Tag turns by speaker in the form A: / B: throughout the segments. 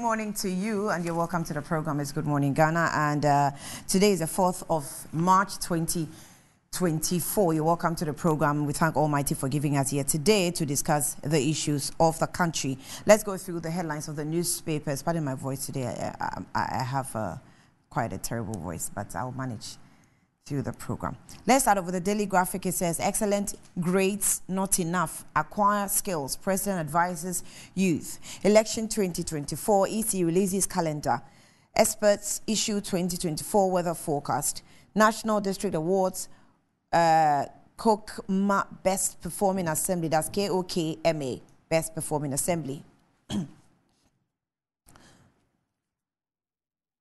A: morning to you, and you're welcome to the program. It's Good Morning Ghana, and today is the 4th of March 2024. You're welcome to the program. We thank Almighty for giving us here today to discuss the issues of the country. Let's go through the headlines of the newspapers. Pardon my voice today. I have quite a terrible voice, but I'll manage through the program. Let's start off with the Daily Graphic. It says, excellent grades, not enough. Acquire skills. President advises youth. Election 2024. EC releases calendar. Experts issue 2024 weather forecast. National District Awards. KOKMA Best Performing Assembly. That's KOKMA Best Performing Assembly.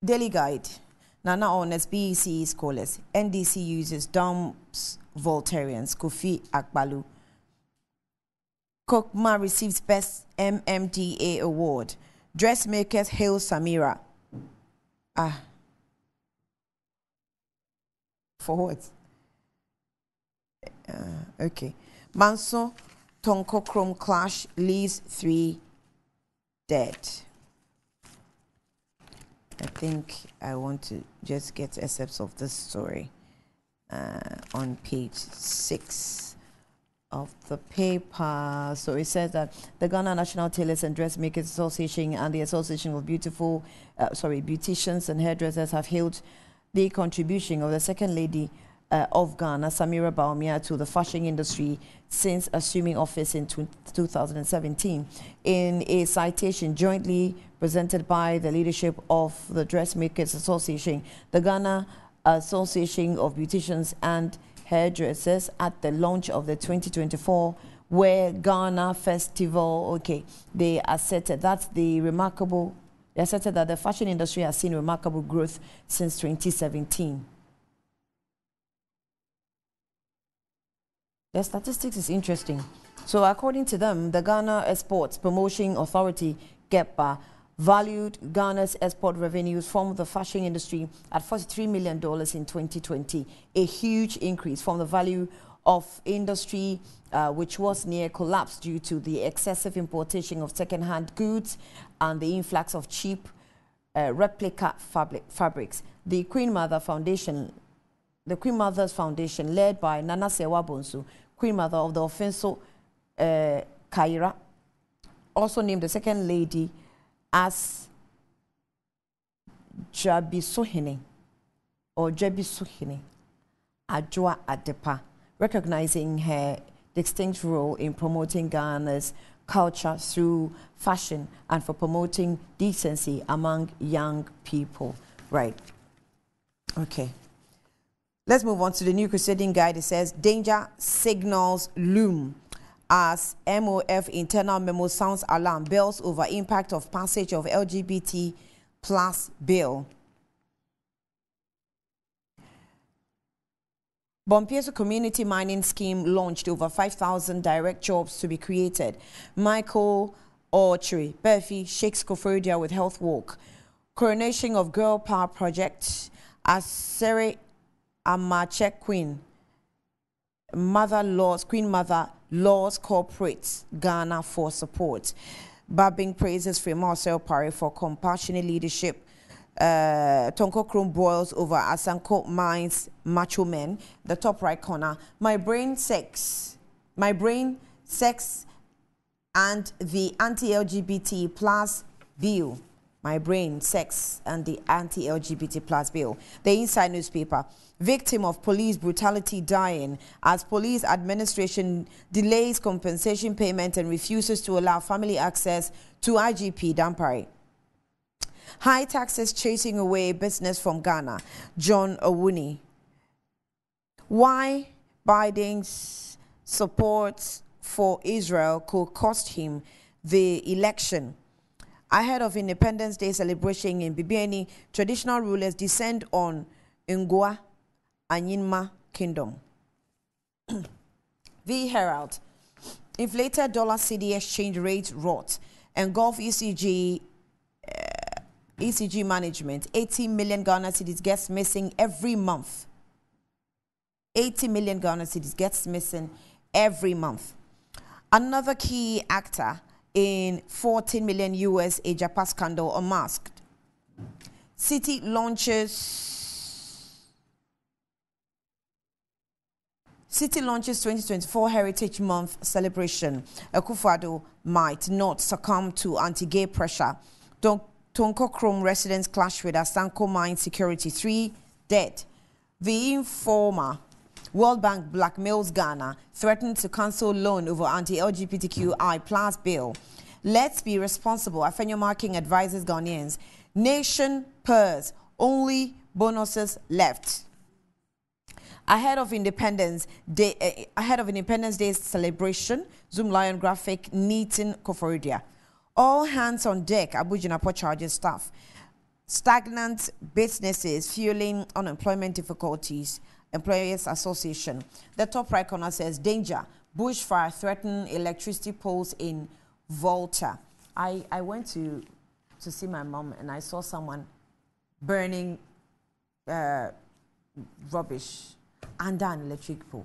A: Daily Guide. Nana Honest, BEC scholars. NDC uses dumps Voltarians. Kofi Akbalu. KOKMA receives Best MMDA Award. Dressmakers hail Samira. For what? Okay. Manso Tonkokrom clash leaves 3 dead. I think I want to just get excerpts of this story on page 6 of the paper. So it says that the Ghana National Tailors and Dressmakers Association and the Association of Beauticians and Hairdressers have hailed the contribution of the Second Lady of Ghana, Samira Bawumia, to the fashion industry since assuming office in 2017. In a citation jointly presented by the leadership of the Dressmakers Association, the Ghana Association of Beauticians and Hairdressers, at the launch of the 2024 Wear Ghana Festival, they asserted that the fashion industry has seen remarkable growth since 2017. The statistics is interesting. So according to them, the Ghana Exports Promotion Authority, GEPA, valued Ghana's export revenues from the fashion industry at $43 million in 2020, a huge increase from the value of industry, which was near collapse due to the excessive importation of second-hand goods and the influx of cheap replica fabrics. The Queen Mother's Foundation, led by Nana Sewa Bonsu, Queen Mother of the Offenso Kaira, also named the Second Lady as Jabisohene Adjoa Adepa, recognizing her distinct role in promoting Ghana's culture through fashion and for promoting decency among young people. Right. Okay. Let's move on to the New Crusading Guide. It says, danger signals loom as MOF internal memo sounds alarm bells over impact of passage of LGBT plus bill. Bompieso Community Mining Scheme launched, over 5,000 direct jobs to be created. Michael Orchri, Berfi shakes Koforidua with health walk. Coronation of Girl Power Project. Asere Amache Queen Mother Laws Corporates Ghana for support. Babing praises Frema Osel Pare for compassionate leadership. Tonkokrom boils over Asanko Mines Macho Men. The top right corner. My brain, sex, and the anti-LGBT plus bill. My brain, sex, and the anti-LGBT plus bill. The Inside newspaper. Victim of police brutality dying as police administration delays compensation payment and refuses to allow family access to IGP Dampare. High taxes chasing away business from Ghana. John Owuni. Why Biden's support for Israel could cost him the election. Ahead of Independence Day celebration in Bibiani, traditional rulers descend on Ngwa Anyinma Kingdom. The Herald. Inflated dollar-CD exchange rate rot. Engulf ECG management. 80 million Ghana cedis gets missing every month. 80 million Ghana cedis gets missing every month. Another key actor in 14 million US Ajapa scandal unmasked. City launches 2024 Heritage Month celebration. Akufo-Addo might not succumb to anti-gay pressure. Tonko Krom residents clash with Asanko mine security. 3 dead. The informer World Bank blackmails Ghana, threatened to cancel loan over anti-LGBTQI plus bill. Let's be responsible. Afenyo King advises Ghanaians. Nation purse, only bonuses left. Ahead of Independence Day celebration, Zoom Lion graphic Neaton Koforidua. All hands on deck, Abuja Port charges staff. Stagnant businesses fueling unemployment difficulties. Employers Association. The top right corner says danger. Bushfire threaten electricity poles in Volta. I went to see my mom and I saw someone burning rubbish under an electric pole.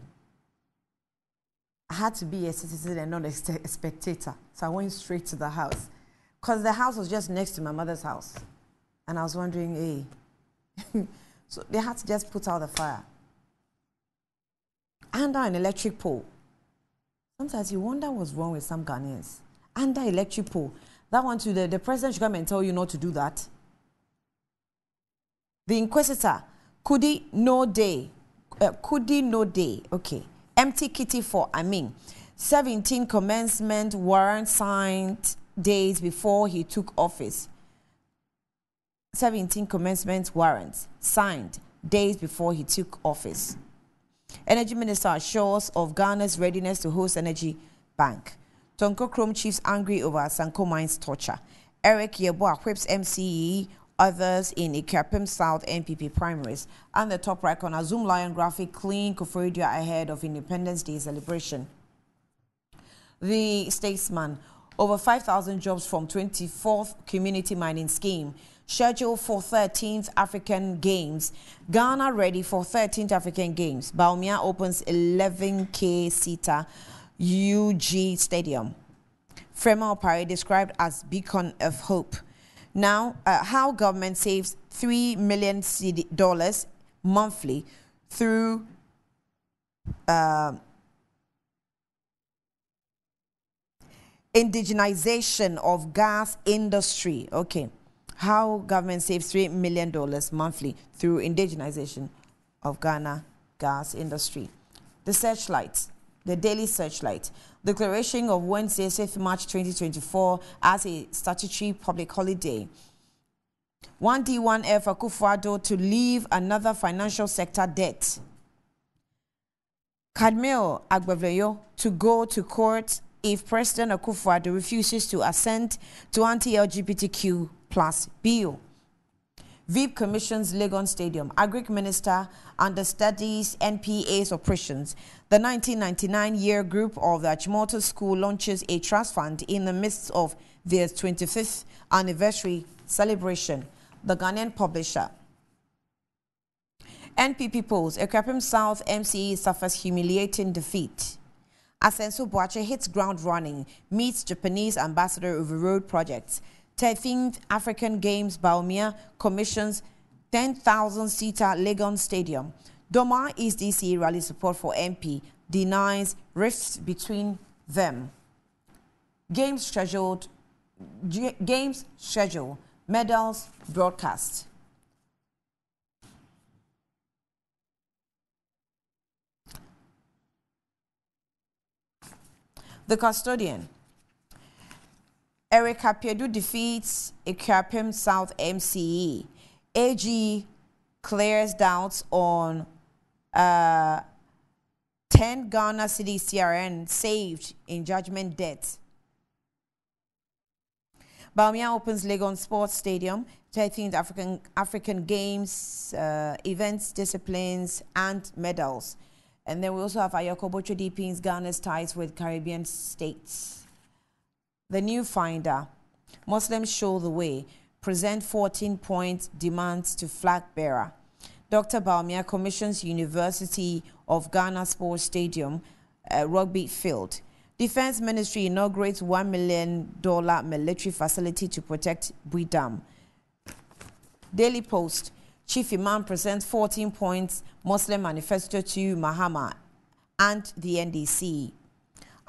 A: I had to be a citizen and not a spectator. So I went straight to the house. Because the house was just next to my mother's house. And I was wondering, hey. So they had to just put out the fire. Under an electric pole. Sometimes you wonder what's wrong with some Ghanaians. Under electric pole. That one too, the president should come and tell you not to do that. The inquisitor, Kudi no day. Okay. Empty kitty for Amin. 17 commencement warrant signed days before he took office. 17 commencement warrants signed days before he took office. Energy Minister assures of Ghana's readiness to host Energy Bank. Tonko Krom chiefs angry over Asanko mines torture. Eric Yeboah whips MCE, others in Ikuapem South NPP primaries. And the top right corner, Zoom Lion graphic clean Koforidua ahead of Independence Day celebration. The Statesman, over 5,000 jobs from 24th Community Mining Scheme. Scheduled for 13th African Games. Ghana ready for 13th African Games. Bawumia opens 11K seater UG Stadium. Fremont Parade described as beacon of hope. Now, how government saves $3 million monthly through indigenization of gas industry. Okay. How government saves $3 million monthly through indigenization of Ghana gas industry. The Searchlight, the Daily Searchlight. Declaration of Wednesday, 6th March 2024 as a statutory public holiday. 1D1F Akufo-Addo to leave another financial sector debt. Kadmil Agbavleyo to go to court if President Akufo-Addo refuses to assent to anti-LGBTQ plus bill. VIP commissions Legon Stadium. Agric Minister understudies NPA's operations. The 1999 year group of the Achimota School launches a trust fund in the midst of their 25th anniversary celebration. The Ghanaian publisher. NPP polls. Ikuapem South MCE suffers humiliating defeat. Asenso Boache hits ground running, meets Japanese ambassador over road projects. 13th African Games Bawumia commissions 10,000-seater Legon Stadium. Doma East DC rally support for MP denies rifts between them. Games schedule, medals broadcast. The Custodian. Eric Apiedu defeats Ikuapem South MCE. AG clears doubts on 10 Ghana City CRN saved in judgment debt. Bawumia opens Legon Sports Stadium, 13th African Games, events, disciplines, and medals. And then we also have Ayoko Bocho DP's Ghana's ties with Caribbean states. The New Finder, Muslims show the way, present 14-point demands to flag bearer. Dr. Bawumia commissions University of Ghana Sports Stadium, rugby field. Defense Ministry inaugurates $1 million military facility to protect Bui Dam. Daily Post. Chief Imam presents 14 points Muslim manifesto to Mahama and the NDC.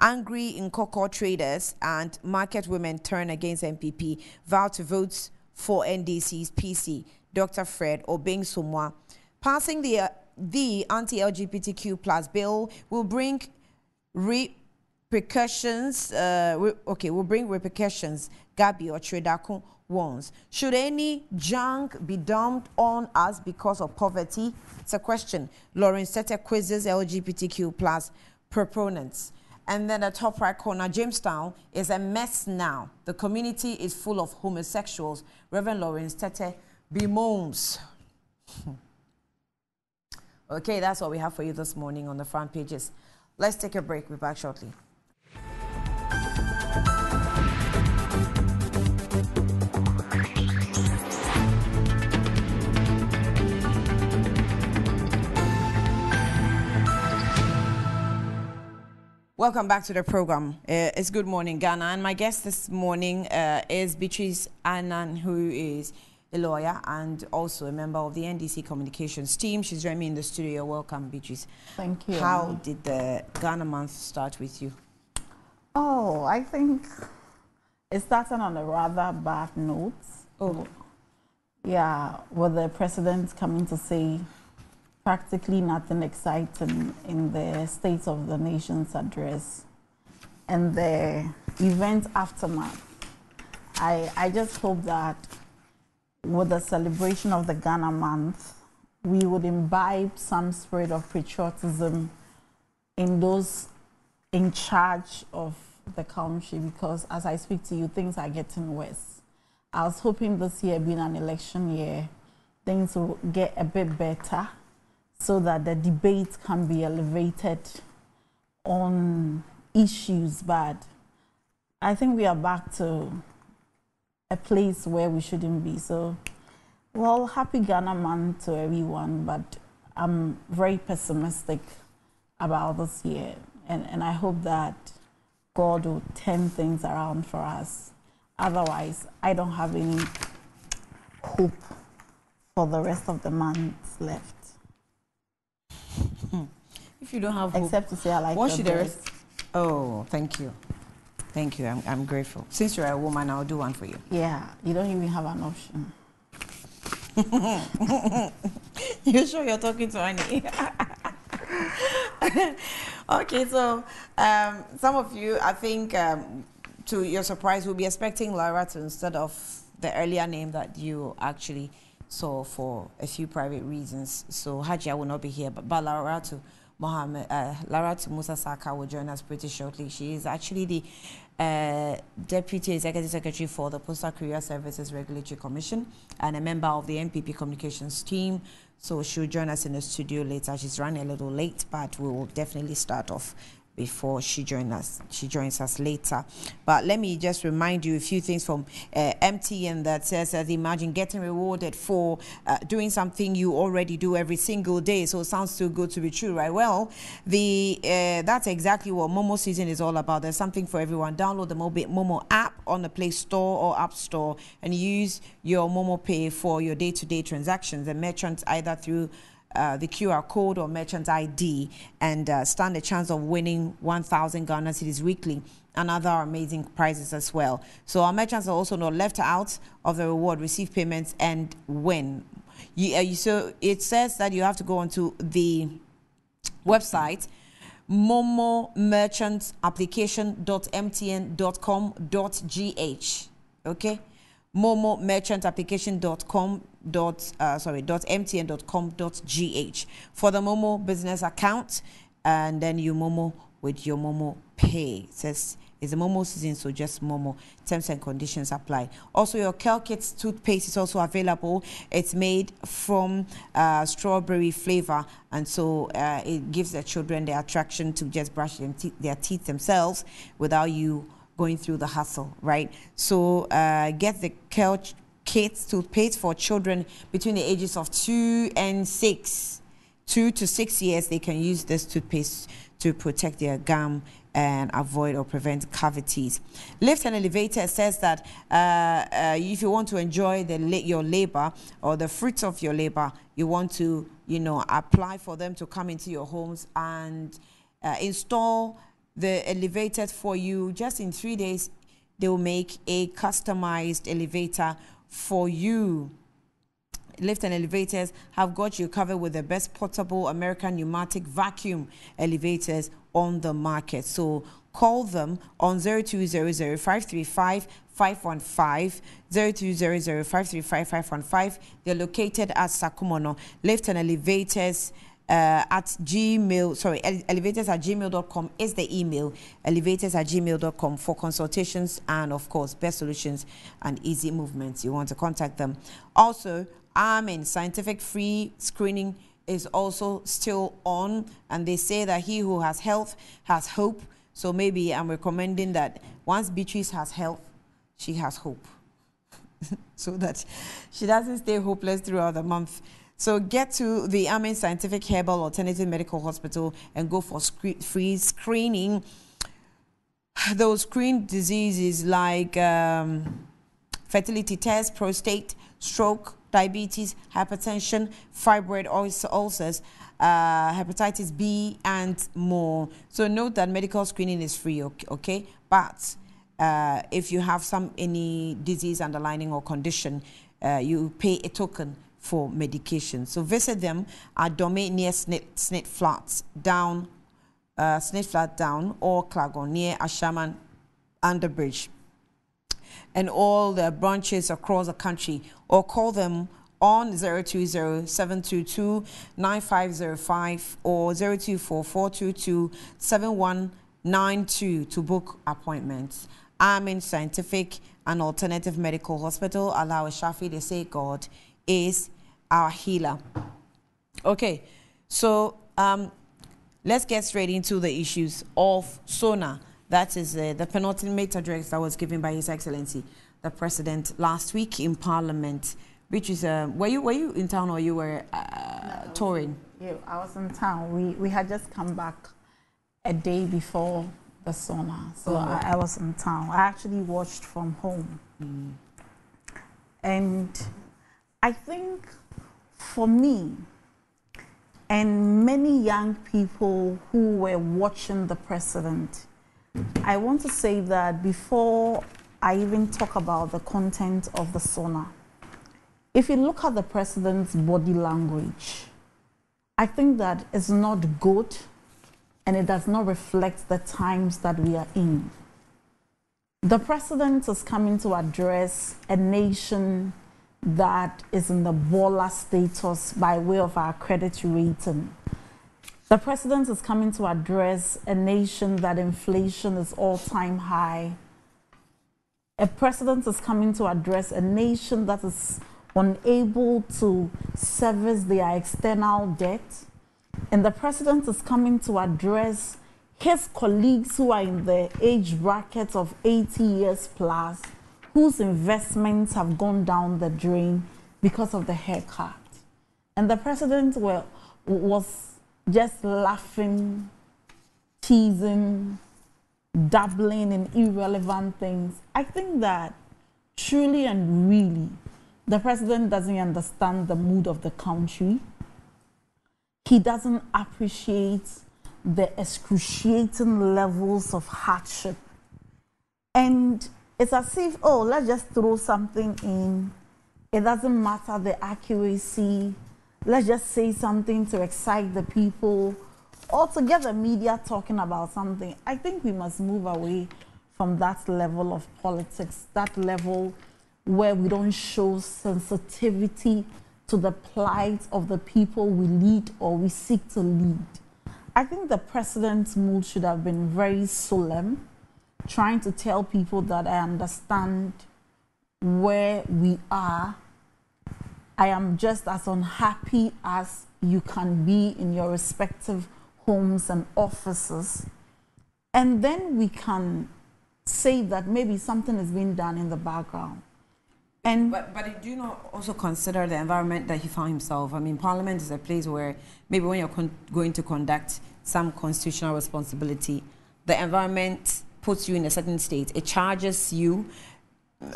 A: Angry Nkoko traders and market women turn against MPP, vow to vote for NDC's PC. Dr. Fred Obeng Sumwa. Passing the anti-LGBTQ plus bill will bring repercussions. Will bring repercussions. Gabi Otredakun warns. Should any junk be dumped on us because of poverty? It's a question. Lawrence Tete quizzes LGBTQ plus proponents. And then the top right corner, Jamestown is a mess now. The community is full of homosexuals. Reverend Lawrence Tete bemoans. Okay, that's what we have for you this morning on the front pages. Let's take a break. We'll be back shortly. Welcome back to the program. It's Good Morning Ghana, and my guest this morning is Beatrice Annan, who is a lawyer and also a member of the NDC communications team. She's joining me in the studio. Welcome, Beatrice.
B: Thank you.
A: How did the Ghana month start with you?
B: Oh, I think it started on a rather bad note.
A: Oh.
B: Yeah, with the president coming to say practically nothing exciting in the State of the Nation's address and the event aftermath. I just hope that with the celebration of the Ghana month, we would imbibe some spirit of patriotism in those in charge of the country, because as I speak to you, things are getting worse. I was hoping this year being an election year, things will get a bit better, so that the debate can be elevated on issues, but I think we are back to a place where we shouldn't be. So, well, happy Ghana month to everyone, but I'm very pessimistic about this year, and I hope that God will turn things around for us. Otherwise, I don't have any hope for the rest of the months left.
A: If you don't have hope,
B: except to say I like
A: what
B: your
A: should
B: dress.
A: Oh, thank you. Thank you. I'm grateful. Since you're a woman, I'll do one for you.
B: Yeah, you don't even have an option.
A: You sure you're talking to Annie? Okay, so some of you, I think, to your surprise, will be expecting Laratu instead of the earlier name that you actually saw for a few private reasons. So Hajia will not be here, but Laratu Laratu Musa Saka will join us pretty shortly. She is actually the Deputy Executive Secretary for the Postal Courier Services Regulatory Commission and a member of the NPP communications team. So she'll join us in the studio later. She's running a little late, but we will definitely start off before she joins us later. But let me just remind you a few things from MTN that says imagine getting rewarded for doing something you already do every single day. So it sounds too good to be true, right? Well, that's exactly what Momo season is all about. There's something for everyone. Download the Momo app on the Play Store or App Store and use your Momo Pay for your day-to-day transactions. The merchants either through the QR code or merchant ID and stand a chance of winning 1,000 Ghana cedis weekly and other amazing prizes as well. So our merchants are also not left out of the reward, receive payments and win. So it says that you have to go onto the website momomerchantapplication.mtn.com.gh. Okay, momomerchantapplication.mtn.com.gh for the Momo business account, and then you Momo with your Momo Pay. It says it's a Momo season, so just Momo. Terms and conditions apply. Also, your Kelkits toothpaste is also available. It's made from strawberry flavor, and so it gives the children the attraction to just brush their teeth themselves without you going through the hassle, right? So get the Kelkits toothpaste for children between the ages of 2 and 6. 2 to 6 years, they can use this toothpaste to protect their gum and avoid or prevent cavities. Lift and Elevator says that if you want to enjoy your labor or the fruits of your labor, you want to, apply for them to come into your homes and install the elevators for you. Just in 3 days, they will make a customized elevator for you. Lift and Elevators have got you covered with the best portable American pneumatic vacuum elevators on the market. So call them on 0200-535-515, 0200-535-515. They're located at Sakumono. Lift and Elevators at elevators@gmail.com is the email, elevators@gmail.com for consultations and, of course, best solutions and easy movements. You want to contact them. Also, scientific free screening is also still on, and they say that he who has health has hope. So maybe I'm recommending that once Beatrice has health, she has hope. So that she doesn't stay hopeless throughout the month. So get to the Amen Scientific Herbal Alternative Medical Hospital and go for free screening. Those screen diseases like fertility test, prostate, stroke, diabetes, hypertension, fibroid ulcers, hepatitis B, and more. So note that medical screening is free, okay? But if you have any disease underlying or condition, you pay a token for medication. So visit them at Domain near Snit Flat down, or Klagon near Ashaman Underbridge, and all the branches across the country, or call them on 020-722-9505 or 024-422-7192 to book appointments. Amen Scientific and Alternative Medical Hospital. Allah Shafi, they say God is our healer. Okay, so let's get straight into the issues of SONA. That is the penultimate address that was given by His Excellency, the President, last week in Parliament. Which is, were you in town or you were touring?
B: Yeah, I was in town. We had just come back a day before the SONA, so I was in town. I actually watched from home. And I think for me and many young people who were watching the President, I want to say that before I even talk about the content of the SONA, if you look at the President's body language, I think that it's not good and it does not reflect the times that we are in. The President is coming to address a nation that is in the baller status by way of our credit rating. The President is coming to address a nation that inflation is all-time high. A President is coming to address a nation that is unable to service their external debt. And the President is coming to address his colleagues who are in the age bracket of 80 years plus, whose investments have gone down the drain because of the haircut. And the President was just laughing, teasing, dabbling in irrelevant things. I think that truly and really, the President doesn't understand the mood of the country. He doesn't appreciate the excruciating levels of hardship. And it's as if, oh, let's just throw something in. It doesn't matter the accuracy. Let's just say something to excite the people, or to get the media talking about something. I think we must move away from that level of politics, that level where we don't show sensitivity to the plight of the people we lead or we seek to lead. I think the President's mood should have been very solemn, trying to tell people that I understand where we are. I am just as unhappy as you can be in your respective homes and offices. And then we can say that maybe something is being done in the background. And
A: but do you not also consider the environment that he found himself? I mean, Parliament is a place where maybe when you're going to conduct some constitutional responsibility, the environment puts you in a certain state, it charges you.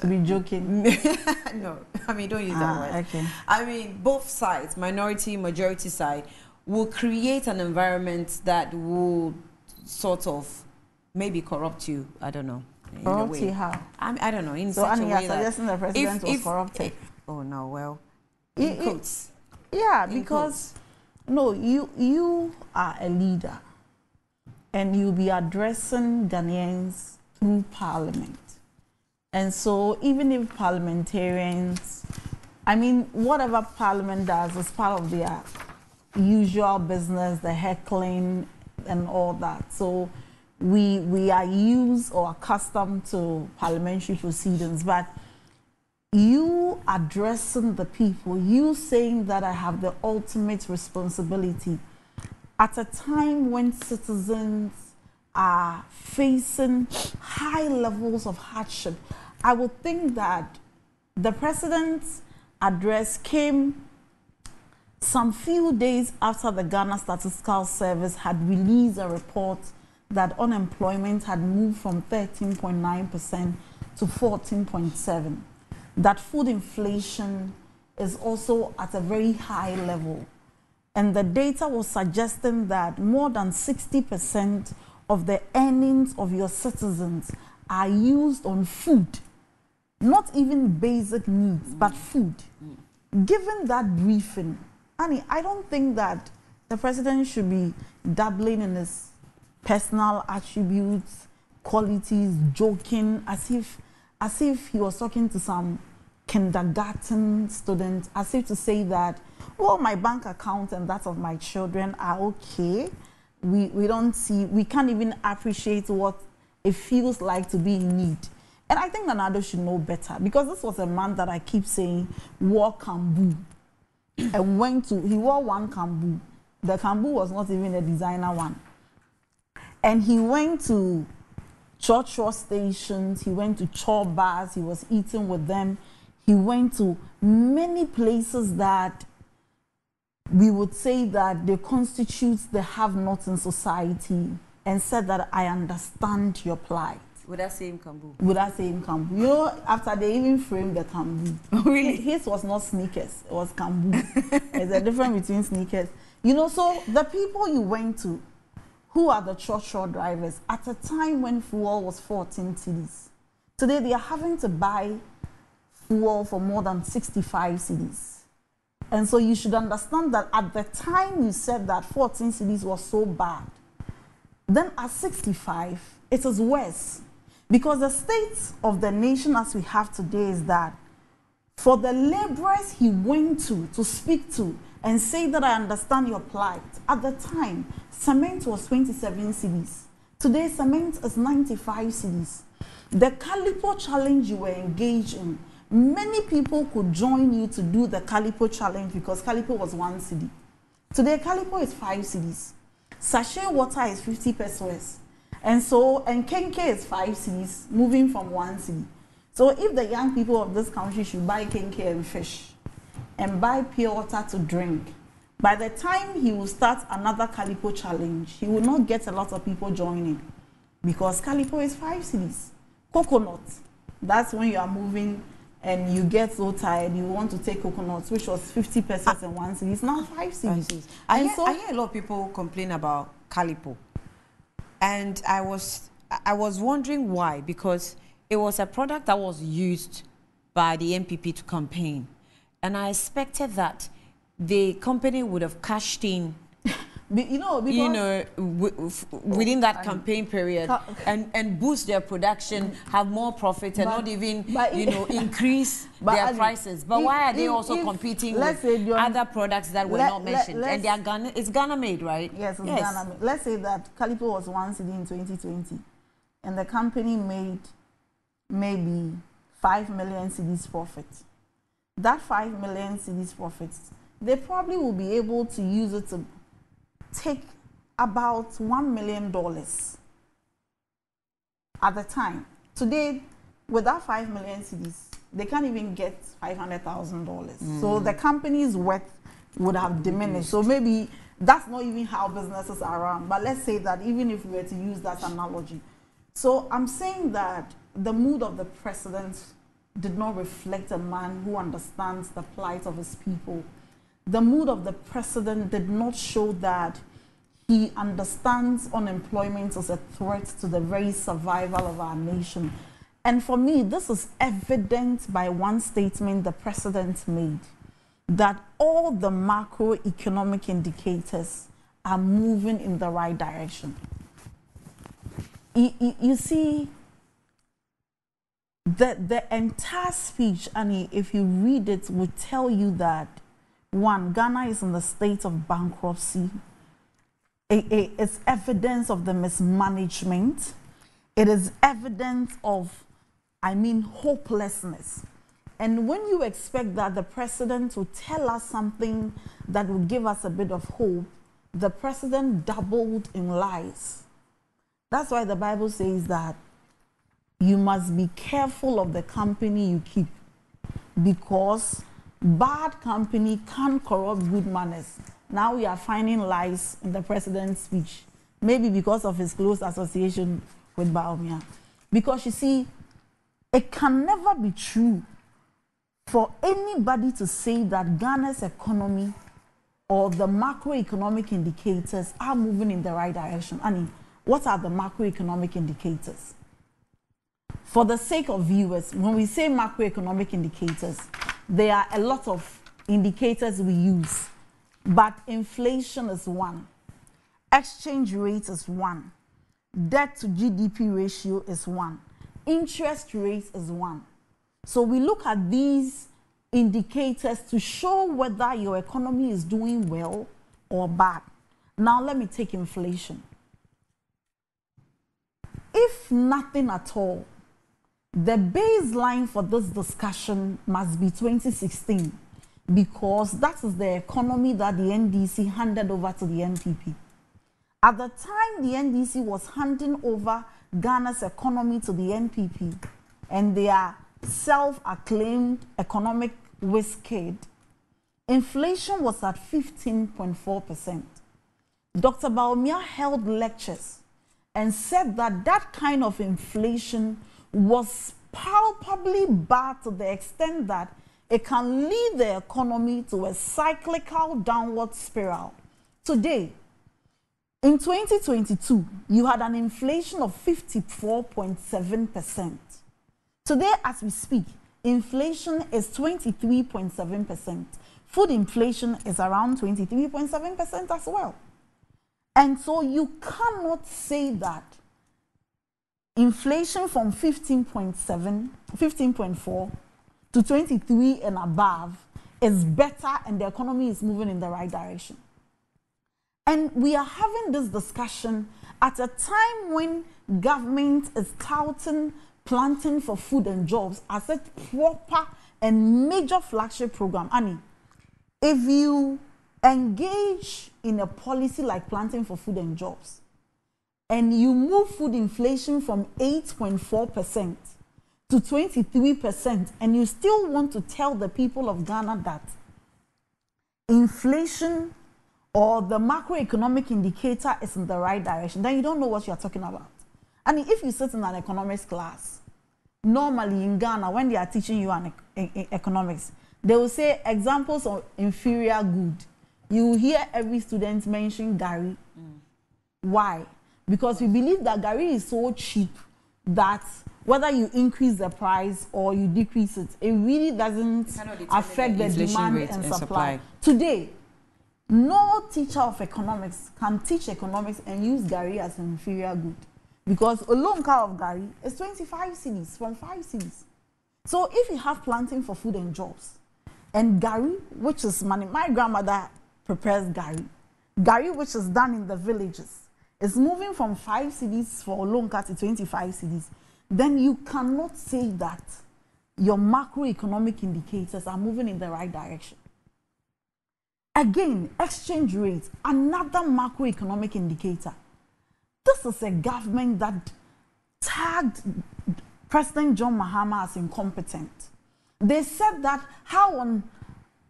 B: To be joking.
A: No, I mean, don't use that word.
B: Okay.
A: I mean, both sides, minority, majority side, will create an environment that will sort of maybe corrupt you. I don't know.
B: Corrupt you how?
A: I don't know. In
B: So
A: such a way that
B: suggesting the president was corrupted.
A: Oh no, well,
B: Quotes. Yeah, because no, you are a leader, and you'll be addressing Ghanaians through Parliament. And so even if parliamentarians, I mean, whatever Parliament does is part of their usual business, the heckling and all that. So we are used or accustomed to parliamentary proceedings, but you addressing the people, you saying that I have the ultimate responsibility at a time when citizens are facing high levels of hardship. I would think that the president's address came some few days after the Ghana Statistical Service had released a report that unemployment had moved from 13.9% to 14.7%. That food inflation is also at a very high level. And the data was suggesting that more than 60% of the earnings of your citizens are used on food, not even basic needs, but food. Given that briefing, Annie, I don't think that the president should be dabbling in his personal attributes, qualities, joking as if he was talking to some kindergarten student, as if to say that, well, my bank account and that of my children are okay. We can't even appreciate what it feels like to be in need. And I think Nana should know better, because this was a man that I keep saying wore kambu. And he wore one kambu. The kambu was not even a designer one. And he went to church stations, he went to chore bars, he was eating with them. He went to many places that we would say that they constitute the have-nots in society, and said that I understand your plight.
A: Would that same kambu?
B: Would that same kambu? You know, after they even framed the kambu.
A: Really?
B: His was not sneakers, it was kambu. There's a difference between sneakers. You know, so the people you went to, who are the church drivers, at a time when fuel was 14 cedis. Today they are having to buy fuel for more than 65 cedis. And so you should understand that at the time you said that 14 cedis was so bad, then at 65, it is worse. Because the state of the nation as we have today is that for the laborers he went to speak to and say that I understand your plight, at the time, cement was 27 cedis. Today, cement is 95 cedis. The Calipo challenge you were engaged in, many people could join you to do the Calipo challenge because Calipo was 1 cedi. Today, Calipo is 5 cedis. Sachet water is 50 pesos. And Kenke is 5 cedis, moving from 1 cedi. So if the young people of this country should buy Kenke and fish and buy pure water to drink, by the time he will start another Calipo challenge, he will not get a lot of people joining because Calipo is 5 cedis. Coconut, that's when you are moving and you get so tired, you want to take coconuts, which was 50 pesos and 1 cedi. It's now 5 cedis.
A: I hear a lot of people complain about Calipo. And I was wondering why, because it was a product that was used by the NPP to campaign. And I expected that the company would have cashed in, within that campaign period and boost their production, have more profit, and not even, increase their prices. But why are they also competing with other products that were not mentioned? And they are it's Ghana made, right?
B: Yes, it's Ghana made. Let's say that Calipo was 1 cedi in 2020, and the company made maybe 5 million cedis profit. That 5 million cedis profits, they probably will be able to use it to take about $1 million at the time. Today, with that 5 million cedis, they can't even get $500,000. So the company's worth would have diminished. So maybe that's not even how businesses are run. But let's say that even if we were to use that analogy. So I'm saying that the mood of the president did not reflect a man who understands the plight of his people. The mood of the president did not show that he understands unemployment as a threat to the very survival of our nation. And for me, this is evident by one statement the president made, that all the macroeconomic indicators are moving in the right direction. You see, the entire speech, Annie, if you read it, would tell you that, one, Ghana is in the state of bankruptcy. It's evidence of the mismanagement. It is evidence of, hopelessness. And when you expect that the president will tell us something that will give us a bit of hope, the president doubled in lies. That's why the Bible says that you must be careful of the company you keep, because bad company can corrupt good manners. Now we are finding lies in the president's speech, maybe because of his close association with Bawumia. Because you see, it can never be true for anybody to say that Ghana's economy or the macroeconomic indicators are moving in the right direction. I mean, what are the macroeconomic indicators? For the sake of viewers, when we say macroeconomic indicators, there are a lot of indicators we use, but inflation is one, exchange rate is one, debt to GDP ratio is one, interest rate is one. So we look at these indicators to show whether your economy is doing well or bad. Now let me take inflation. If nothing at all, the baseline for this discussion must be 2016, because that is the economy that the NDC handed over to the NPP. At the time the NDC was handing over Ghana's economy to the NPP, and their self-acclaimed economic whiz-kid, inflation was at 15.4%. Dr. Bawumia held lectures and said that that kind of inflation was palpably bad to the extent that it can lead the economy to a cyclical downward spiral. Today, in 2022, you had an inflation of 54.7%. Today, as we speak, inflation is 23.7%. Food inflation is around 23.7% as well. And so you cannot say that inflation from 15.4 to 23 and above is better and the economy is moving in the right direction. And we are having this discussion at a time when government is touting planting for food and jobs as a proper and major flagship program. Annie, if you engage in a policy like planting for food and jobs, and you move food inflation from 8.4% to 23%, and you still want to tell the people of Ghana that inflation or the macroeconomic indicator is in the right direction, then you don't know what you're talking about. I mean, if you sit in an economics class, normally in Ghana, when they are teaching you economics, they will say examples of inferior good. You will hear every student mention Gari. Why? Because we believe that Gari is so cheap that whether you increase the price or you decrease it, it really doesn't affect the demand and supply. Today, no teacher of economics can teach economics and use Gari as an inferior good, because a long car of Gari is 25 cedis from 5 cedis. So if you have planting for food and jobs, and Gari, which is money, my grandmother prepares Gari. Gari, which is done in the villages, is moving from 5 cedis for Olonka to 25 cedis, then you cannot say that your macroeconomic indicators are moving in the right direction. Again, exchange rate, another macroeconomic indicator. This is a government that tagged President John Mahama as incompetent. They said that how on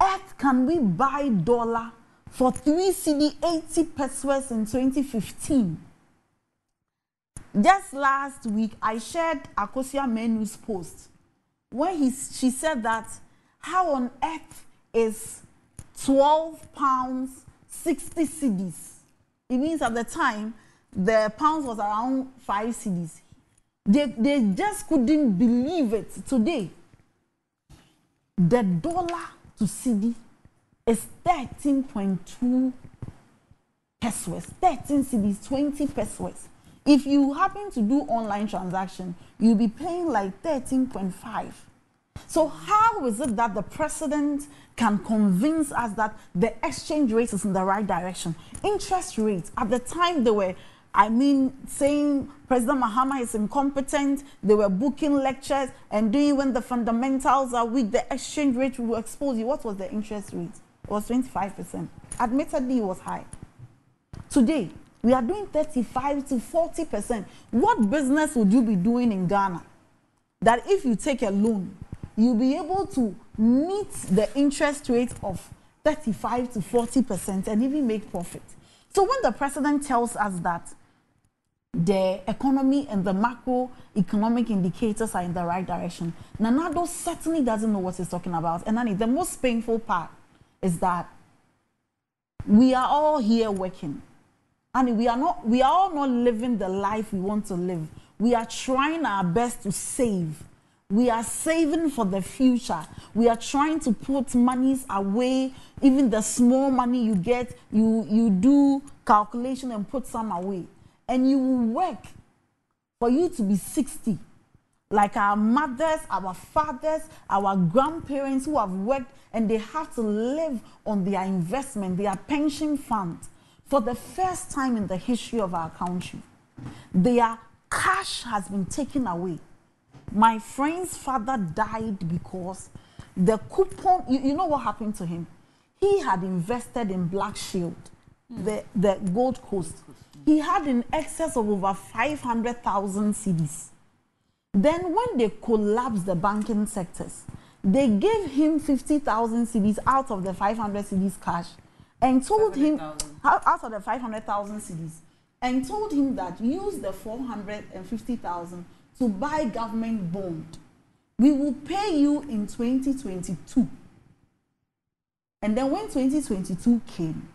B: earth can we buy dollar for 3 cedi 80 pesos in 2015. Just last week, I shared Akosia Menu's post when she said that how on earth is 12 pounds 60 cedis. It means at the time the pounds was around 5 cedis. They just couldn't believe it. Today, the dollar to cedi is 13.2 pesos. 13 cedis, 20 pesos. If you happen to do online transaction, you'll be paying like 13.5. So how is it that the president can convince us that the exchange rate is in the right direction? Interest rates, at the time they were, saying President Mahama is incompetent, they were booking lectures and doing when the fundamentals are weak, the exchange rate will expose you. What was the interest rate? It was 25%. Admittedly, it was high. Today, we are doing 35 to 40%. What business would you be doing in Ghana that if you take a loan, you'll be able to meet the interest rate of 35 to 40% and even make profit? So when the president tells us that the economy and the macroeconomic indicators are in the right direction, Nana Addo certainly doesn't know what he's talking about. And Nani, the most painful part is that we are all here working. And we are all not living the life we want to live. We are trying our best to save. We are saving for the future. We are trying to put monies away. Even the small money you get, you do calculation and put some away. And you will work for you to be 60. Like our mothers, our fathers, our grandparents who have worked and they have to live on their investment, their pension fund. For the first time in the history of our country, their cash has been taken away. My friend's father died because the coupon, you know what happened to him? He had invested in Black Shield, the Gold Coast. He had in excess of over 500,000 cedis. Then when they collapsed the banking sectors, they gave him 50,000 cedis out of the 500 cedis cash and told him, out of the 500,000 cedis, and told him that use the 450,000 to buy government bond. We will pay you in 2022. And then when 2022 came,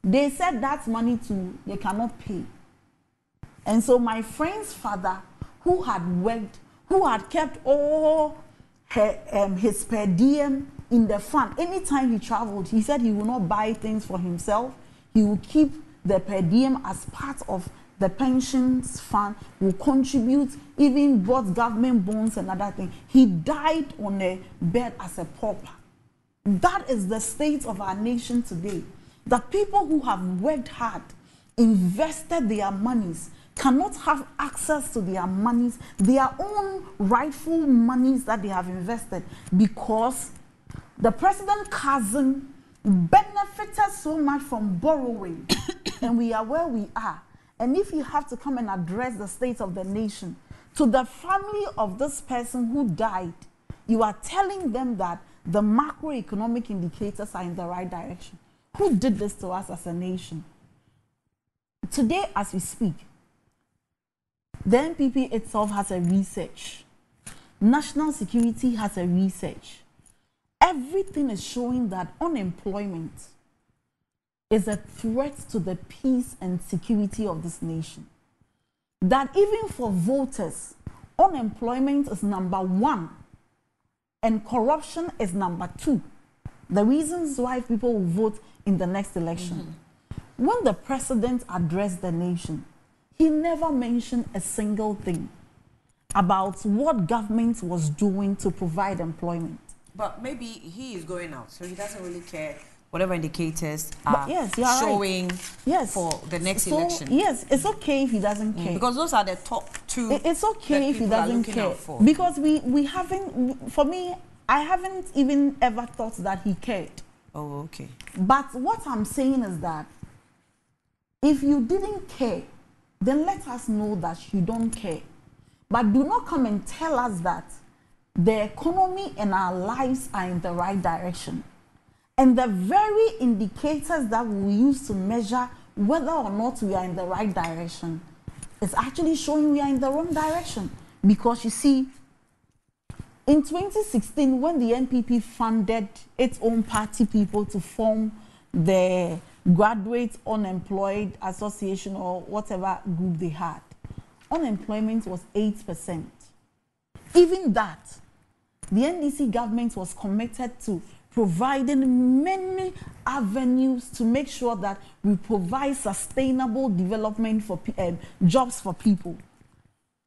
B: they said that money they cannot pay. And so my friend's father, who had worked, who had kept all his per diem in the fund, anytime he traveled, he said he will not buy things for himself. He will keep the per diem as part of the pensions fund, will contribute, even bought government bonds and other things. He died on a bed as a pauper. That is the state of our nation today. The people who have worked hard, invested their monies, cannot have access to their monies, their own rightful monies that they have invested, because the president cousin benefited so much from borrowing and we are where we are. And if you have to come and address the state of the nation to the family of this person who died, you are telling them that the macroeconomic indicators are in the right direction. Who did this to us as a nation? Today, as we speak, the NPP itself has a research. National security has a research. Everything is showing that unemployment is a threat to the peace and security of this nation. That even for voters, unemployment is #1 and corruption is #2. The reasons why people will vote in the next election. When the president addressed the nation, he never mentioned a single thing about what government was doing to provide employment.
A: But maybe he is going out, so he doesn't really care whatever indicators are showing for the next election.
B: Yes, it's okay if he doesn't care.
A: Because those are the top two.
B: It's okay if he doesn't care. Because we haven't, for me, I haven't even ever thought that he cared.
A: Oh, okay.
B: But what I'm saying is that if you didn't care, then let us know that you don't care. But do not come and tell us that the economy and our lives are in the right direction. And the very indicators that we use to measure whether or not we are in the right direction is actually showing we are in the wrong direction. Because you see, in 2016, when the NPP funded its own party people to form the Graduate Unemployed Association or whatever group they had, unemployment was 8%. Even that, the NDC government was committed to providing many avenues to make sure that we provide sustainable development for jobs for people.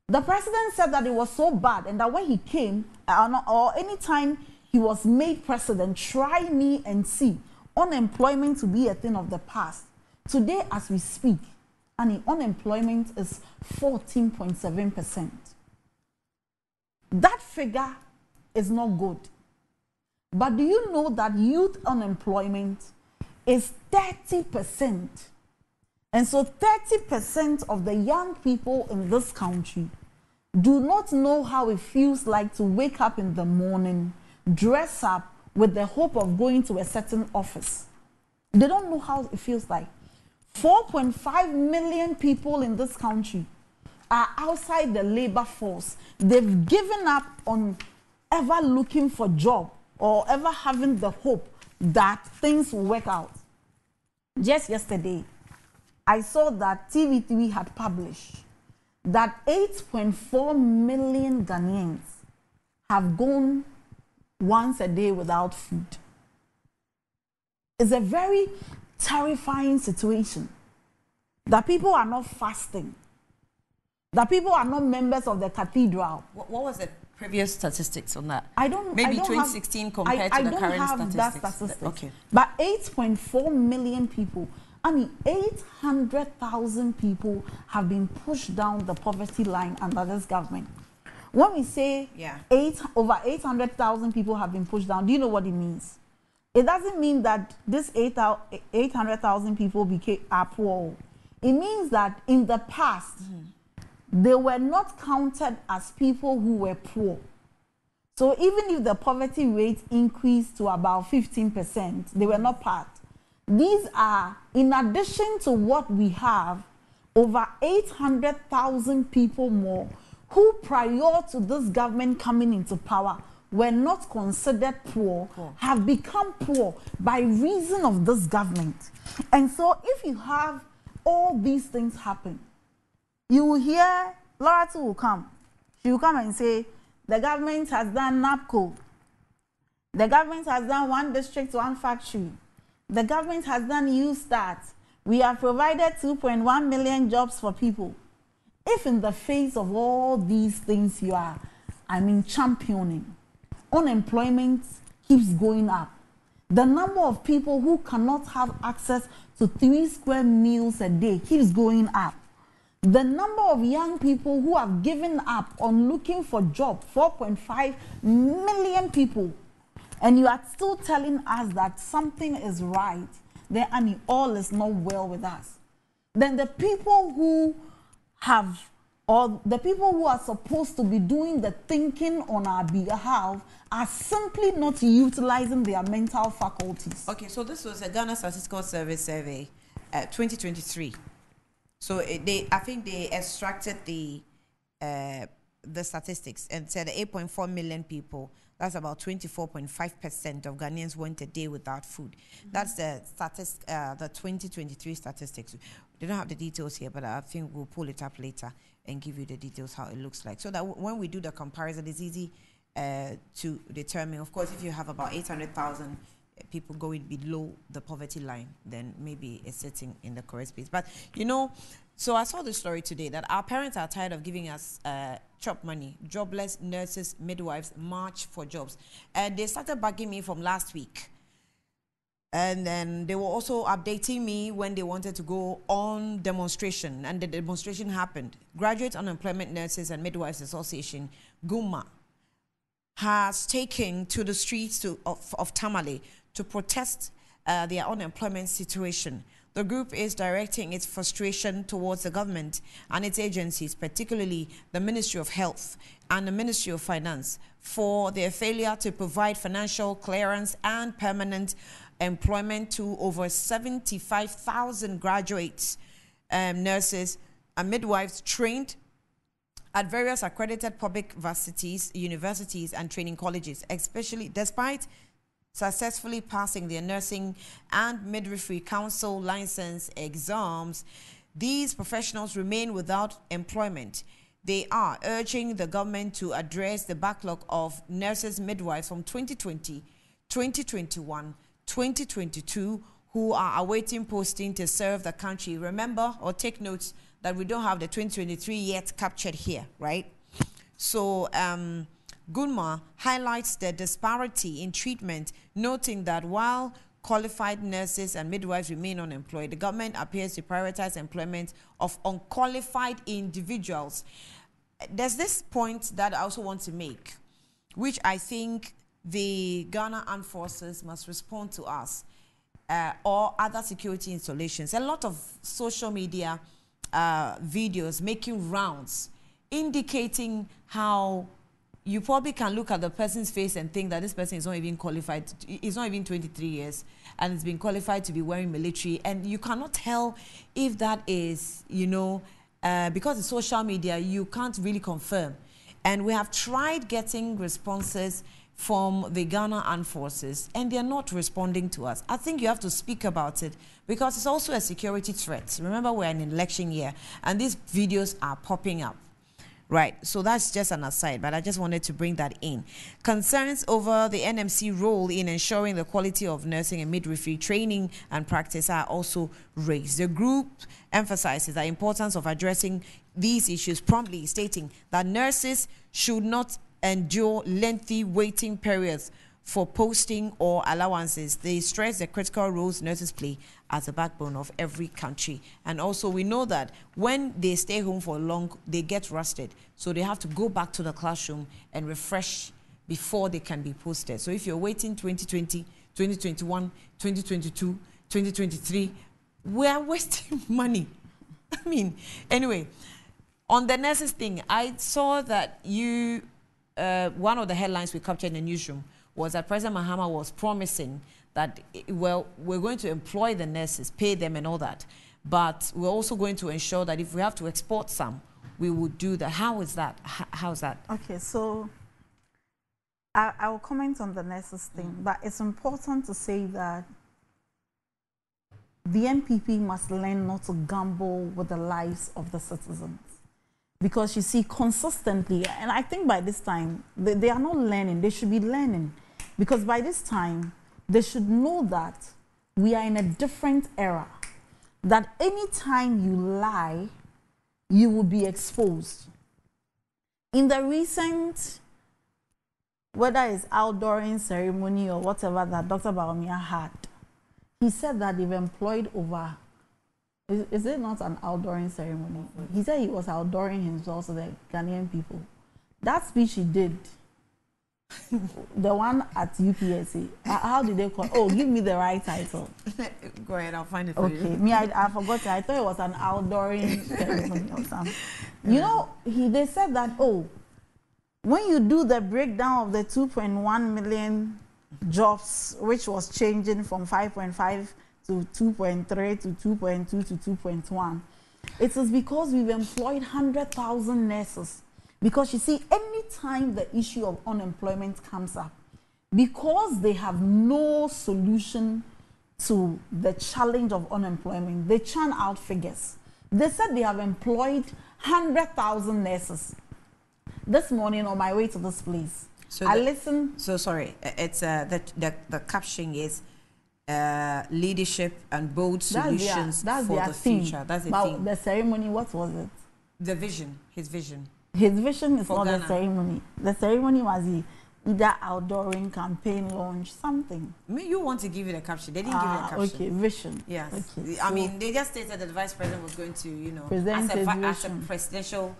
B: The president said that it was so bad and that when he came, or anytime he was made president, try me and see, unemployment to be a thing of the past. Today, as we speak, unemployment is 14.7%. That figure is not good. But do you know that youth unemployment is 30%? And so 30% of the young people in this country do not know how it feels like to wake up in the morning, dress up with the hope of going to a certain office. They don't know how it feels like. 4.5 million people in this country are outside the labor force. They've given up on ever looking for a job or ever having the hope that things will work out. Just yesterday, I saw that TV3 had published that 8.4 million Ghanaians have gone once a day without food. It's a very terrifying situation that people are not fasting, that people are not members of the cathedral.
A: What was the previous statistics on that?
B: Maybe
A: 2016 compared to the current statistics.
B: I don't have that statistics.
A: Okay.
B: But 8.4 million people, 800,000 people have been pushed down the poverty line under this government. When we say over 800,000 people have been pushed down, do you know what it means? It doesn't mean that this 800,000 people are poor. It means that in the past, they were not counted as people who were poor. So even if the poverty rate increased to about 15%, they were not part. These are, in addition to what we have, over 800,000 people more who prior to this government coming into power were not considered poor, have become poor by reason of this government. And so if you have all these things happen, you will hear, Laura too will come. She will come and say, the government has done NAPCO. The government has done one district, one factory. The government has done USTART. We have provided 2.1 million jobs for people. If in the face of all these things you are, championing, unemployment keeps going up. The number of people who cannot have access to 3 square meals a day keeps going up. The number of young people who have given up on looking for jobs, 4.5 million people, and you are still telling us that something is right, then all is not well with us. Then the people who have, or the people who are supposed to be doing the thinking on our behalf are simply not utilizing their mental faculties.
A: Okay, so this was a Ghana Statistical Service survey, 2023. So I think they extracted the statistics and said 8.4 million people. That's about 24.5% of Ghanaians went a day without food. That's the the 2023 statistics. They don't have the details here, but I think we'll pull it up later and give you the details how it looks like. So that when we do the comparison, it's easy to determine. Of course, if you have about 800,000 people going below the poverty line, then maybe it's sitting in the correct space. But so I saw this story today that our parents are tired of giving us chop money. Jobless nurses, midwives march for jobs, and they started bugging me from last week. And then they were also updating me when they wanted to go on demonstration, and the demonstration happened. Graduate Unemployment Nurses and Midwives Association, GUMA, has taken to the streets of Tamale to protest their unemployment situation. The group is directing its frustration towards the government and its agencies, particularly the Ministry of Health and the Ministry of Finance, for their failure to provide financial clearance and permanent employment to over 75,000 graduates, nurses and midwives trained at various accredited public universities and training colleges, especially despite successfully passing their nursing and midwifery council license exams. These professionals remain without employment. They are urging the government to address the backlog of nurses, midwives from 2020, 2021, 2022 who are awaiting posting to serve the country. Remember or take notes that we don't have the 2023 yet captured here, right? So Gunma highlights the disparity in treatment, noting that while qualified nurses and midwives remain unemployed, the government appears to prioritize employment of unqualified individuals. There's this point that I also want to make, which I think the Ghana Armed Forces must respond to us or other security installations. A lot of social media videos making rounds indicating how you probably can look at the person's face and think that this person is not even qualified. He's not even 23 years and has been qualified to be wearing military. And you cannot tell if that is, you know, because it's social media, you can't really confirm. And we have tried getting responses from the Ghana Armed Forces, and they're not responding to us. I think you have to speak about it because it's also a security threat. Remember, we're in an election year, and these videos are popping up. Right, so that's just an aside, but I just wanted to bring that in. Concerns over the NMC role in ensuring the quality of nursing and midwifery training and practice are also raised. The group emphasizes the importance of addressing these issues promptly, stating that nurses should not endure lengthy waiting periods for posting or allowances. They stress the critical roles nurses play as the backbone of every country. And also we know that when they stay home for long, they get rusted. So they have to go back to the classroom and refresh before they can be posted. So if you're waiting 2020, 2021, 2022, 2023, we are wasting money. I mean, anyway, on the nurses thing, I saw that you, one of the headlines we captured in the newsroom was that President Mahama was promising that, well, we're going to employ the nurses, pay them and all that. But we're also going to ensure that if we have to export some, we will do that. How is that? How's that?
B: Okay, so I will comment on the nurses thing, but it's important to say that the NPP must learn not to gamble with the lives of the citizens. Because you see, consistently, and I think by this time, they are not learning, they should be learning. Because by this time, they should know that we are in a different era. That any time you lie, you will be exposed. In the recent, whether it's outdooring ceremony or whatever that Dr. Bawumia had, he said that they've employed over, is it not an outdooring ceremony? He said he was outdooring himself to the Ghanaian people. That speech he did, the one at UPSC, how did they call it? Oh, give me the right title.
A: Go ahead, I'll find it for you.
B: Okay, me, I forgot it. I thought it was an outdooring ceremony or something. You know, they said that, oh, when you do the breakdown of the 2.1 million jobs, which was changing from 5.5 to 2.3 to 2.2 to 2.1, it is because we've employed 100,000 nurses. Because you see, any time the issue of unemployment comes up, because they have no solution to the challenge of unemployment, they churn out figures. They said they have employed 100,000 nurses. This morning on my way to this place,
A: so
B: I listened.
A: So sorry, it's the caption is leadership and bold solutions for the future. That's the theme.
B: The ceremony, what was it?
A: The vision, his vision.
B: His vision is not
A: Ghana.
B: the ceremony. The ceremony was either outdooring, campaign launch, something.
A: You want to give it a caption. They didn't give it a caption.
B: Okay, vision.
A: Yes.
B: Okay,
A: I mean, they just stated that the vice president was going to, you know,
B: present
A: as a presidential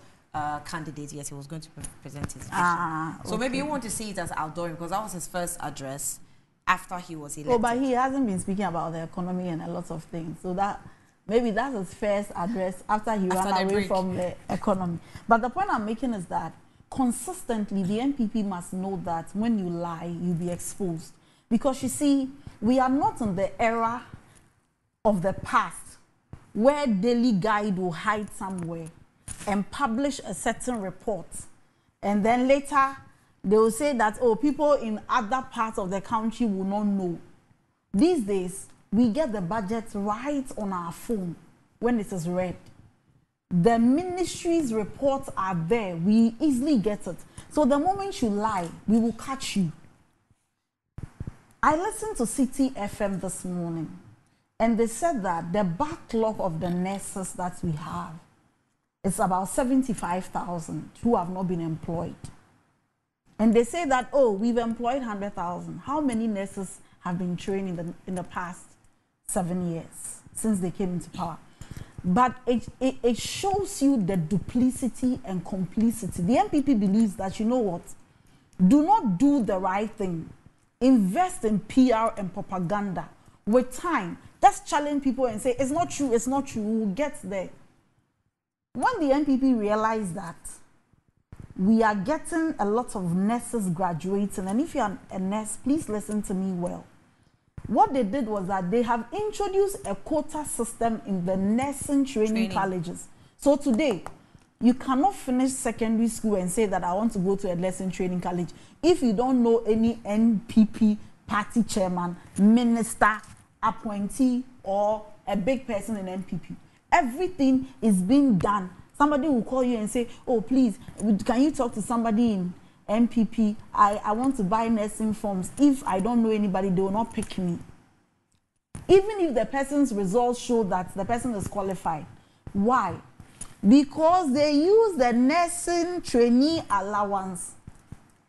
A: candidate, yes, he was going to present his vision. So maybe you want to see it as outdooring because that was his first address after he was elected.
B: Oh, but he hasn't been speaking about the economy and a lot of things. So that maybe that's his first address after he ran away from the economy. But the point I'm making is that consistently the NPP must know that when you lie, you'll be exposed. Because you see, we are not in the era of the past where Daily Guide will hide somewhere and publish a certain report, and then later they will say that, oh, people in other parts of the country will not know. These days, we get the budget right on our phone when it is read. The ministry's reports are there. We easily get it. So the moment you lie, we will catch you. I listened to City FM this morning, and they said that the backlog of the nurses that we have is about 75,000 who have not been employed. And they say that, oh, we've employed 100,000. How many nurses have been trained in the past 7 years since they came into power? But it shows you the duplicity and complicity. The NPP believes that, you know what, do not do the right thing. Invest in PR and propaganda. With time, just challenge people and say, it's not true, it's not true, we'll get there. When the NPP realized that we are getting a lot of nurses graduating, and if you're a nurse, please listen to me well. What they did was that they have introduced a quota system in the nursing training colleges. So today, you cannot finish secondary school and say that I want to go to a nursing training college if you don't know any NPP party chairman, minister, appointee, or a big person in NPP. Everything is being done. Somebody will call you and say, oh, please, can you talk to somebody in NPP? I want to buy nursing forms. If I don't know anybody, they will not pick me. Even if the person's results show that the person is qualified. Why? Because they use the nursing trainee allowance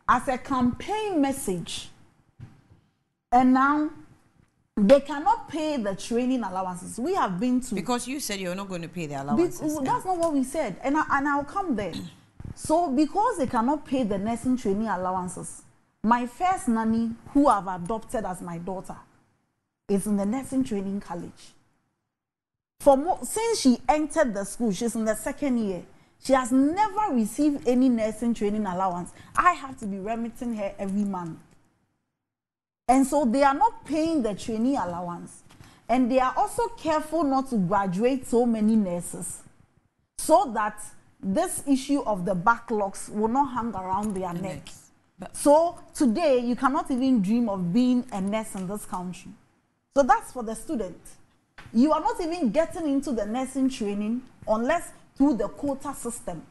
B: as a campaign message. And now, they cannot pay the training allowances. We have been to...
A: Because you said you're not going to pay the allowances.
B: That's not what we said. And I'll come there. So because they cannot pay the nursing training allowances, my first nanny, who I've adopted as my daughter, is in the nursing training college. Since she entered the school, she's in the 2nd year, she has never received any nursing training allowance. I have to be remitting her every month. And so they are not paying the trainee allowance. And they are also careful not to graduate so many nurses so that this issue of the backlogs will not hang around their necks. So today, you cannot even dream of being a nurse in this country. So that's for the student. You are not even getting into the nursing training unless through the quota system.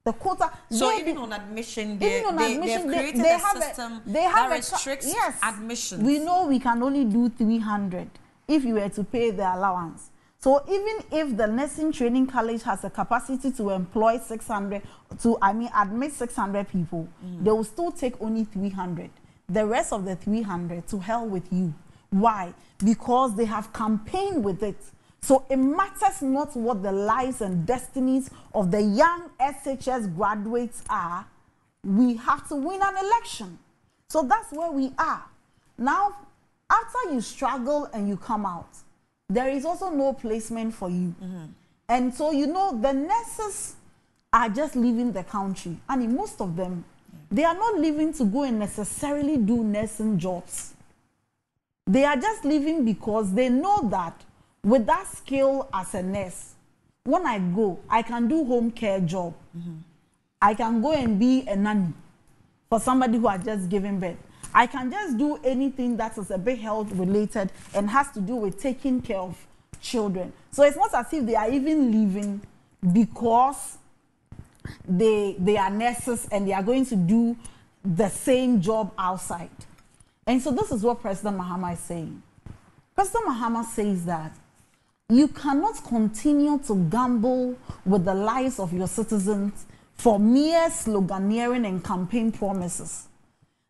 B: The quota.
A: So even on admission, they've created a system that restricts admissions.
B: We know we can only do 300 if you were to pay the allowance. So even if the nursing training college has a capacity to employ 600, admit 600 people, they will still take only 300. The rest of the 300, to hell with you. Why? Because they have campaigned with it. So it matters not what the lives and destinies of the young SHS graduates are. We have to win an election. So that's where we are. Now, after you struggle and you come out, there is also no placement for you. And so, you know, the nurses are just leaving the country. And in most of them, they are not leaving to go and necessarily do nursing jobs. They are just leaving because they know that with that skill as a nurse, when I go, I can do home care job. I can go and be a nanny for somebody who has just given birth. I can just do anything that is a bit health related and has to do with taking care of children. So it's not as if they are even leaving because they are nurses and they are going to do the same job outside. And so this is what President Mahama is saying. President Mahama says that you cannot continue to gamble with the lives of your citizens for mere sloganeering and campaign promises.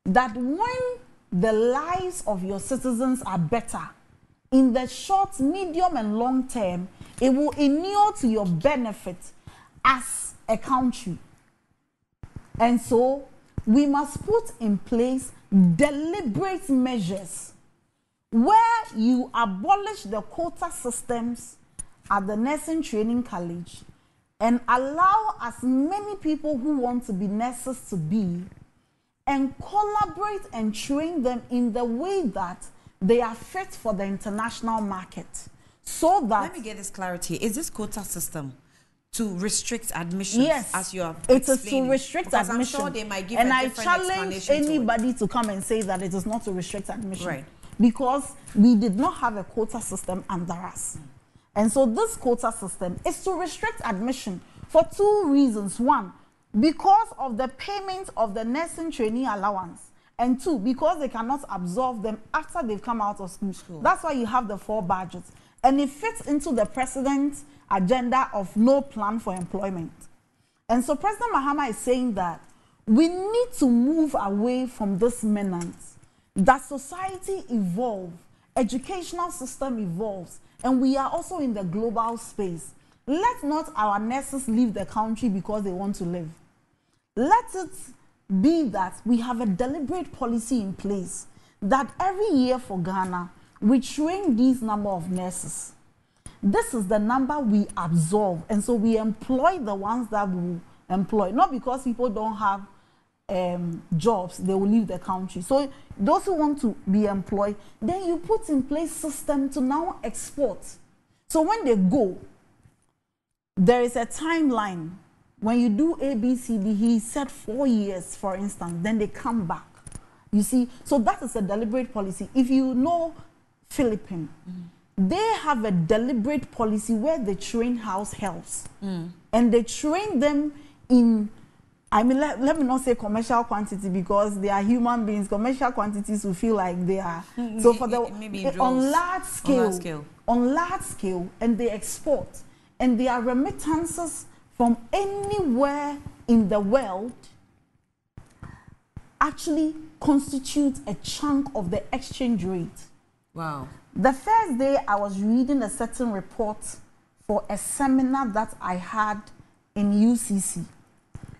B: That when the lives of your citizens are better, in the short, medium, and long term, it will inure to your benefit as a country. And so we must put in place deliberate measures where you abolish the quota systems at the nursing training college and allow as many people who want to be nurses to be, and collaborate and train them in the way that they are fit for the international market. So that...
A: Let me get this clarity. Is this quota system to restrict admissions?
B: Yes,
A: as you are
B: it is to restrict
A: because
B: admission.
A: I'm sure they might give
B: and
A: a different
B: I challenge
A: explanation
B: anybody to come and say that it is not to restrict admission.
A: Right.
B: Because we did not have a quota system under us. And so this quota system is to restrict admission for two reasons. One, because of the payment of the nursing trainee allowance. And two, because they cannot absorb them after they've come out of school. That's why you have the 4 budgets. And it fits into the president's agenda of no plan for employment. And so President Mahama is saying that we need to move away from this menace, that society evolves, educational system evolves, and we are also in the global space. Let not our nurses leave the country because they want to live. Let it be that we have a deliberate policy in place that every year for Ghana, we train these number of nurses. This is the number we absorb, and so we employ the ones that we employ, not because people don't have jobs, they will leave the country. So those who want to be employed, then you put in place system to now export. So when they go, there is a timeline. When you do ABCD, he said 4 years, for instance, then they come back. You see, so that is a deliberate policy. If you know Philippines, they have a deliberate policy where they train house helps. And they train them in, I mean, let me not say commercial quantity because they are human beings. Commercial quantities will feel like they are. So for the on large scale, and they export, and they are remittances from anywhere in the world actually constitute a chunk of the exchange rate.
A: Wow.
B: The first day I was reading a certain report for a seminar that I had in UCC.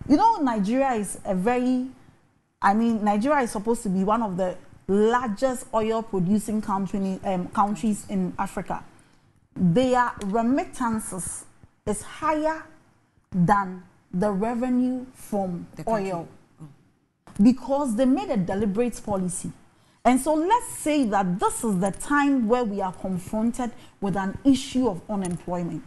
B: You know, Nigeria is Nigeria is supposed to be one of the largest oil producing countries in Africa. Their remittances is higher than the revenue from the oil because they made a deliberate policy. And so let's say that this is the time where we are confronted with an issue of unemployment.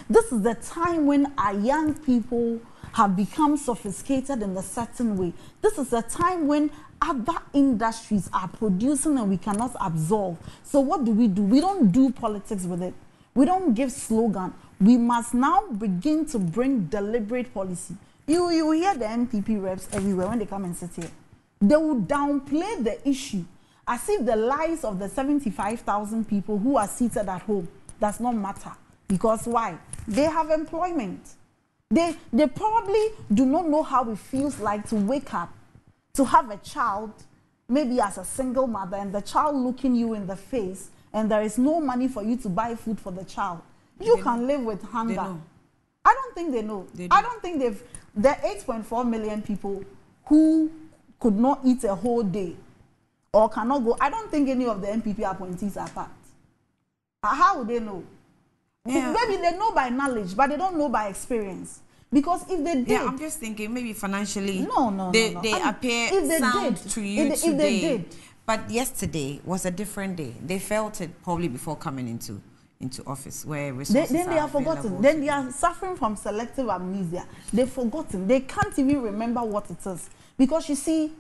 B: This is the time when our young people have become sophisticated in a certain way. This is the time when other industries are producing and we cannot absorb. So what do? We don't do politics with it. We don't give slogan. We must now begin to bring deliberate policy. You hear the MPP reps everywhere when they come and sit here. They will downplay the issue as if the lives of the 75,000 people who are seated at home does not matter. Because why? They have employment. They probably do not know how it feels like to wake up, to have a child, maybe as a single mother, and the child looking you in the face, and there is no money for you to buy food for the child. You can live with hunger. I don't think they know. I don't think there are 8.4 million people who could not eat a whole day or cannot go. I don't think any of the MPP appointees are part. How would they know? Yeah. Maybe they know by knowledge, but they don't know by experience. Because if they did...
A: Yeah, I'm just thinking maybe financially...
B: No.
A: They appear sound to you today.
B: If they did.
A: But yesterday was a different day. They felt it probably before coming into office where resources
B: then they are forgotten. Then they are suffering from selective amnesia. They've forgotten. They can't even remember what it is. Because you see,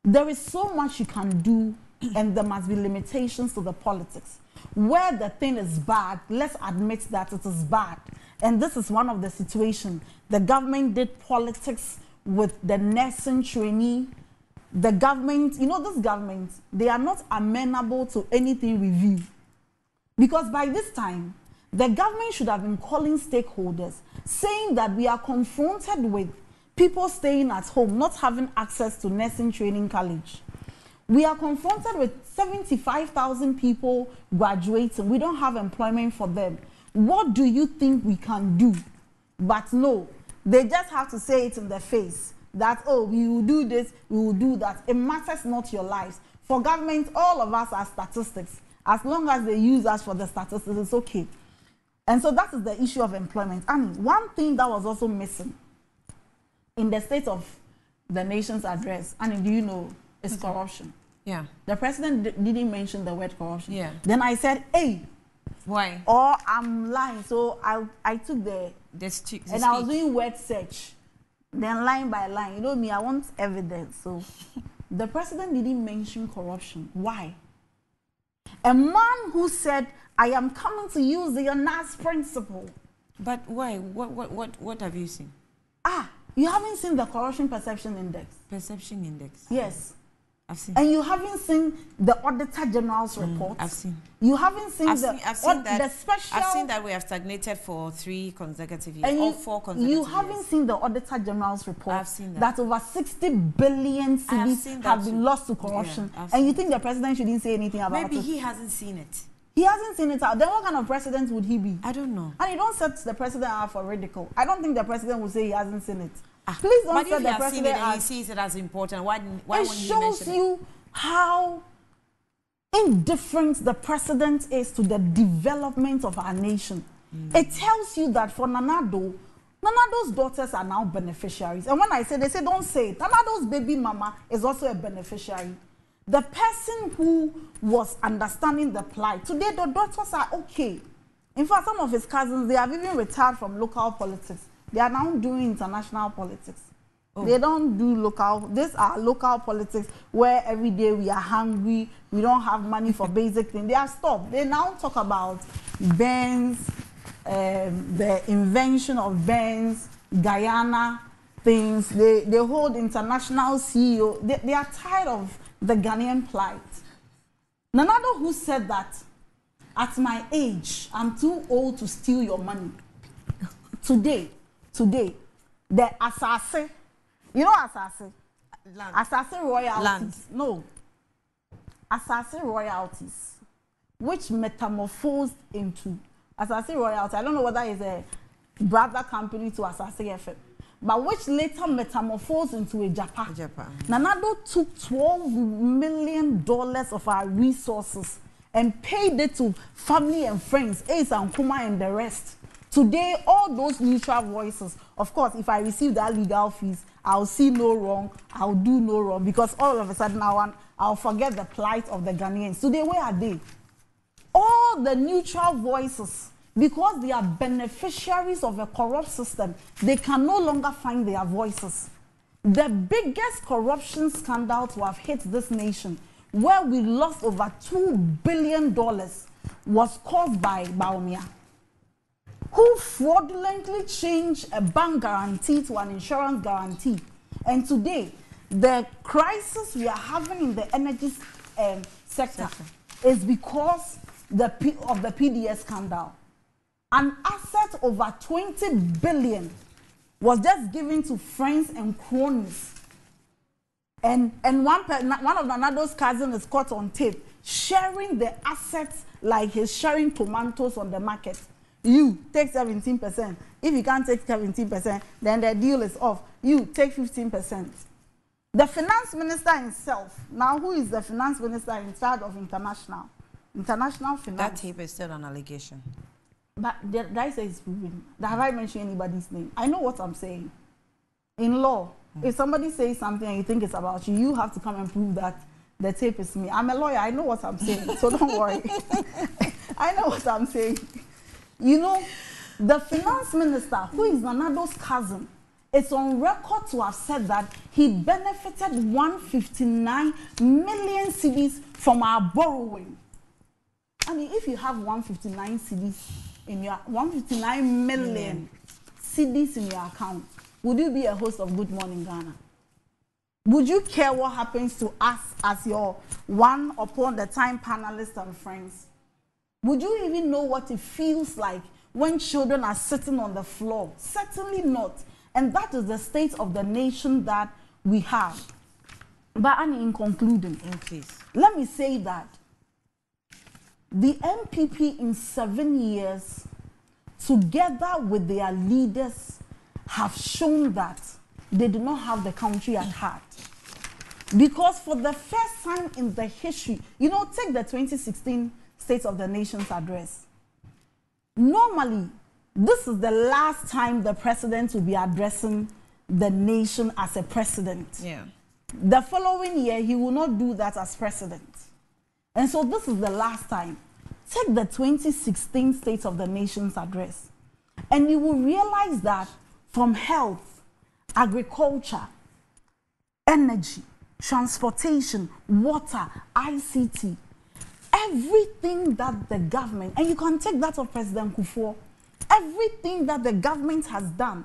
B: there is so much you can do and there must be limitations to the politics. Where the thing is bad, let's admit that it is bad. And this is one of the situations. The government did politics with the nursing trainee. The government, you know, this government, they are not amenable to anything review. Because by this time, the government should have been calling stakeholders, saying that we are confronted with people staying at home, not having access to nursing training college. We are confronted with 75,000 people graduating. We don't have employment for them. What do you think we can do? But no, they just have to say it in their face that, oh, we will do this, we will do that. It matters not your lives. For government, all of us are statistics. As long as they use us for the statistics, it's okay. And so that is the issue of employment. And one thing that was also missing in the State of the Nation's address, and do you know, is corruption.
A: Yeah.
B: The president didn't mention the word corruption.
A: Yeah.
B: Then I said, hey.
A: Why?
B: Or I'm lying. So I took the and I was doing word search. Then line by line. You know me, I want evidence. So the president didn't mention corruption. Why? A man who said, I am coming to use the Yonas principle.
A: But why? What have you seen?
B: You haven't seen the corruption perception index.
A: Perception index?
B: Yes.
A: I've seen.
B: And you haven't seen the Auditor General's report.
A: I've seen.
B: You haven't seen
A: I've seen that we have stagnated for 3 consecutive years or 4 consecutive years.
B: You haven't seen the Auditor General's report.
A: I've seen that.
B: That over 60 billion cedis have been lost to corruption.
A: Yeah,
B: and you think the president shouldn't say anything about it?
A: Maybe he hasn't seen it.
B: He hasn't seen it out. Then what kind of president would he be?
A: I don't know.
B: And you don't set the president out for ridicule. I don't think the president would say he hasn't seen it. Please don't set the president out.
A: But if he sees it as important, why wouldn't he mention it?
B: It shows you how indifferent the president is to the development of our nation. It tells you that for Nanado's daughters are now beneficiaries. And when I say, they say, don't say it. Nanado's baby mama is also a beneficiary. The person who was understanding the plight, today the daughters are okay. In fact, some of his cousins, they have even retired from local politics. They are now doing international politics. They don't do local. These are local politics where every day we are hungry, we don't have money for basic things. They are stopped. They now talk about Benz, the invention of Benz, Guyana things. They hold international CEO. They are tired of the Ghanaian plight. Nanado, who said that at my age, I'm too old to steal your money. Today, the assassin. You know Asase?
A: Land.
B: Asase royalties.
A: Land.
B: No. Asase royalties, which metamorphosed into Asase royalty. I don't know whether it's a brother company to Asase FM, but which later metamorphosed into a Japan. Nanado took $12 million of our resources and paid it to family and friends, Ace and Kuma and the rest. Today, all those neutral voices, of course, if I receive that legal fees, I'll see no wrong, I'll do no wrong, because all of a sudden I'll forget the plight of the Ghanaians. Today, where are they? All the neutral voices, because they are beneficiaries of a corrupt system, they can no longer find their voices. The biggest corruption scandal to have hit this nation, where we lost over $2 billion, was caused by Bawumia, who fraudulently changed a bank guarantee to an insurance guarantee. And today, the crisis we are having in the energy sector is because of the PDS scandal. An asset over 20 billion was just given to friends and cronies. And one of Nanado's cousins is caught on tape sharing the assets like he's sharing tomatoes on the market. You take 17%. If you can't take 17%, then the deal is off. You take 15%. The finance minister himself, now who is the finance minister in charge of international finance?
A: That tape is still an allegation.
B: But that I say it's proven. Have I mentioned anybody's name? I know what I'm saying. In law, if somebody says something and you think it's about you, you have to come and prove that the tape is me. I'm a lawyer. I know what I'm saying, so don't worry. I know what I'm saying. You know, the finance minister, who is Nanado's cousin, is on record to have said that he benefited 159 million cedis from our borrowing. I mean, if you have 159 cedis in your 159 million cedis in your account, would you be a host of Good Morning Ghana? Would you care what happens to us as your one upon the time panelists and friends? Would you even know what it feels like when children are sitting on the floor? Certainly not. And that is the state of the nation that we have. But Annie, in concluding, let me say that the MPP in 7 years, together with their leaders, have shown that they do not have the country at heart. Because for the first time in the history, you know, take the 2016 State of the Nation's address. Normally, this is the last time the president will be addressing the nation as a president.
A: Yeah.
B: The following year, he will not do that as president. And so this is the last time. Take the 2016 State of the Nation's address, and you will realize that from health, agriculture, energy, transportation, water, ICT, everything that the government, and you can take that of President Kufuor, everything that the government has done,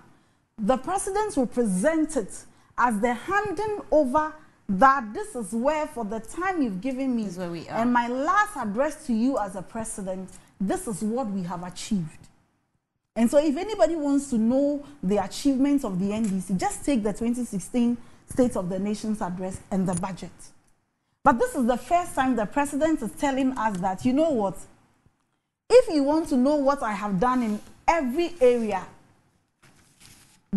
B: the president will present it as the handing over that this is where, for the time you've given me,
A: where we are.
B: And my last address to you as a president, this is what we have achieved. And so if anybody wants to know the achievements of the NDC, just take the 2016 State of the Nation's address and the budget. But this is the first time the president is telling us that, you know what, if you want to know what I have done in every area,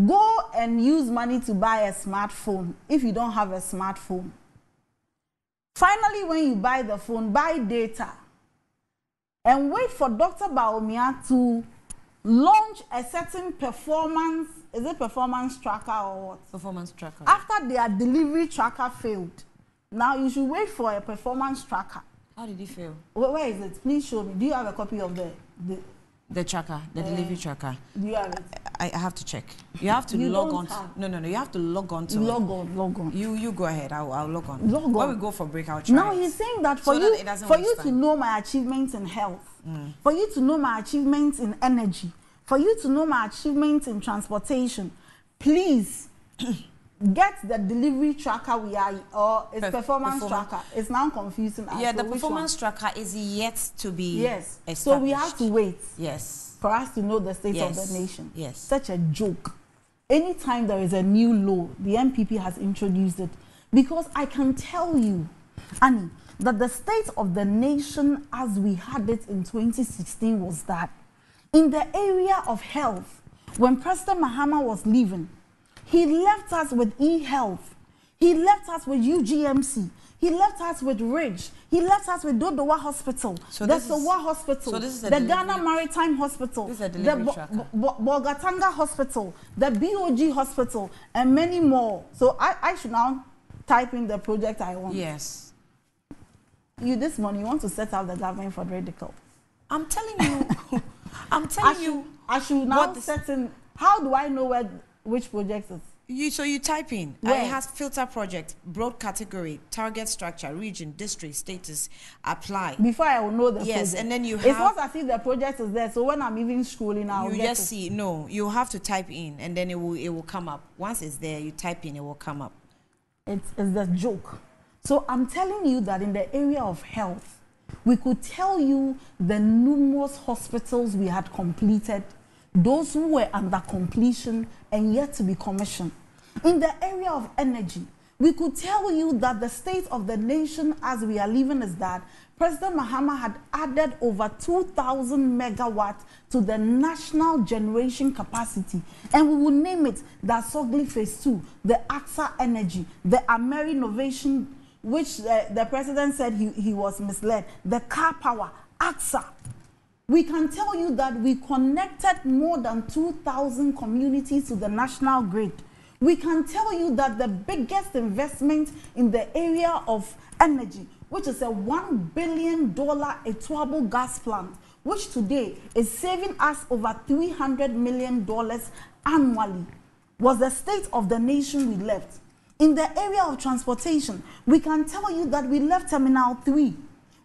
B: go and use money to buy a smartphone if you don't have a smartphone. Finally, when you buy the phone, buy data. And wait for Dr. Bawumia to launch a certain performance, is it performance tracker or what?
A: Performance tracker.
B: After their delivery tracker failed, now you should wait for a performance tracker.
A: How did it fail?
B: Where is it? Please show me. Do you have a copy of
A: the tracker, the delivery tracker?
B: Do you have it?
A: I have to check. You have to log on. No. You have to log on to
B: log on.
A: You go ahead. I'll log on.
B: Log on.
A: When we go for break, I'll try.
B: Now he's saying that for you to know my achievements in health, for you to know my achievements in energy, for you to know my achievements in transportation, please get the delivery tracker we are, or it's performance tracker. It's now confusing.
A: Yeah, the performance tracker is yet to be established.
B: So we have to wait.
A: Yes.
B: For us to know the state of the nation.
A: Yes.
B: Such a joke. Anytime there is a new law, the MPP has introduced it. Because I can tell you, Annie, that the state of the nation as we had it in 2016 was that in the area of health, when President Mahama was leaving, he left us with e-health. He left us with UGMC. He left us with Ridge. He left us with Dodowa Hospital, the Sowa Hospital, the Ghana Maritime Hospital, the Bogatanga Hospital, the BOG Hospital, and many more. So I should now type in the project I want.
A: Yes.
B: You this morning, you want to set up the government for radical.
A: I'm telling you.
B: I should now set in. How do I know which project is?
A: So you type in. It has filter project, broad category, target structure, region, district, status, apply.
B: Before I will know the project.
A: Yes, and then you have.
B: It's not as if the project is there. So when I'm even scrolling, I'll
A: you just see. No, you have to type in, and then it will come up. Once it's there, you type in, it will come up.
B: It's the joke. So I'm telling you that in the area of health, we could tell you the numerous hospitals we had completed, those who were under completion and yet to be commissioned. In the area of energy, we could tell you that the state of the nation as we are living is that President Mahama had added over 2,000 megawatts to the national generation capacity. And we will name it the Asogli Phase 2, the AXA Energy, the Ameri Innovation, which the president said he was misled, the Car Power, AXA. We can tell you that we connected more than 2,000 communities to the national grid. We can tell you that the biggest investment in the area of energy, which is a $1 billion Etuabo gas plant, which today is saving us over $300 million annually, was the state of the nation we left. In the area of transportation, we can tell you that we left Terminal 3.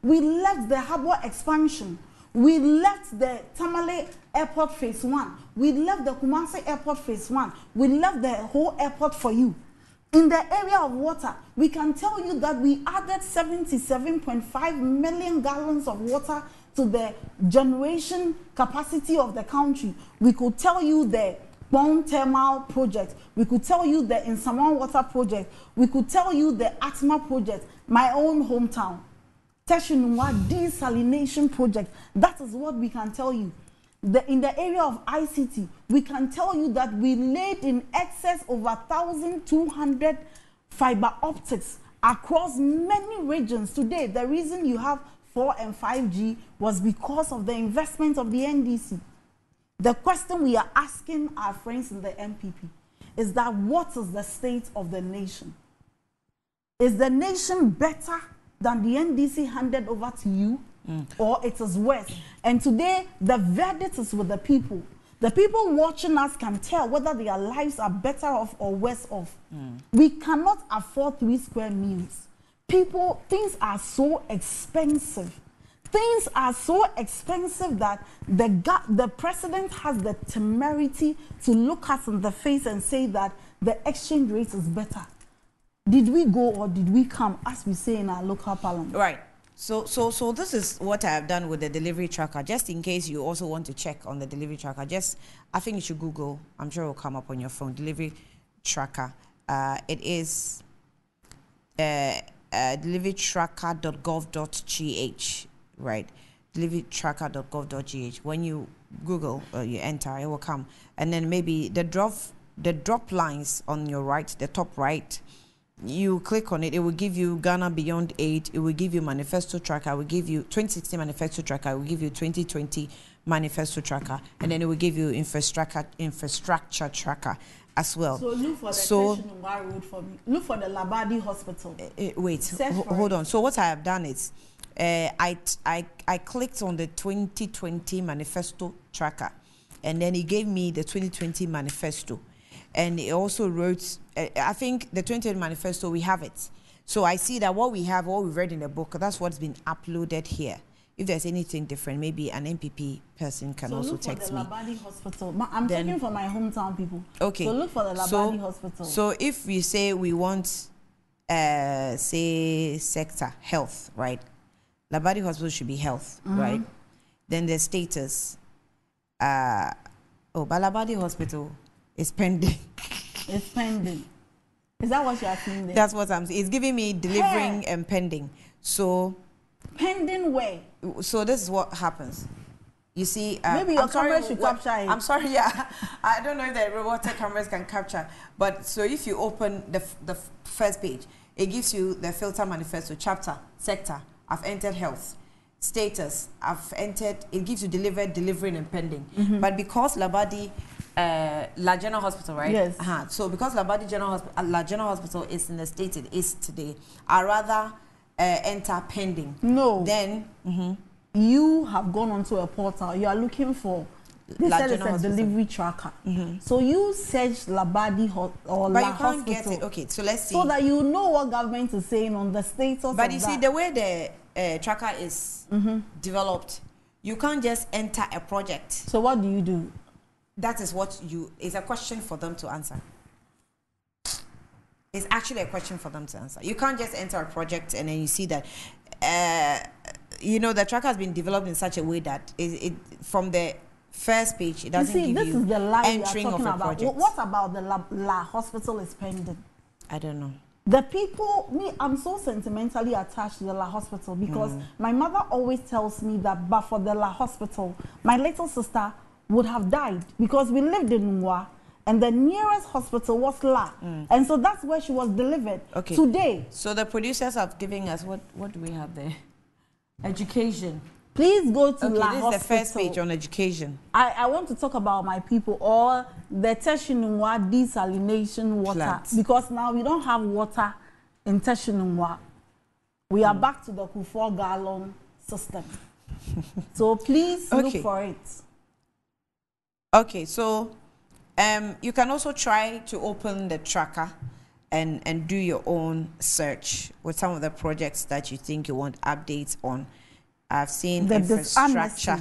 B: We left the Harbour expansion. We left the Tamale Airport Phase 1. We left the Kumasi Airport Phase 1. We left the whole airport for you. In the area of water, we can tell you that we added 77.5 million gallons of water to the generation capacity of the country. We could tell you the Bong Thermal project. We could tell you the Insaman Water project. We could tell you the Atma project, my own hometown. Teshinunwa desalination project. That is what we can tell you. In the area of ICT, we can tell you that we laid in excess over 1,200 fiber optics across many regions. Today, the reason you have 4 and 5G was because of the investment of the NDC. The question we are asking our friends in the MPP is that what is the state of the nation? Is the nation better than the NDC handed over to you? Or it is worse? And today, the verdict is with the people. The people watching us can tell whether their lives are better off or worse off. We cannot afford 3 square meals. People, things are so expensive. Things are so expensive that the president has the temerity to look us in the face and say that the exchange rate is better. Did we go or did we come, as we say in our local parliament?
A: Right. So this is what I have done with the delivery tracker. Just in case you also want to check on the delivery tracker, I think you should Google. I'm sure it will come up on your phone. Delivery tracker. It is deliverytracker.gov.gh. Right, deliverytracker.gov.gh. When you Google, you enter, it will come, and then maybe the drop lines on your right, the top right, you click on it. It will give you Ghana Beyond 8. It will give you Manifesto Tracker. It will give you 2016 Manifesto Tracker. It will give you 2020 Manifesto Tracker, and then it will give you infrastructure tracker as well.
B: So look for the road for me. Look for the Labadi Hospital.
A: Wait, hold on. So what I have done is, I clicked on the 2020 Manifesto Tracker, and then it gave me the 2020 Manifesto, and it also wrote, I think the 2020 Manifesto, we have it. So I see that what we have, what we read in the book, that's what's been uploaded here. If there's anything different, maybe an MPP person can also text me.
B: So look for the Labadi Hospital. I'm talking for my hometown people.
A: Okay.
B: So look for the Labadi Hospital.
A: So if we say we want, say, sector health, right? Labadi Hospital should be health, right? Then the status. But Labadi Hospital is pending.
B: It's pending. Is that what you are seeing there?
A: That's what I'm saying. It's giving me delivering and pending. So
B: pending where?
A: So this is what happens. You see,
B: maybe your camera should capture it.
A: I'm sorry, yeah. I don't know if the water cameras can capture. But so if you open the first page, it gives you the filter manifesto, chapter, sector. I've entered health. Status, I've entered, it gives you delivered, delivering, and pending. But because Labadi, La General Hospital, right?
B: Yes.
A: So because Labadi La General Hospital is in the state it is today, I rather enter pending.
B: No.
A: Then,
B: you have gone onto a portal. You are looking for, they said it's a delivery tracker. So you search Labadi or
A: but
B: La
A: you can't
B: Hospital.
A: get it. Okay, so let's see.
B: So that you know what government is saying on the status of that.
A: But you see, the way the tracker is developed, you can't just enter a project.
B: So what do you do?
A: That is what it's a question for them to answer. It's actually a question for them to answer. You can't just enter a project and then you see that, you know, the tracker has been developed in such a way that it from the first page, it doesn't give you
B: this is the lie
A: entering
B: you are talking
A: of a
B: about.
A: project.
B: What about the La Hospital is pending?
A: I don't know.
B: The people, I'm so sentimentally attached to the La Hospital because my mother always tells me that but for the La Hospital, my little sister would have died because we lived in Nwa and the nearest hospital was La. And so that's where she was delivered.
A: Okay.
B: Today.
A: So the producers are giving us, what do we have there? Education.
B: Please go to La
A: this
B: Hospital.
A: is the first page on education.
B: I want to talk about my people or the Teshinunwa desalination water.
A: Plants.
B: Because now we don't have water in Teshinunwa. We are back to the 4-gallon system. So please look for it.
A: Okay, so you can also try to open the tracker and do your own search with some of the projects that you think you want updates on. I've seen
B: the
A: infrastructure.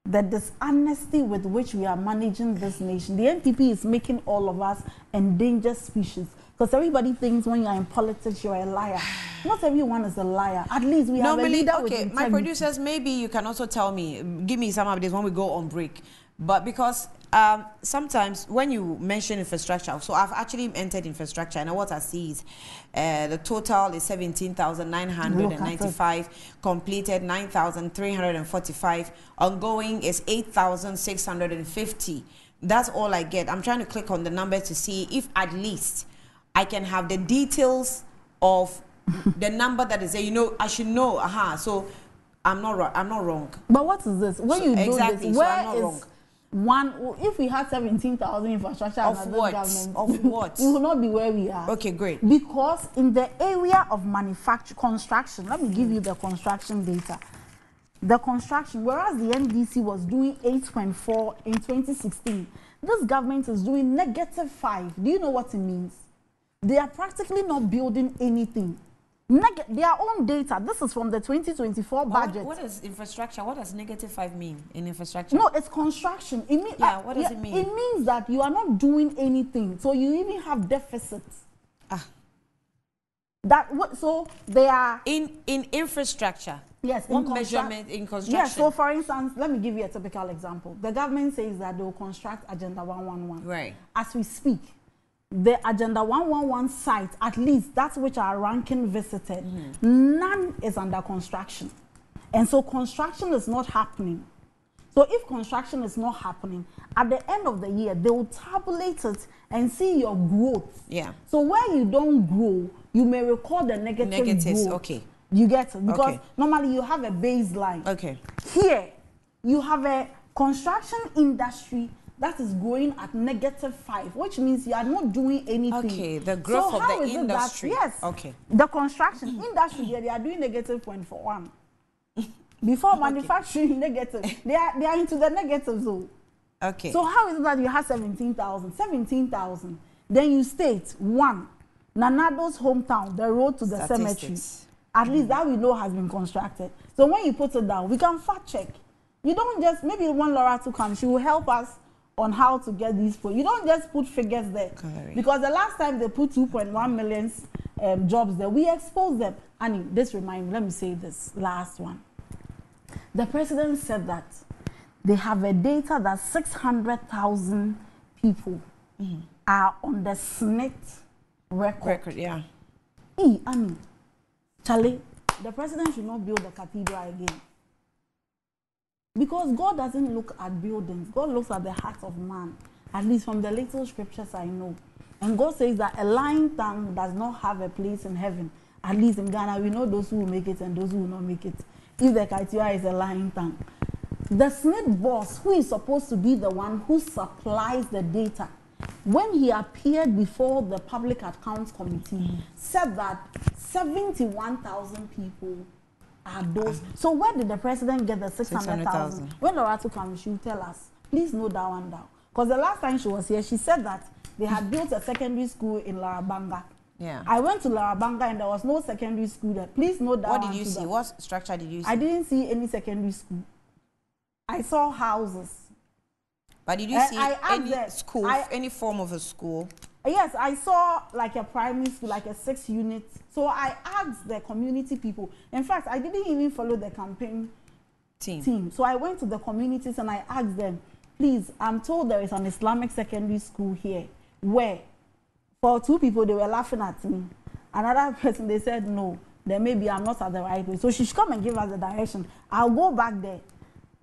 B: The dishonesty with which we are managing this nation. The NPP is making all of us endangered species. Because everybody thinks when you're in politics, you're a liar. Not everyone is a liar. At least we have a leader with integrity.
A: My producers, maybe you can also tell me, give me some updates when we go on break. But because sometimes when you mention infrastructure, so I've actually entered infrastructure, and what I see is the total is 17,995, completed 9,345, ongoing is 8,650. That's all I get. I'm trying to click on the number to see if at least I can have the details of the number that is there. You know, I should know. So I'm not wrong.
B: But what is this? When you do
A: exactly,
B: this,
A: so I'm not wrong.
B: If we had 17,000 infrastructure
A: of
B: and
A: what?
B: government,
A: Of what?
B: we will not be where we are.
A: Okay, great.
B: Because in the area of construction, let me give you the construction data. The construction, whereas the NDC was doing 8.4 in 2016, this government is doing -5. Do you know what it means? They are practically not building anything. Their own data. This is from the 2024 budget.
A: What is infrastructure? What does -5 mean in infrastructure?
B: No, it's construction. It means,
A: what does it mean?
B: It means that you are not doing anything, so you even have deficits. So they are
A: in infrastructure.
B: Yes.
A: What measurement in construction?
B: Yes. So, for instance, let me give you a typical example. The government says that they will construct Agenda 111.
A: Right.
B: As we speak, the Agenda 111 site, at least that's which are ranking visited, none is under construction. And so construction is not happening. So if construction is not happening, at the end of the year, they will tabulate it and see your growth.
A: Yeah.
B: So where you don't grow, you may record the negatives.
A: Growth. Okay.
B: You get it? Because normally you have a baseline.
A: Okay.
B: Here, you have a construction industry that is growing at -5, which means you are not doing anything.
A: Okay, the growth of the industry.
B: Yes.
A: Okay.
B: The construction industry here, they are doing -0.41. Before manufacturing negative, they are into the negative zone.
A: Okay.
B: So how is it that you have 17,000? 17,000. Then you state 1, Nanado's hometown, the road to the cemetery. At least that we know has been constructed. So when you put it down, we can fact check. You don't just, maybe when Laura to come, she will help us on how to get these. You don't just put figures there.
A: Correct.
B: Because the last time they put 2.1 million jobs there, we exposed them. And this reminds me, let me say this last one. The president said that they have a data that 600,000 people are on the SNIT record.
A: Yeah.
B: Charlie, the president should not build a cathedral again. Because God doesn't look at buildings. God looks at the heart of man. At least from the little scriptures I know. And God says that a lying tongue does not have a place in heaven. At least in Ghana, we know those who will make it and those who will not make it. If the cathedral is a lying tongue. The SNIT boss, who is supposed to be the one who supplies the data, when he appeared before the Public Accounts Committee, said that 71,000 people are those. So where did the president get the 600,000? When Lorato comes, she will tell us. Please note that one down. Because the last time she was here, she said that they had built a secondary school in Larabanga.
A: Yeah.
B: I went to Larabanga and there was no secondary school there. Please note that.
A: What did you see? What structure did you see?
B: I didn't see any secondary school. I saw houses.
A: But did you see any school, any form of a school?
B: Yes, I saw like a primary school, like a 6-unit. So I asked the community people. In fact, I didn't even follow the campaign team. So I went to the communities and I asked them, please, I'm told there is an Islamic secondary school here where for 2 people, they were laughing at me. Another person, they said, no, then maybe I'm not at the right way. So she should come and give us the direction. I'll go back there.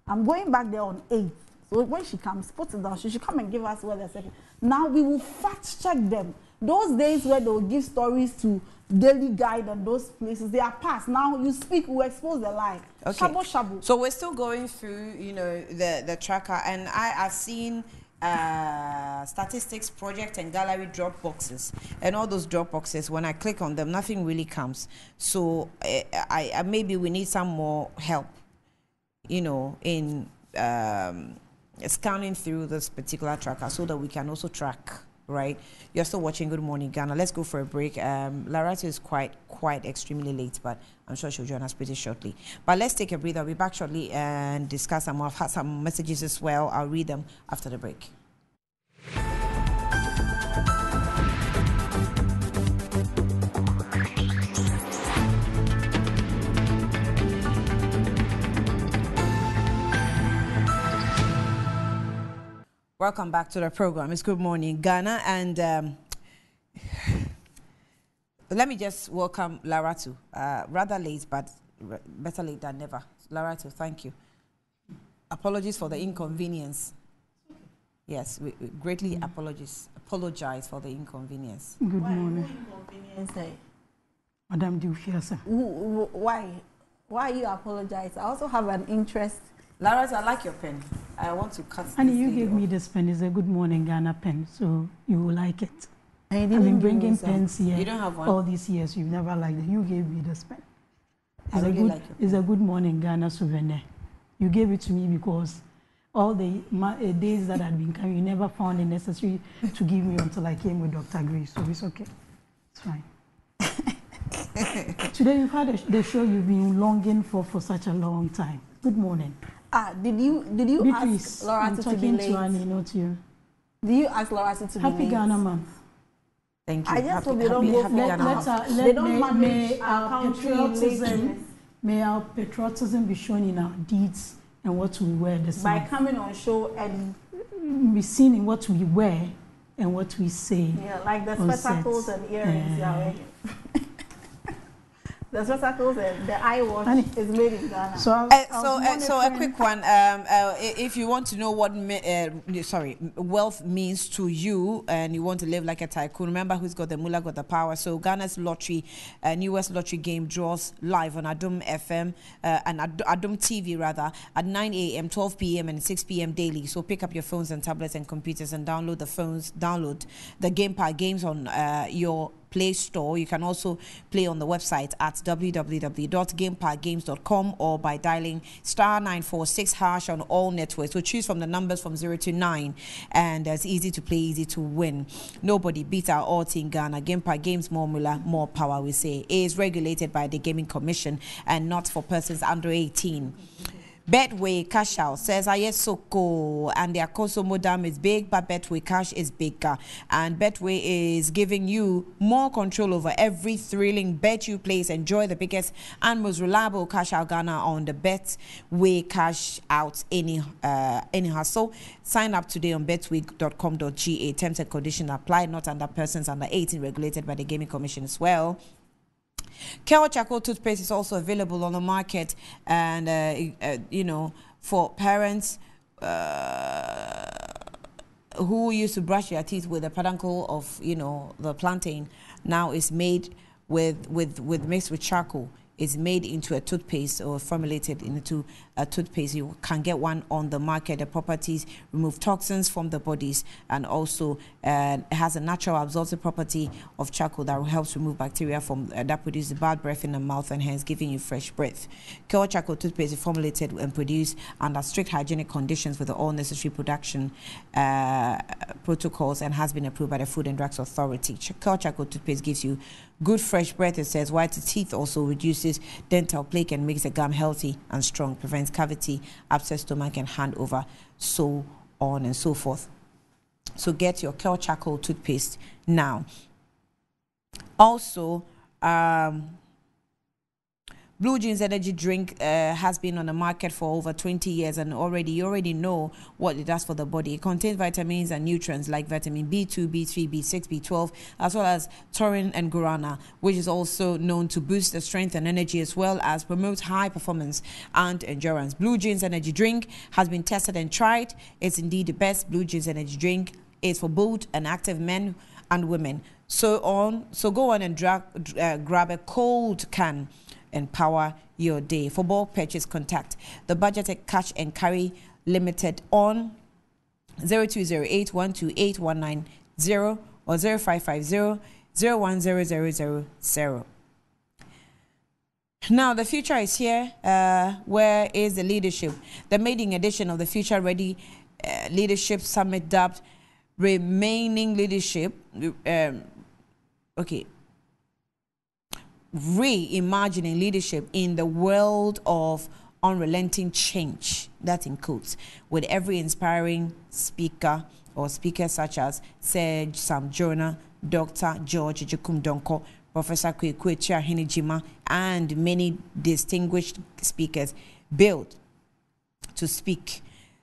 B: I'm going back there on 8th. So when she comes, put it down, she should come and give us where the second. Now we will fact check them. Those days where they will give stories to Daily Guide and those places, they are past. Now you speak, we expose the lie.
A: Okay.
B: Shabu shabu.
A: So we're still going through, you know, the tracker, and I have seen statistics, project and gallery drop boxes, and all those drop boxes, when I click on them, nothing really comes. So I maybe we need some more help, you know, in scanning through this particular tracker so that we can also track, right? You're still watching Good Morning Ghana. Let's go for a break. Larata is quite extremely late, but I'm sure she'll join us pretty shortly. But let's take a breather. I'll be back shortly and discuss some more. I've had some messages as well. I'll read them after the break. Welcome back to the program. It's Good Morning Ghana, and let me just welcome Laratu. Rather late, but better late than never. Laratu, thank you. Apologies for the inconvenience. Yes, we greatly apologize for the inconvenience.
B: Good morning. Inconvenience,
C: Madam Dufiasa.
B: Why? Why you apologize? I also have an interest.
A: Laratu, I like your pen. I want to cut
C: Honey,
A: this
C: you
A: video
C: gave me this pen. It's a Good Morning Ghana pen, so you will like it.
B: I
C: I've been bringing pens here
A: You don't have one?
C: all these years. You've never liked it. You gave me this pen.
A: I really like it.
C: It's a Good Morning Ghana souvenir. You gave it to me because all the days that I'd been coming, you never found it necessary to give me until I came with Dr. Grace. So it's okay. It's fine. Today you've had the show you've been longing for such a long time. Good morning.
B: Did you
C: Beatrice,
B: ask Laura
C: I'm
B: to be
C: talking
B: late?
C: to Annie, not you.
B: Did you ask Laura to be late?
C: Happy Ghana month.
A: Thank you.
B: I just hope they don't go for
C: They don't manage our patriotism. May our patriotism be shown in our deeds and what we wear this
B: by
C: month.
B: coming on show and
C: Be seen in what we wear and what we say.
B: yeah, like the
C: on
B: spectacles
C: set.
B: and earrings. Yeah. The spectacles and the eye wash
C: Honey.
B: is made in Ghana.
C: So,
A: So a quick one. If you want to know what wealth means to you, and you want to live like a tycoon, remember who's got the mullah got the power. So Ghana's lottery, newest lottery game draws live on Adum FM and Adum TV rather at 9 a.m., 12 p.m. and 6 p.m. daily. So pick up your phones and tablets and computers and download the Game Park games on your Play Store. You can also play on the website at www.gameparkgames.com or by dialing *946# on all networks. So choose from the numbers from 0 to 9, and it's easy to play, easy to win. Nobody beats our odds in Ghana. Game Park Games, more mullah, more power. We say it is regulated by the Gaming Commission and not for persons under 18. Betway Cash Out says Ayesoko and their Kosomo dam is big, but Betway Cash is bigger. And Betway is giving you more control over every thrilling bet you place. Enjoy the biggest and most reliable cash out Ghana on the Betway Cash Out any hustle. Sign up today on betway.com.ga. Terms and conditions apply, not under persons under 18, regulated by the Gaming Commission as well. Kel Charcoal toothpaste is also available on the market, and for parents who used to brush their teeth with a peduncle of the plantain, now is made mixed with charcoal. Is made into a toothpaste or formulated into a toothpaste. You can get one on the market. The properties remove toxins from the bodies, and also it has a natural absorptive property of charcoal that helps remove bacteria from that produce bad breath in the mouth and hence giving you fresh breath. Kel Charcoal toothpaste is formulated and produced under strict hygienic conditions with all necessary production protocols and has been approved by the Food and Drugs Authority. Kel Charcoal toothpaste gives you good fresh breath. It says white teeth, also reduces dental plaque and makes the gum healthy and strong, prevents cavity, upset stomach and hangover, so on and so forth. So get your Kel Charcoal toothpaste now. Also, Blue Jeans energy drink has been on the market for over 20 years, and you already know what it does for the body. It contains vitamins and nutrients like vitamin B2, B3, B6, B12, as well as taurine and guarana, which is also known to boost the strength and energy as well as promote high performance and endurance. Blue Jeans energy drink has been tested and tried. It's indeed the best. Blue Jeans energy drink is for bold and active men and women. So go on and grab a cold can. Empower your day. For bulk purchase, contact the Budget Cash and Carry Limited on 0208128190 or 0550-010000. Now the future is here. Where is the leadership? The maiden edition of the Future Ready Leadership Summit, dubbed Remaining Leadership. Reimagining leadership in the world of unrelenting change, that in quotes, with every inspiring speaker or speakers such as Serge Sam Jonah, Dr. George Jukum Donko, Professor Kwekwe Chiahinijima, and many distinguished speakers built to speak.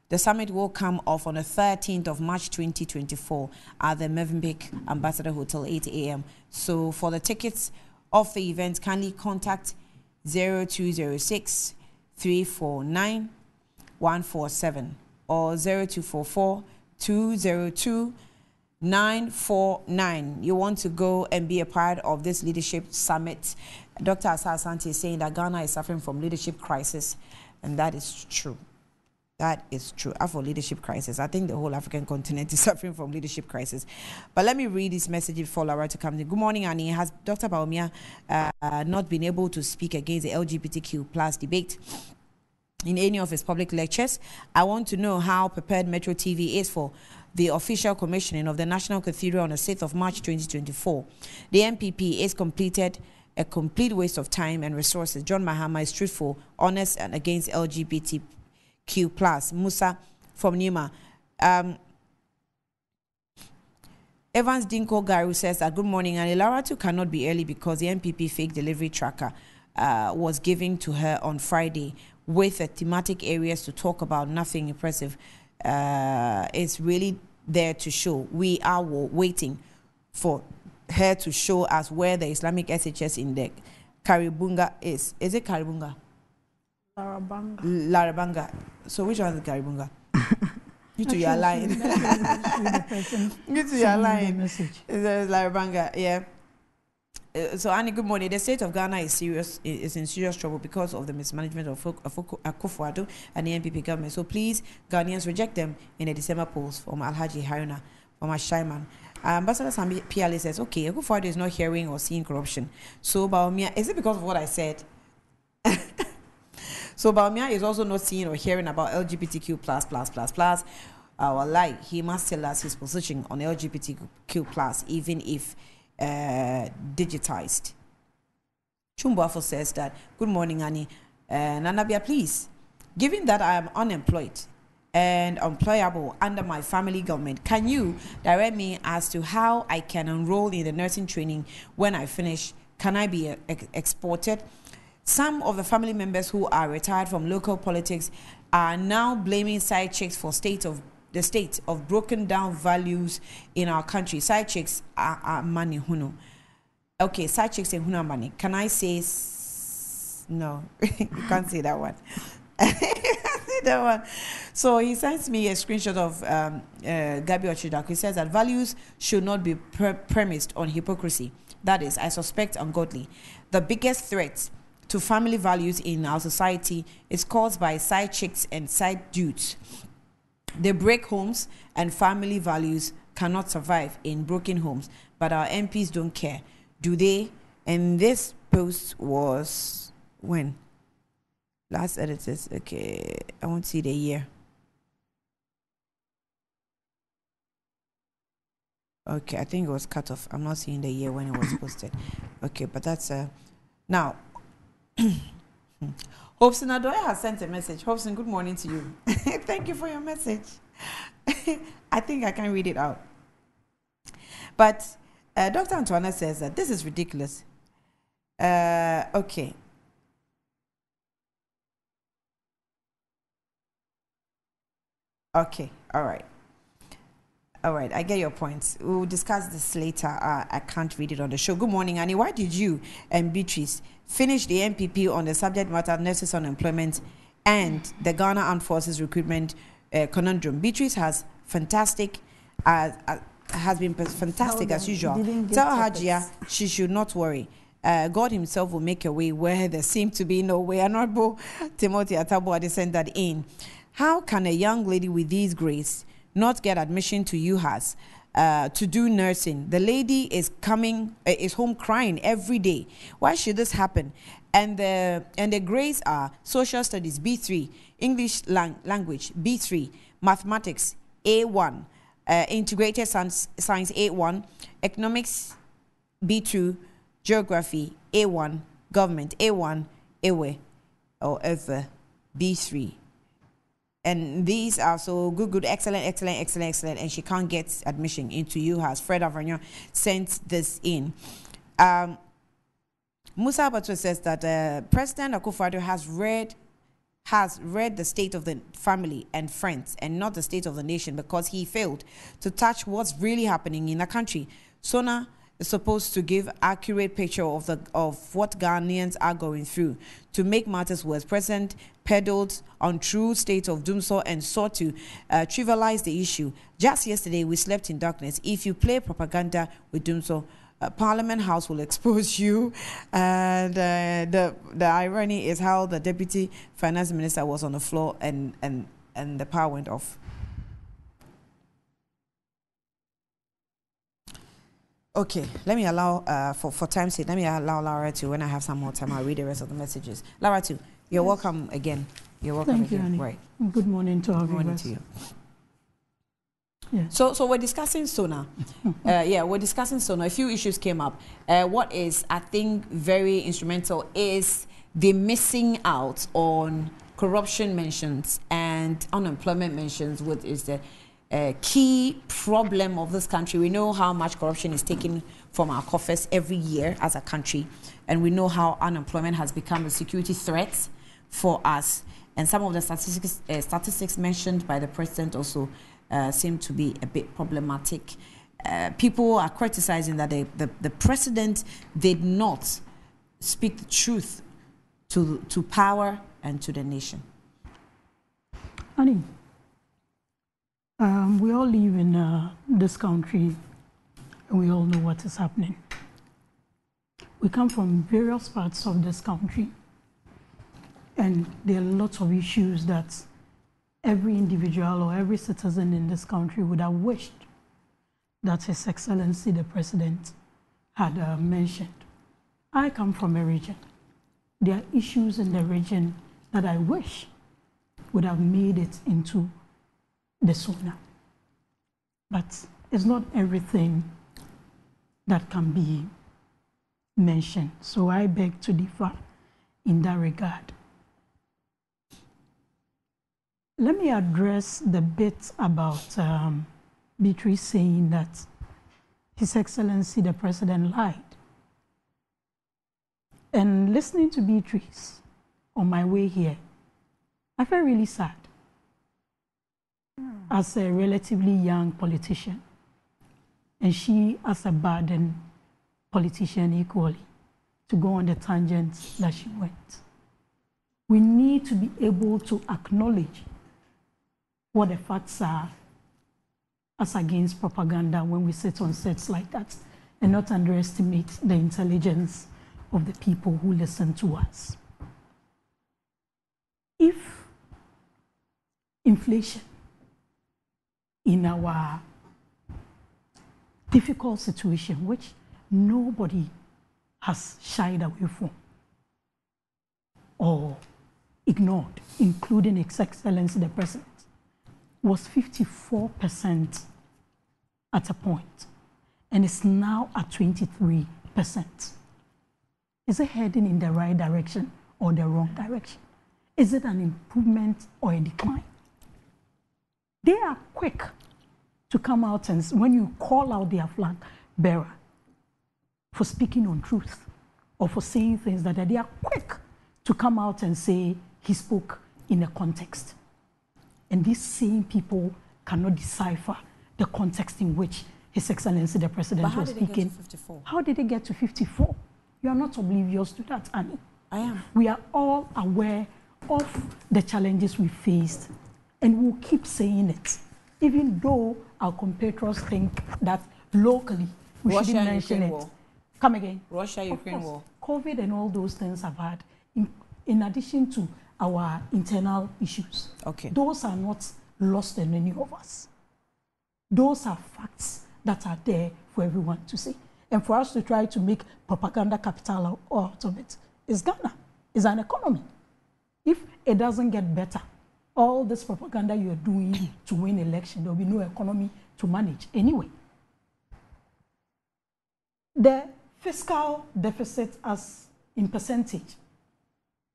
A: The summit will come off on the 13th of March 2024 at the Mövenpick Ambassador Hotel, 8 a.m. So for the tickets of the event, kindly contact 0206 349 147 or 0244 202 949. You want to go and be a part of this leadership summit. Dr. Asa Asante is saying that Ghana is suffering from leadership crisis, and that is true. That is true. For leadership crisis, I think the whole African continent is suffering from leadership crisis. But let me read this message before Laura to come in. Good morning, Annie. Has Dr. Bawumia not been able to speak against the LGBTQ plus debate in any of his public lectures? I want to know how prepared Metro TV is for the official commissioning of the National Cathedral on the 6th of March 2024. The MPP is completed a complete waste of time and resources. John Mahama is truthful, honest, and against LGBTQ+. Musa from Nima. Evans Dinko Garu says that good morning, and Laratu cannot be early because the MPP fake delivery tracker was given to her on Friday with thematic areas to talk about. Nothing impressive. It's really there to show. We are waiting for her to show us where the Islamic SHS in the Karibunga is. Is it Karibunga? Larabanga. So which one is Karibunga? You two, you're lying. You two, you're lying. It's Larabanga, yeah. So Annie, good morning. The state of Ghana is in serious trouble because of the mismanagement of Akufo-Addo and the NPP government. So please, Ghanaians, reject them in the December polls from Alhaji Haruna, from Ashaiman. Ambassador Sambi Piale says, okay, Akufo-Addo is not hearing or seeing corruption. So Bawumia, is it because of what I said? So Bawumia is also not seeing or hearing about LGBTQ++++. Lie, he must tell us his position on LGBTQ+, even if digitized. Chumbuafo says that, good morning, Annie. Nanabia, please, given that I am unemployed and employable under my family government, can you direct me as to how I can enroll in the nursing training when I finish? Can I be exported? Some of the family members who are retired from local politics are now blaming side chicks for the state of broken down values in our country. Side chicks are money, huno. Okay, side chicks and huno money. Can I say no? You can't say that one. That one. So he sends me a screenshot of Gabi Ochidaku. He says that values should not be premised on hypocrisy. That is, I suspect, ungodly. The biggest threat to family values in our society is caused by side chicks and side dudes. They break homes, and family values cannot survive in broken homes. But our MPs don't care, do they? And this post was when? Last editors. Okay, I won't see the year. Okay, I think it was cut off. I'm not seeing the year when it was posted. Okay, but that's now. Hobson Adoya has sent a message. Hobson, good morning to you. Thank you for your message. I think I can read it out. But Dr. Antoinette says that this is ridiculous. Okay. Okay, all right. All right, I get your points. We'll discuss this later. I can't read it on the show. Good morning, Annie. Why did you and Beatrice finish the MPP on the subject matter nurses unemployment and the Ghana Armed Forces recruitment conundrum? Beatrice has been fantastic as usual. Tell Hajia she should not worry. God himself will make a way where there seems to be no way. Honorable Timothy Atabuade sent that in. How can a young lady with these grades not get admission to UHAS to do nursing? The lady is home crying every day. Why should this happen? And the grades are social studies B3, English language B3, mathematics A1, integrated science A1, economics B2, geography A1, government A1, Ewe or ever B3. And these are so good, excellent, and she can't get admission into UHAS. Fred Avagnon sent this in. Musa Abato says that President Akufo-Addo has read the state of the family and friends and not the state of the nation because he failed to touch what's really happening in the country. SONA is supposed to give accurate picture of what Ghanaians are going through. To make matters worse, President peddled untrue state of doomsday and sought to trivialize the issue. Just yesterday, we slept in darkness. If you play propaganda with doomsday, Parliament House will expose you. And the irony is how the Deputy Finance Minister was on the floor and and the power went off. Okay, let me allow, for time's sake, let me allow Laura to, when I have some more time, I'll read the rest of the messages. Laura too, you're welcome again. You're welcome
C: Thank
A: again.
C: You, Annie.
A: Right.
C: Good morning to our
A: Good morning
C: viewers.
A: to you.
C: Yeah.
A: So we're discussing SONA. Yeah, we're discussing SONA. A few issues came up. What is, I think, very instrumental is the missing out on corruption mentions and unemployment mentions, which is the key problem of this country. We know how much corruption is taken from our coffers every year as a country, and we know how unemployment has become a security threat for us. And some of the statistics mentioned by the president also seem to be a bit problematic. People are criticizing that the president did not speak the truth to power and to the nation.
C: Annie, we all live in this country, and we all know what is happening. We come from various parts of this country, and there are lots of issues that every individual or every citizen in this country would have wished that His Excellency the President had mentioned. I come from a region. There are issues in the region that I wish would have made it into the SONA. But it's not everything that can be mentioned. So I beg to differ in that regard. Let me address the bit about Beatrice saying that His Excellency the President lied. And listening to Beatrice on my way here, I felt really sad as a relatively young politician, and she as a burdened politician equally, to go on the tangent that she went. We need to be able to acknowledge what the facts are as against propaganda when we sit on sets like that, and not underestimate the intelligence of the people who listen to us. If inflation in our difficult situation, which nobody has shied away from or ignored, including His Excellency the President, was 54% at a point, and it's now at 23%. Is it heading in the right direction or the wrong direction? Is it an improvement or a decline? They are quick to come out, and when you call out their flag bearer for speaking on truth or for saying things that they are quick to come out and say he spoke in a context. And these same people cannot decipher the context in which His Excellency the President was speaking. How did they get to 54? You are not oblivious to that, Annie.
A: I am.
C: We are all aware of the challenges we faced, and we'll keep saying it, even though our compatriots think that locally we shouldn't mention it. War. Come again.
A: Russia-Ukraine war.
C: COVID and all those things have had, in addition to our internal issues.
A: Okay.
C: Those are not lost on any of us. Those are facts that are there for everyone to see. And for us to try to make propaganda capital out of it is Ghana. It's an economy. If it doesn't get better, all this propaganda you're doing to win election, there'll be no economy to manage anyway. The fiscal deficit as in percentage,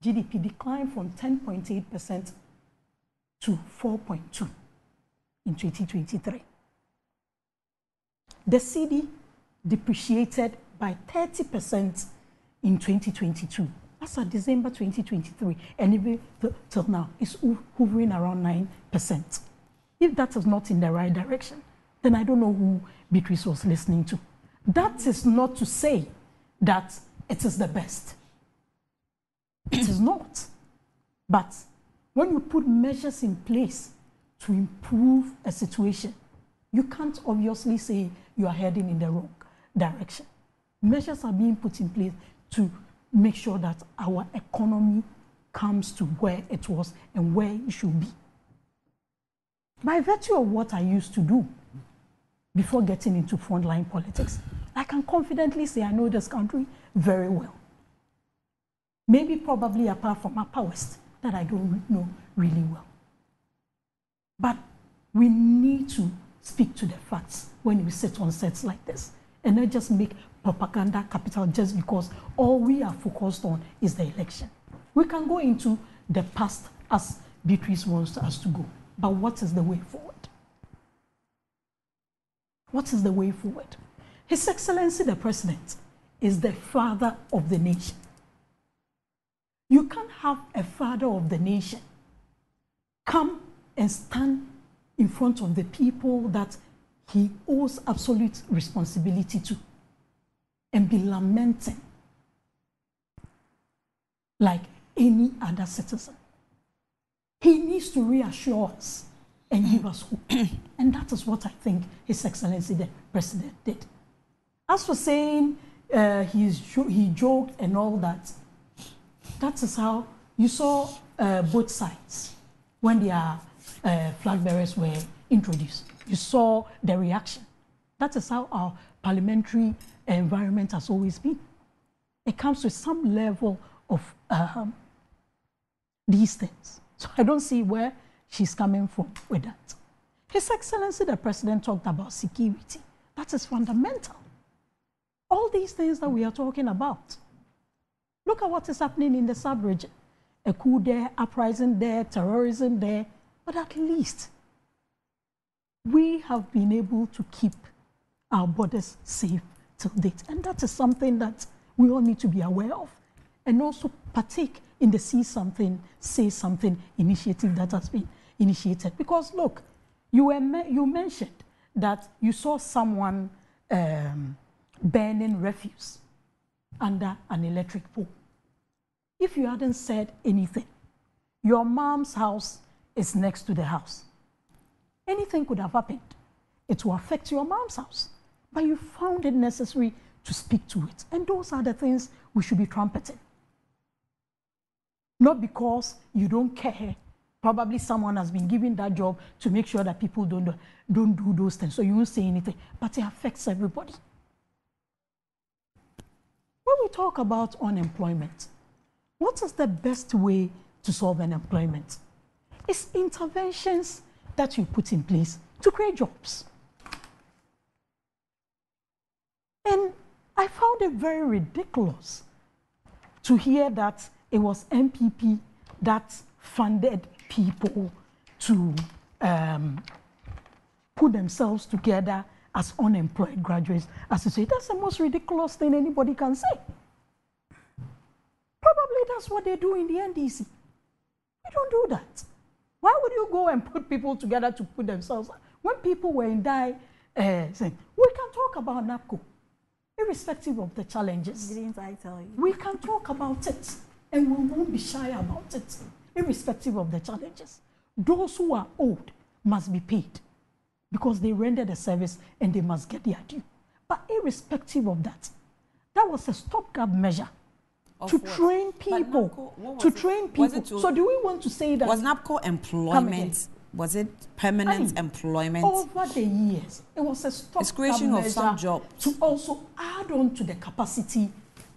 C: GDP declined from 10.8% to 4.2% in 2023. The cedi depreciated by 30% in 2022. As of December 2023, and even till now, it's hovering around 9%. If that is not in the right direction, then I don't know who Beatrice was listening to. That is not to say that it is the best. It is not. But when you put measures in place to improve a situation, you can't obviously say you are heading in the wrong direction. Measures are being put in place to make sure that our economy comes to where it was and where it should be. By virtue of what I used to do before getting into frontline politics, I can confidently say I know this country very well. Maybe probably apart from Upper West that I don't know really well. But we need to speak to the facts when we sit on sets like this and not just make propaganda capital just because all we are focused on is the election. We can go into the past as Beatrice wants us to go, but what is the way forward? What is the way forward? His Excellency the President is the father of the nation. You can't have a father of the nation come and stand in front of the people that he owes absolute responsibility to and be lamenting like any other citizen. He needs to reassure us and give us hope. And that is what I think His Excellency the President did. As for saying he joked and all that, that is how you saw both sides when their flag bearers were introduced. You saw the reaction. That is how our parliamentary environment has always been. It comes with some level of these things. So I don't see where she's coming from with that. His Excellency the President talked about security. That is fundamental. All these things that we are talking about. Look at what is happening in the sub-region. A coup there, uprising there, terrorism there. But at least we have been able to keep our borders safe till date. And that is something that we all need to be aware of. And also partake in the See Something, Say Something initiative that has been initiated. Because look, you mentioned that you saw someone burning refuse under an electric pole. If you hadn't said anything, your mom's house is next to the house. Anything could have happened. It will affect your mom's house. But you found it necessary to speak to it. And those are the things we should be trumpeting. Not because you don't care. Probably someone has been given that job to make sure that people don't do those things. So you won't say anything. But it affects everybody. When we talk about unemployment, what is the best way to solve unemployment? It's interventions that you put in place to create jobs. And I found it very ridiculous to hear that it was NPP that funded people to put themselves together as unemployed graduates. As you say, that's the most ridiculous thing anybody can say. Probably that's what they do in the NDC. We don't do that. Why would you go and put people together to put themselves? When people were in saying, we can talk about NAPCO, irrespective of the challenges.
B: Didn't I tell you?
C: We can talk about it, and we won't be shy about it, irrespective of the challenges. Those who are owed must be paid because they rendered a service and they must get their due. But irrespective of that, that was a stopgap measure. To train people. To train people. So do we want to say that...
D: Was NAPCO employment? Was it permanent employment?
C: Over the years, it was a stopgap measure
D: of some jobs.
C: To also add on to the capacity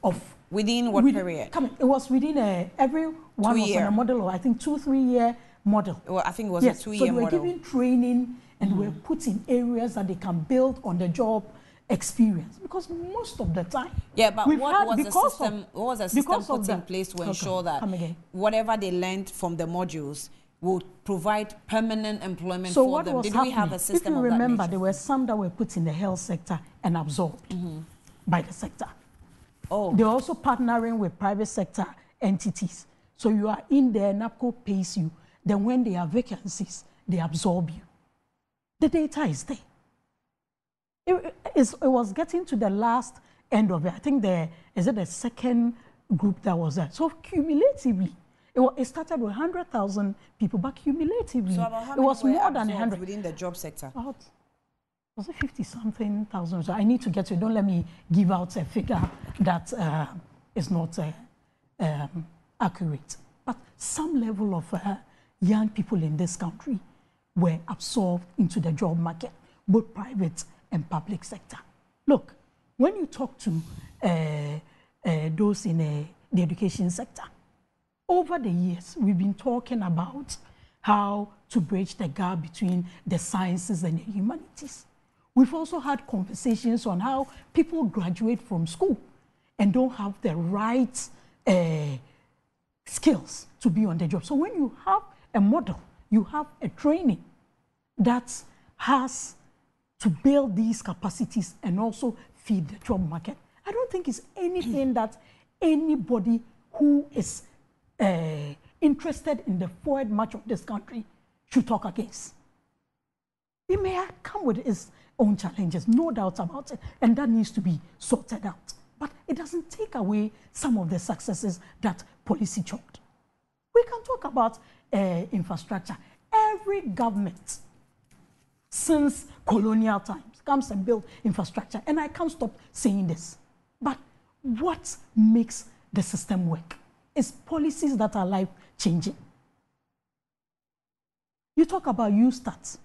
C: of...
D: Within what period?
C: It was within everyone was on a model of, I think, 2-3 year model.
D: Well, I think it was a 2 year model.
C: So they were given training and were put in areas that they can build on the job experience, because most of the time,
D: but what was the system put in place to ensure that whatever they learned from the modules will provide permanent employment for them? Did we have a system of that nature?
C: If you remember, there were some that were put in the health sector and absorbed by the sector. They're also partnering with private sector entities. So you are in there, NAPCO pays you. Then when there are vacancies, they absorb you. The data is there. It was getting to the last end of it. I think the second group that was there. So cumulatively, it started with 100,000 people, but cumulatively,
D: so about how
C: it was more than 100
D: within the job sector.
C: Was it 50-something thousand? So I need to get to it. Don't let me give out a figure that is not accurate. But some level of young people in this country were absorbed into the job market, both private and public sector. Look, when you talk to those in the education sector, over the years, we've been talking about how to bridge the gap between the sciences and the humanities. We've also had conversations on how people graduate from school and don't have the right skills to be on the job. So when you have a model, you have a training that has to build these capacities and also feed the job market, I don't think it's anything that anybody who is interested in the forward march of this country should talk against. It may come with its own challenges, no doubt about it, and that needs to be sorted out. But it doesn't take away some of the successes that policy chalked. We can talk about infrastructure. Every government since colonial times comes and builds infrastructure, and I can't stop saying this. But what makes the system work is policies that are life-changing. You talk about YouStart,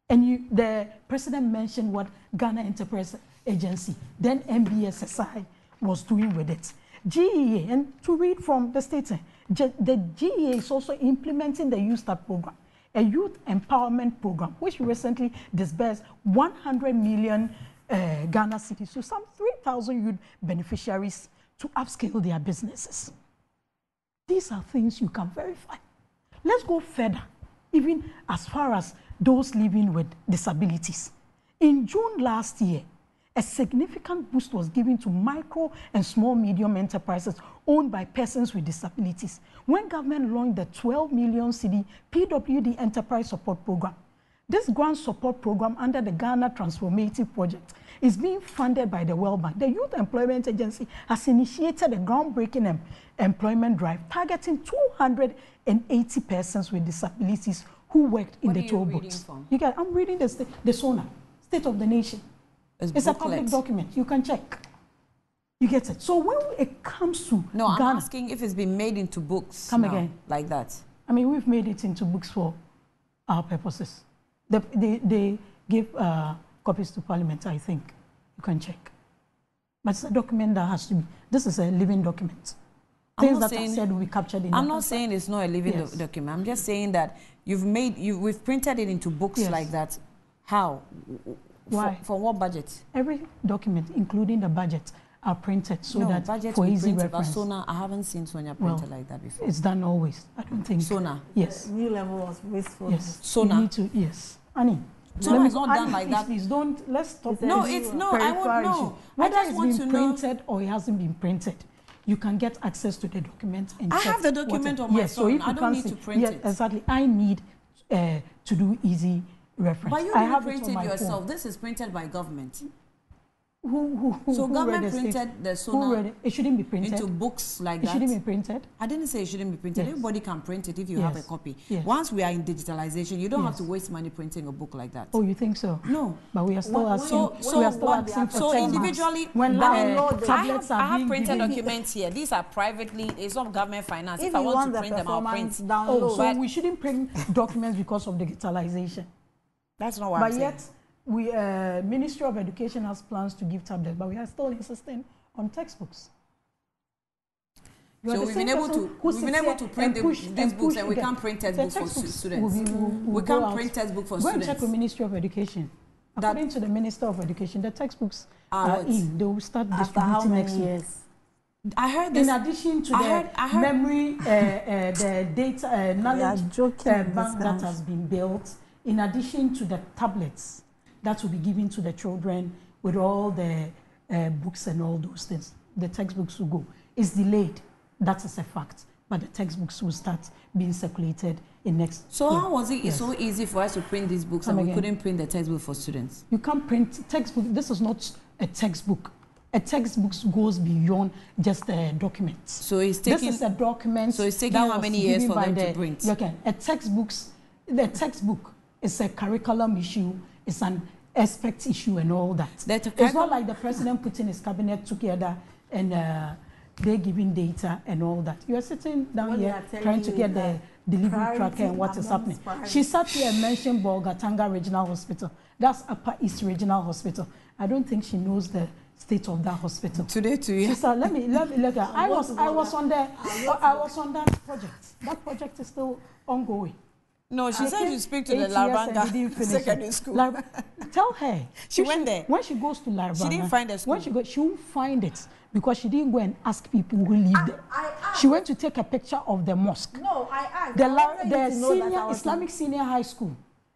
C: and the president mentioned what Ghana Enterprise Agency, then NBSSI, was doing with it. GEA, and to read from the statement, the GEA is also implementing the YouStart program, a youth empowerment program, which recently disbursed 100 million Ghana cedis to some 3,000 youth beneficiaries to upscale their businesses. These are things you can verify. Let's go further, even as far as those living with disabilities. In June last year, a significant boost was given to micro and small medium enterprises owned by persons with disabilities when government launched the 12 million cedi PWD Enterprise Support Program. This grant support program under the Ghana Transformative Project is being funded by the World Bank. The Youth Employment Agency has initiated a groundbreaking employment drive targeting 280 persons with disabilities who worked in the toll booths. I'm reading the SONA, State of the Nation. It's a public document. You can check. You get it. So when it comes to
D: Ghana,
C: I'm
D: asking if it's been made into books.
C: Come again.
D: Like that.
C: I mean, we've made it into books for our purposes. They give copies to Parliament, I think. You can check. But it's a document that has to be, this is a living document. Things that I said will be captured in
D: I'm not saying it's not a living document. I'm just saying that we've printed it into books like that. How?
C: Why?
D: For what budget?
C: Every document, including the budget, are printed so that for easy reference.
D: SONA, I haven't seen SONA printed like that before.
C: It's done always. I don't think.
D: SONA?
C: Yes.
B: New level was wasteful.
C: Yes.
D: SONA?
C: You need to, yes. Annie.
D: SONA is not done like that.
C: Please don't, let's stop.
D: No, it's no, I won't know.
C: Whether it's been printed or it hasn't been printed, you can get access to the document and check.
D: I have the document on my phone. So I don't need to print it.
C: Exactly. I need to do easy reference.
D: But you didn't print it yourself. This is printed by government. So government printed the SONA.
C: Who read it? It shouldn't be printed
D: into books like that.
C: It shouldn't be printed.
D: I didn't say it shouldn't be printed.
C: Yes.
D: Everybody can print it if you have a copy.
C: Yes.
D: Once we are in digitalization, you don't have to waste money printing a book like that.
C: Oh, you think so?
D: No.
C: But we are still asking.
D: So individually,
C: when tablets
D: I have printed documents here. These are privately. It's not government finance. If I want to print them, I'll print.
C: Oh, so we shouldn't print documents because of digitalization.
D: That's not what I'm saying.
C: But yet, Ministry of Education has plans to give tablets, but we are still insisting on textbooks.
D: So we've been able to print these books, and we can't print textbooks for students. We can't print textbooks for students.
C: Go and check with Ministry of Education. According to the Minister of Education, the textbooks are in. They will start distributing next year.
D: I heard this.
C: In addition to the memory, the data knowledge bank that has been built, in addition to the tablets that will be given to the children with all the books and all those things, the textbooks will go. It's delayed. That is a fact. But the textbooks will start being circulated in next
D: So
C: year.
D: how was it so easy for us to print these books and we couldn't print the textbook for students?
C: You can't print textbook. This is not a textbook. A textbook goes beyond just a document.
D: So it's taking...
C: This is a document.
D: So it's taking how many years for them to print?
C: Okay, the textbook is a curriculum issue. It's an aspect issue and all that. It's not like the president putting his cabinet together and they're giving data and all that. You are sitting down here trying to get delivery tracker and what is happening. She sat here and mentioned Bolgatanga Regional Hospital. That's Upper East Regional Hospital. I don't think she knows the state of that hospital.
D: Today too.
C: She said, let me look at. I was on that project. That project is still ongoing.
D: No, she said you speak to the Larbanga Secondary School.
C: Tell her.
D: She went there.
C: When she goes to Larbanga,
D: she didn't find the school.
C: When she won't find it because she didn't go and ask people who live there. She went to take a picture of the mosque.
B: No, I asked.
C: The Islamic Senior High School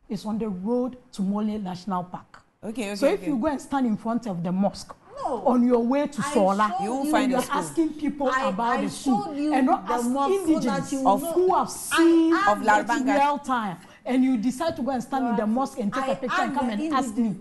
C: is on the road to Mole National Park.
D: Okay.
C: So if you go and stand in front of the mosque, on your way to Sola,
D: you won't find
C: you're asking people about the school and not ask indigenous who have seen
D: of Larbanga
C: real time. And you decide to go and stand in the mosque and take a picture and come and ask me.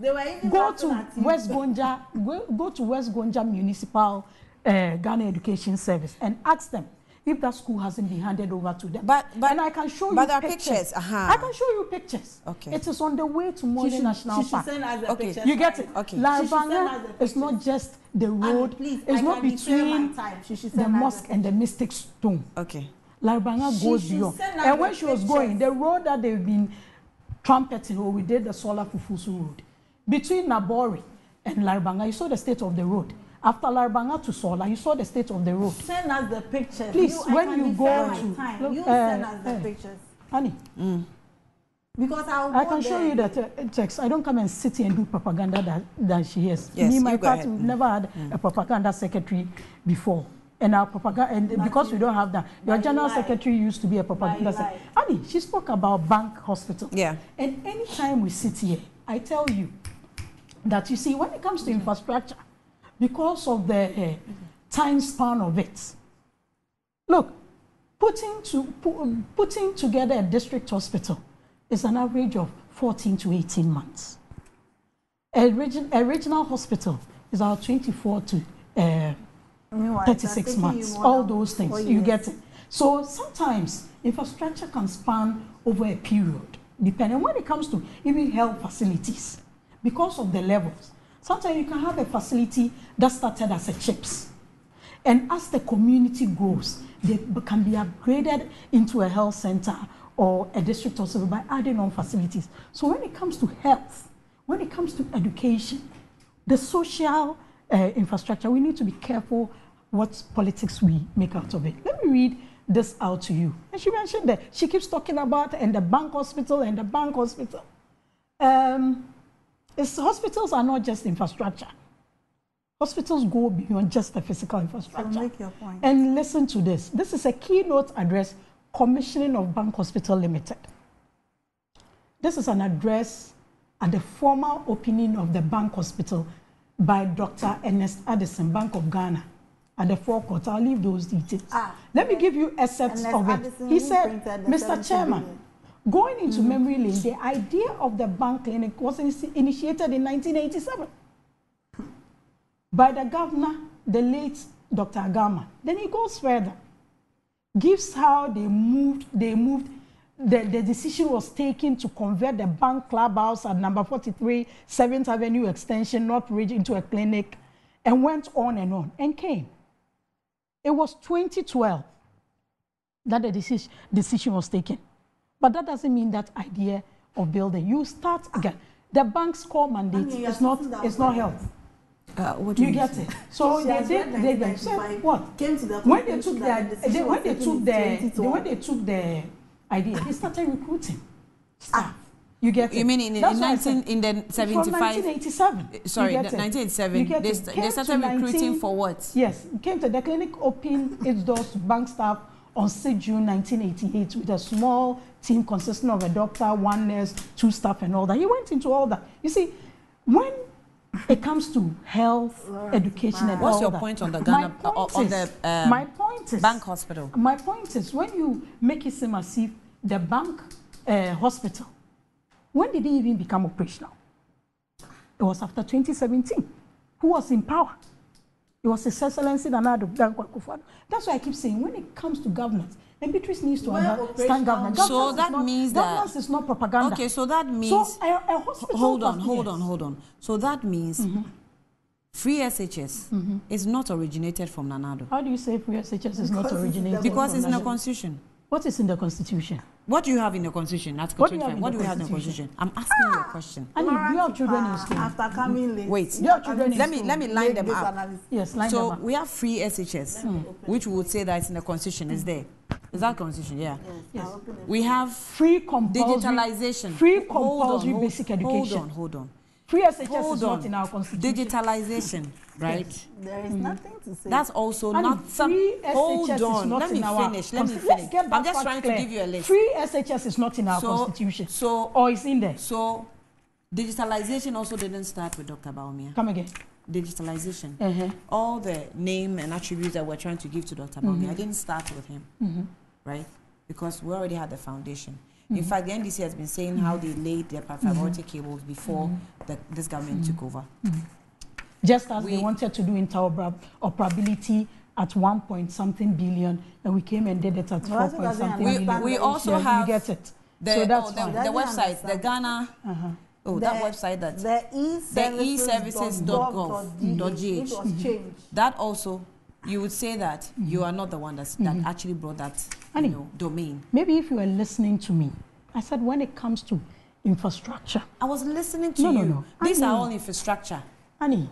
C: Go to West Gonja Municipal Ghana Education Service and ask them if that school hasn't been handed over to them.
D: But
C: and I can show you
D: pictures.
C: I can show you pictures.
D: Okay.
C: It is on the way to Mole National Park.
B: Okay.
C: You get it?
D: Okay.
C: Larbanga is not just the road. It's not between the mosque and the Mystic Stone.
D: Okay.
C: Larbanga goes beyond. And when she was going, the road that they've been trumpeting, we did the Sola Fufusu road. Between Nabori and Larbanga, you saw the state of the road. After Larbanga to Sola, you saw the state of the road.
B: Send us the pictures.
C: Please, when you go to...
B: send us the pictures.
C: Honey.
B: Because
C: I can show you the text. I don't come and sit here and do propaganda that she has.
D: Yes,
C: me, my party, we've never had a propaganda secretary before. And our propaganda, because we don't have that, your general secretary used to be a propaganda secretary. Honey, she spoke about Bank Hospital.
D: Yeah.
C: And anytime we sit here, I tell you that, you see, when it comes to infrastructure, because of the time span of it, look, putting together a district hospital is an average of 14 to 18 months. A regional hospital is about 24 to 36 months. All those things, you get it. So sometimes infrastructure can span over a period, depending when it comes to even health facilities, because of the levels. Sometimes you can have a facility that started as a CHIPS. And as the community grows, they can be upgraded into a health center or a district hospital by adding on facilities. So when it comes to health, when it comes to education, the social infrastructure, we need to be careful what politics we make out of it. Let me read this out to you. And she mentioned that she keeps talking about and the bank hospital and the bank hospital. Hospitals are not just infrastructure. Hospitals go beyond just the physical infrastructure.
B: So make your point.
C: And listen to this. This is a keynote address, commissioning of Bank Hospital Limited. This is an address at the formal opening of the Bank Hospital by Dr. Ernest Addison, Bank of Ghana, at the forecourt. I'll leave those details. Let me give you excerpts of it. He said, Mr. Chairman, going into memory lane, the idea of the bank clinic was initiated in 1987 by the governor, the late Dr. Agama. Then he goes further, gives how they moved, the decision was taken to convert the bank clubhouse at number 43, 7th Avenue Extension, North Ridge, into a clinic, and went on and came. It was 2012 that the decision was taken. But that doesn't mean that idea of building. You start again. The bank's core mandate is not health.
D: What do you
C: get it? So they said what? When they took the idea, they started recruiting staff. You get it?
D: You mean in the 75?
C: From 1987.
D: Sorry, 1987. They started recruiting for what?
C: Yes, came to the clinic, opened its doors to bank staff on 6 June 1988 with a small team consisting of a doctor, 1 nurse, 2 staff, and all that. He went into all that. You see, when it comes to health, education, and
D: what's
C: all
D: your
C: that,
D: point on the Ghana
C: my point is
D: bank hospital?
C: My point is, when you make it seem as if the bank hospital, when did it even become operational? It was after 2017. Who was in power? It was His Excellency Nana Dankwa Akufo-Addo. That's why I keep saying, when it comes to governance, and Beatrice needs to understand governance.
D: So that means that
C: governance is not propaganda.
D: Okay, so that means
C: so a hospital.
D: Hold on. So that means free SHS is not originated from Nanado.
C: How do you say free SHS is not originated?
D: Because
C: from
D: it's in the
C: Nanado?
D: constitution.
C: What is in the Constitution?
D: What do you have in the Constitution? What do you have in the Constitution? I'm asking you a question.
C: And you have children in school.
B: After coming late.
D: Wait,
C: you have children in
D: let
C: school.
D: me line them up.
C: Yes, line them up.
D: So we have free SHS, which we would say that it's in the Constitution. Is there? Is that Constitution? Yeah.
C: Yes.
D: We have
C: Free compulsory
D: digitalization.
C: Free compulsory basic education.
D: Hold on.
C: Free SHS is not in our Constitution.
D: Digitalization, right?
B: Yes. There is nothing to say.
D: That's also
C: And
D: not some.
C: free
D: Hold
C: SHS
D: on.
C: is not
D: Let
C: in
D: me
C: our
D: finish. Let me
C: Let's
D: finish.
C: get that
D: I'm just
C: fact
D: trying
C: clear.
D: to give you a list.
C: Free SHS is not in our Constitution. Or it's in there.
D: So digitalization also didn't start with Dr. Bawumia.
C: Come again.
D: Digitalization. All the name and attributes that we're trying to give to Dr. Bawumia didn't start with him, right? Because we already had the foundation. In fact, the NDC has been saying how they laid their fiber cables before this government took over.
C: Just as they wanted to do interoperability at 1 point something billion, and we came and did it at 4 point something billion.
D: We also have
C: you get it.
D: So that's the website, the Ghana. That website, that
B: the
D: eservices.gov.gh.
B: It was changed.
D: That also, you would say that you are not the one that actually brought that domain.
C: Maybe if you were listening to me, I said when it comes to infrastructure.
D: I was listening to you. No. These are all infrastructure.
C: Annie,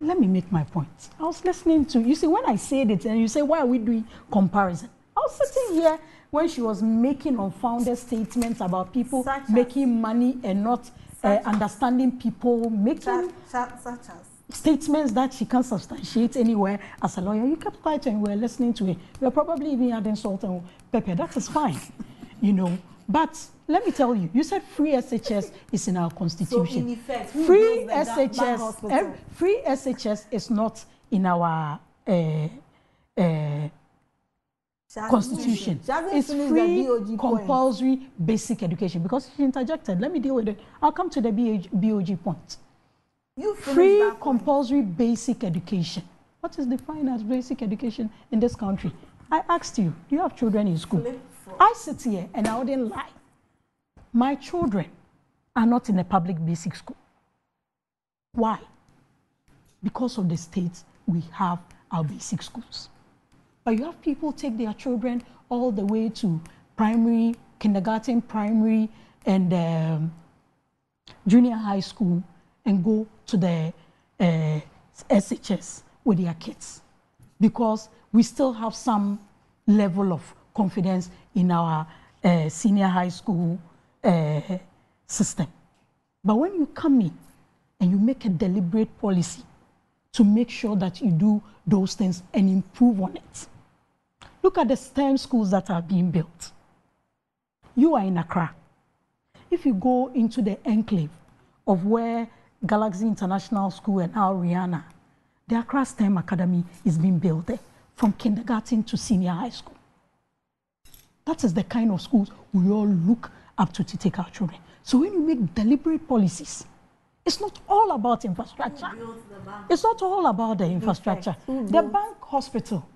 C: let me make my point. I was listening to you. See, when I said it, and you say, why are we doing comparison? I was sitting here when she was making unfounded statements about people making money and not understanding people, making statements that she can't substantiate anywhere. As a lawyer, you kept quiet and we were listening to it. You were probably even adding salt and pepper. That is fine, But let me tell you, you said free SHS is in our Constitution.
B: So in effect,
C: free SHS is not in our Constitution. It's free compulsory basic education. Because she interjected, let me deal with it. I'll come to the BOG point. Free compulsory basic education. What is defined as basic education in this country? I asked you, do you have children in school? I sit here and I wouldn't lie. My children are not in a public basic school. Why? Because of the states we have our basic schools. But you have people take their children all the way to primary, kindergarten, primary, and junior high school and go to the SHS with their kids. Because we still have some level of confidence in our senior high school system. But when you come in and you make a deliberate policy to make sure that you do those things and improve on it. Look at the STEM schools that are being built. You are in Accra. If you go into the enclave of where Galaxy International School and now Rihanna, the Accra STEM Academy is being built there from kindergarten to senior high school. That is the kind of schools we all look up to take our children. So when you make deliberate policies, it's not all about infrastructure. It's not all about the infrastructure. The bank hospital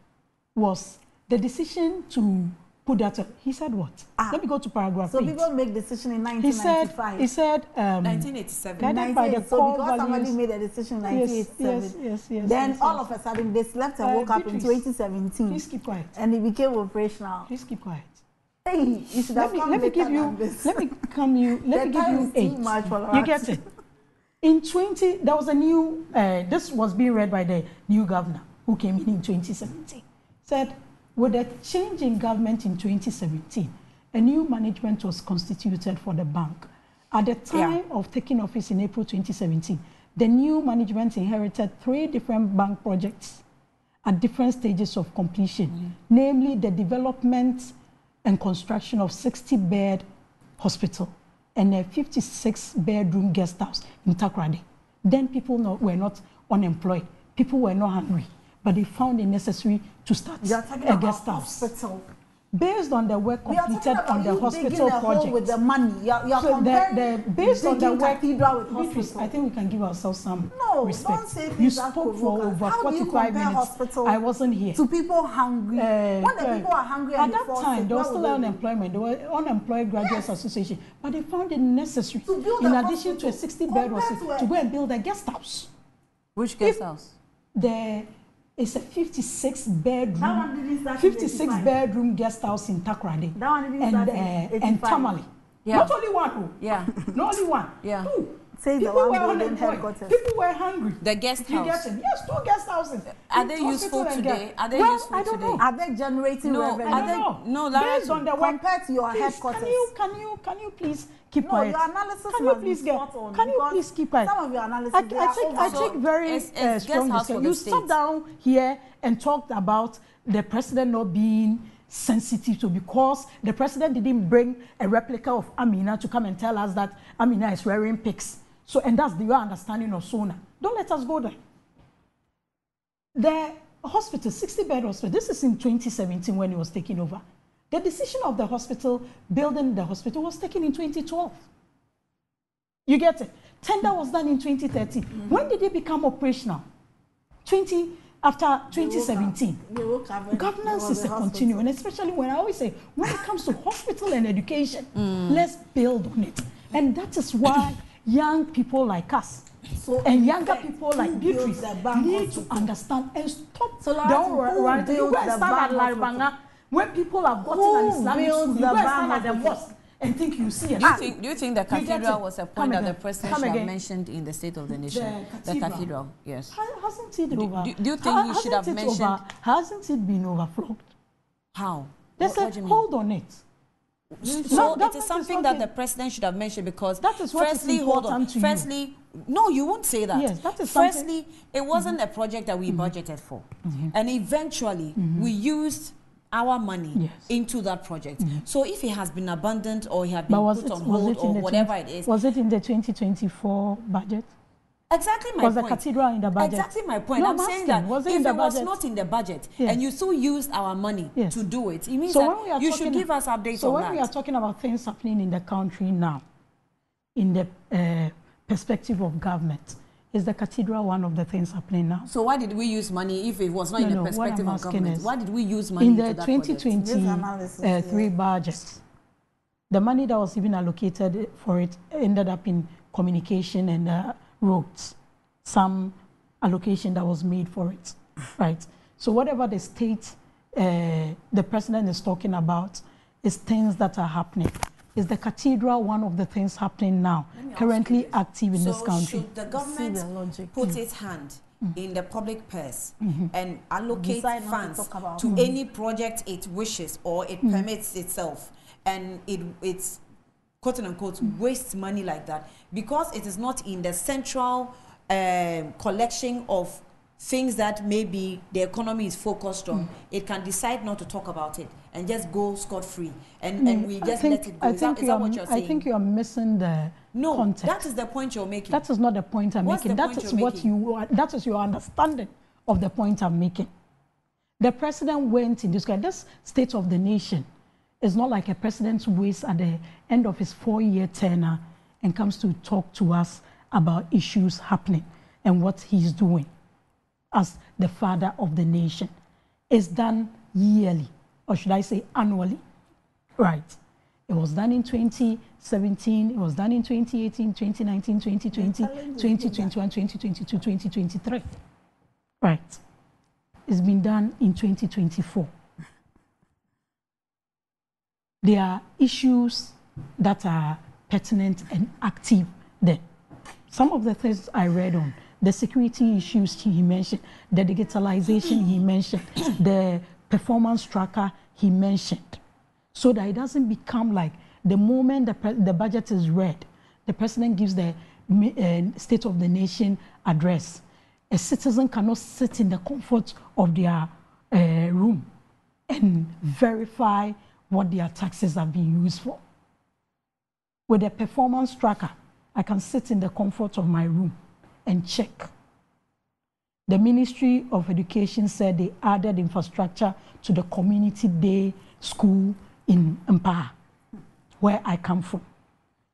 C: was the decision to put that. He said what? Let me go to paragraph 8.
B: So people make decision in 1995.
C: He said
D: 1987.
C: Guided by the
B: so
C: core
B: because
C: values.
B: somebody made a decision in 1987,
C: yes,
B: then all of a sudden they slept and woke up in 2017.
C: Please keep quiet.
B: And it became operational.
C: Please keep quiet.
B: Hey, you should have come later than this.
C: Let me give you 8. You get it? In there was a new, this was being read by the new governor who came in 2017. Said, with the change in government in 2017, a new management was constituted for the bank. At the time of taking office in April 2017, the new management inherited 3 different bank projects at different stages of completion, namely the development and construction of 60-bed hospital and a 56-bedroom guest house in Takoradi. Then people were not unemployed. People were not hungry, but they found it necessary to start a guest house. Hospital. Based on the work completed on the hospital project.
B: With the money. You're
C: so based on the work,
B: with
C: I think we can give ourselves some respect.
B: Don't say
C: you spoke for over 45 minutes. I wasn't here.
B: To people hungry. When the people are hungry
C: at that time, there was still unemployment. There were Unemployed Graduates Association, but they found it necessary, in addition to a 60-bed hospital, to go and build a guest house.
D: Which guest house?
C: The It's a 56
B: That
C: bedroom,
B: one didn't start in
C: 56
B: 85.
C: bedroom guest house in Takoradi.
B: That one didn't start in
C: And
B: 85.
C: Tamale.
D: Yeah.
C: Not only one, oh.
D: Yeah.
C: Not only one.
D: Yeah.
C: Two.
B: Say the
C: People
B: one
C: were
B: building
C: unemployed.
B: headquarters.
C: People were hungry.
D: The guest
C: You get
D: house.
C: it? Yes, 2 guest houses.
D: Are
C: In
D: they
C: hospital
D: useful
C: and
D: today?
C: get-
D: Are they
C: well,
D: useful
C: I don't
D: today?
C: know.
B: Are they generating
D: No,
B: revenue?
C: I
D: are they-
C: don't know.
D: no, Lara,
C: Based on the work,
B: compared to your
C: please,
B: headquarters?
C: Can you please keep
B: No,
C: quiet?
B: your analysis
C: Can you
B: must be
C: please get?
B: spot on
C: Can you
B: because
C: please keep quiet?
B: Some of your analysis
C: I
B: they are over.
C: take very
D: it's
C: strong
D: guest house for
C: discussion.
D: the
C: You
D: state.
C: sat down here and talked about the president not being sensitive to, because the president didn't bring a replica of Amina to come and tell us that Amina is wearing pigs. So, and that's your understanding of SONA. Don't let us go there. The hospital, 60-bed hospital, this is in 2017 when it was taken over. The decision of the hospital, building the hospital, was taken in 2012. You get it? Tender was done in 2013. When did it become operational? After 2017. Governance is a continuum, and especially when I always say, when it comes to hospital and education, let's build on it. And that is why young people like us and younger people like Beatrice need to understand and stop.
B: So,
C: Don't
B: who built the
C: stand at
B: bank
C: Laribanga. When people have gotten
B: Who
C: an Islamic
B: built
C: school, you
B: the
C: go and stand at
B: bank
C: the mosque and think you see it.
D: Do you think the
C: You get
D: cathedral
C: it?
D: was a
C: Come
D: point that the
C: again.
D: president
C: Come
D: should have
C: again.
D: mentioned in the State of the Nation?
C: The cathedral.
D: Yes.
C: Hasn't it over?
D: do you think he should have
C: hasn't it
D: mentioned-
C: hasn't it been overflowed?
D: How?
C: They
D: What
C: said,
D: do you mean?
C: hold on it.
D: So it
C: Government
D: is
C: is
D: something that
C: talking-
D: the president should have mentioned, because
C: That is what is
D: firstly, hold on.
C: important to you.
D: Firstly, no, you won't say that.
C: Yes, that is something-
D: Firstly, it wasn't a project that we budgeted for, and eventually we used our money
C: Yes.
D: into that project. So if it has been abandoned or it had
C: But
D: been
C: was
D: put
C: it,
D: on
C: was
D: hold
C: it in
D: or
C: the
D: whatever it is,
C: Was it in the 2024 budget?
D: exactly my
C: Was
D: point.
C: the cathedral in the budget?
D: Exactly my point.
C: No,
D: I'm
C: I'm
D: saying
C: asking,
D: that
C: was it
D: if
C: in the
D: it was
C: budget?
D: not in the budget
C: Yes.
D: and you still used our money
C: Yes.
D: to do it, it means
C: So
D: that
C: when we are
D: you
C: talking,
D: should give us updates
C: so
D: on
C: when
D: that.
C: we are talking about things happening in the country now, in the perspective of government, is the cathedral one of the things happening now?
D: So why did we use money if it was not
C: No,
D: in the
C: no, what
D: perspective
C: I'm
D: of
C: asking
D: government?
C: is,
D: Why did we use money
C: In
D: into
C: the
D: that project?
C: 2023 budget, the money that was even allocated for it ended up in communication and roads. Some allocation that was made for it, right? So whatever the state, the president is talking about, is things that are happening. Is the cathedral one of the things happening now, currently active in this country?
D: Should the government put its hand in the public purse and allocate
B: Decide not to
D: funds
B: talk about
D: to any project it wishes or it permits itself, and it's quote unquote wastes money like that because it is not in the central collection of things that maybe the economy is focused on, it can decide not to talk about it and just go scot-free and we just let it go. Is that what you're saying?
C: I think you are missing the
D: No,
C: context.
D: that is the point you're making.
C: That is not the point I'm
D: What's
C: making.
D: the
C: That
D: point
C: is
D: you're
C: what
D: making?
C: you are, that is your understanding of the point I'm making. The president went in this kind. This State of the Nation is not like a president waits at the end of his 4-year tenure and comes to talk to us about issues happening and what he's doing as the father of the nation. It's done yearly, or should I say annually, right? It was done in 2017, it was done in 2018, 2019, 2020, 2021, 2022, 2023, right? It's been done in 2024. There are issues that are pertinent and active there. Some of the things I read on, the security issues he mentioned, the digitalization he mentioned, the performance tracker he mentioned, so that it doesn't become like the moment the budget is read, the president gives the State of the Nation address. A citizen cannot sit in the comfort of their room and verify what their taxes have been used for. With a performance tracker, I can sit in the comfort of my room and check. The Ministry of Education said they added infrastructure to the community day school in Mpaha, where I come from,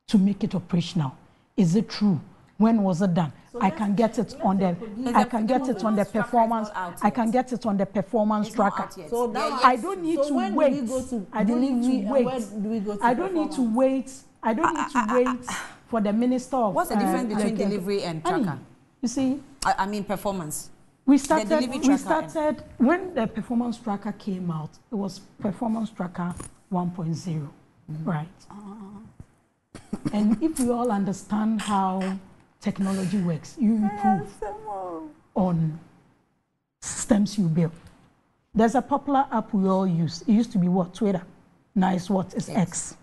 C: to make it operational. Is it true? When was it done?
B: So
C: I can get it on the. I can get it on the performance. I can get it on the performance tracker.
B: So that
C: I don't need to
B: when
C: wait.
B: Do we go to
C: I don't need
B: delivery
C: to
B: and
C: wait.
B: when do we go to
C: I don't need to
B: performance?
C: wait. I don't need to wait for the minister of.
D: What's the difference between
C: like,
D: delivery and
C: Annie,
D: tracker?
C: you see,
D: I mean performance.
C: We started when the performance tracker came out. It was performance tracker 1.0, right? And if we all understand how technology works, you improve on systems you build. There's a popular app we all use. It used to be what? Twitter. Now it's what? It's X.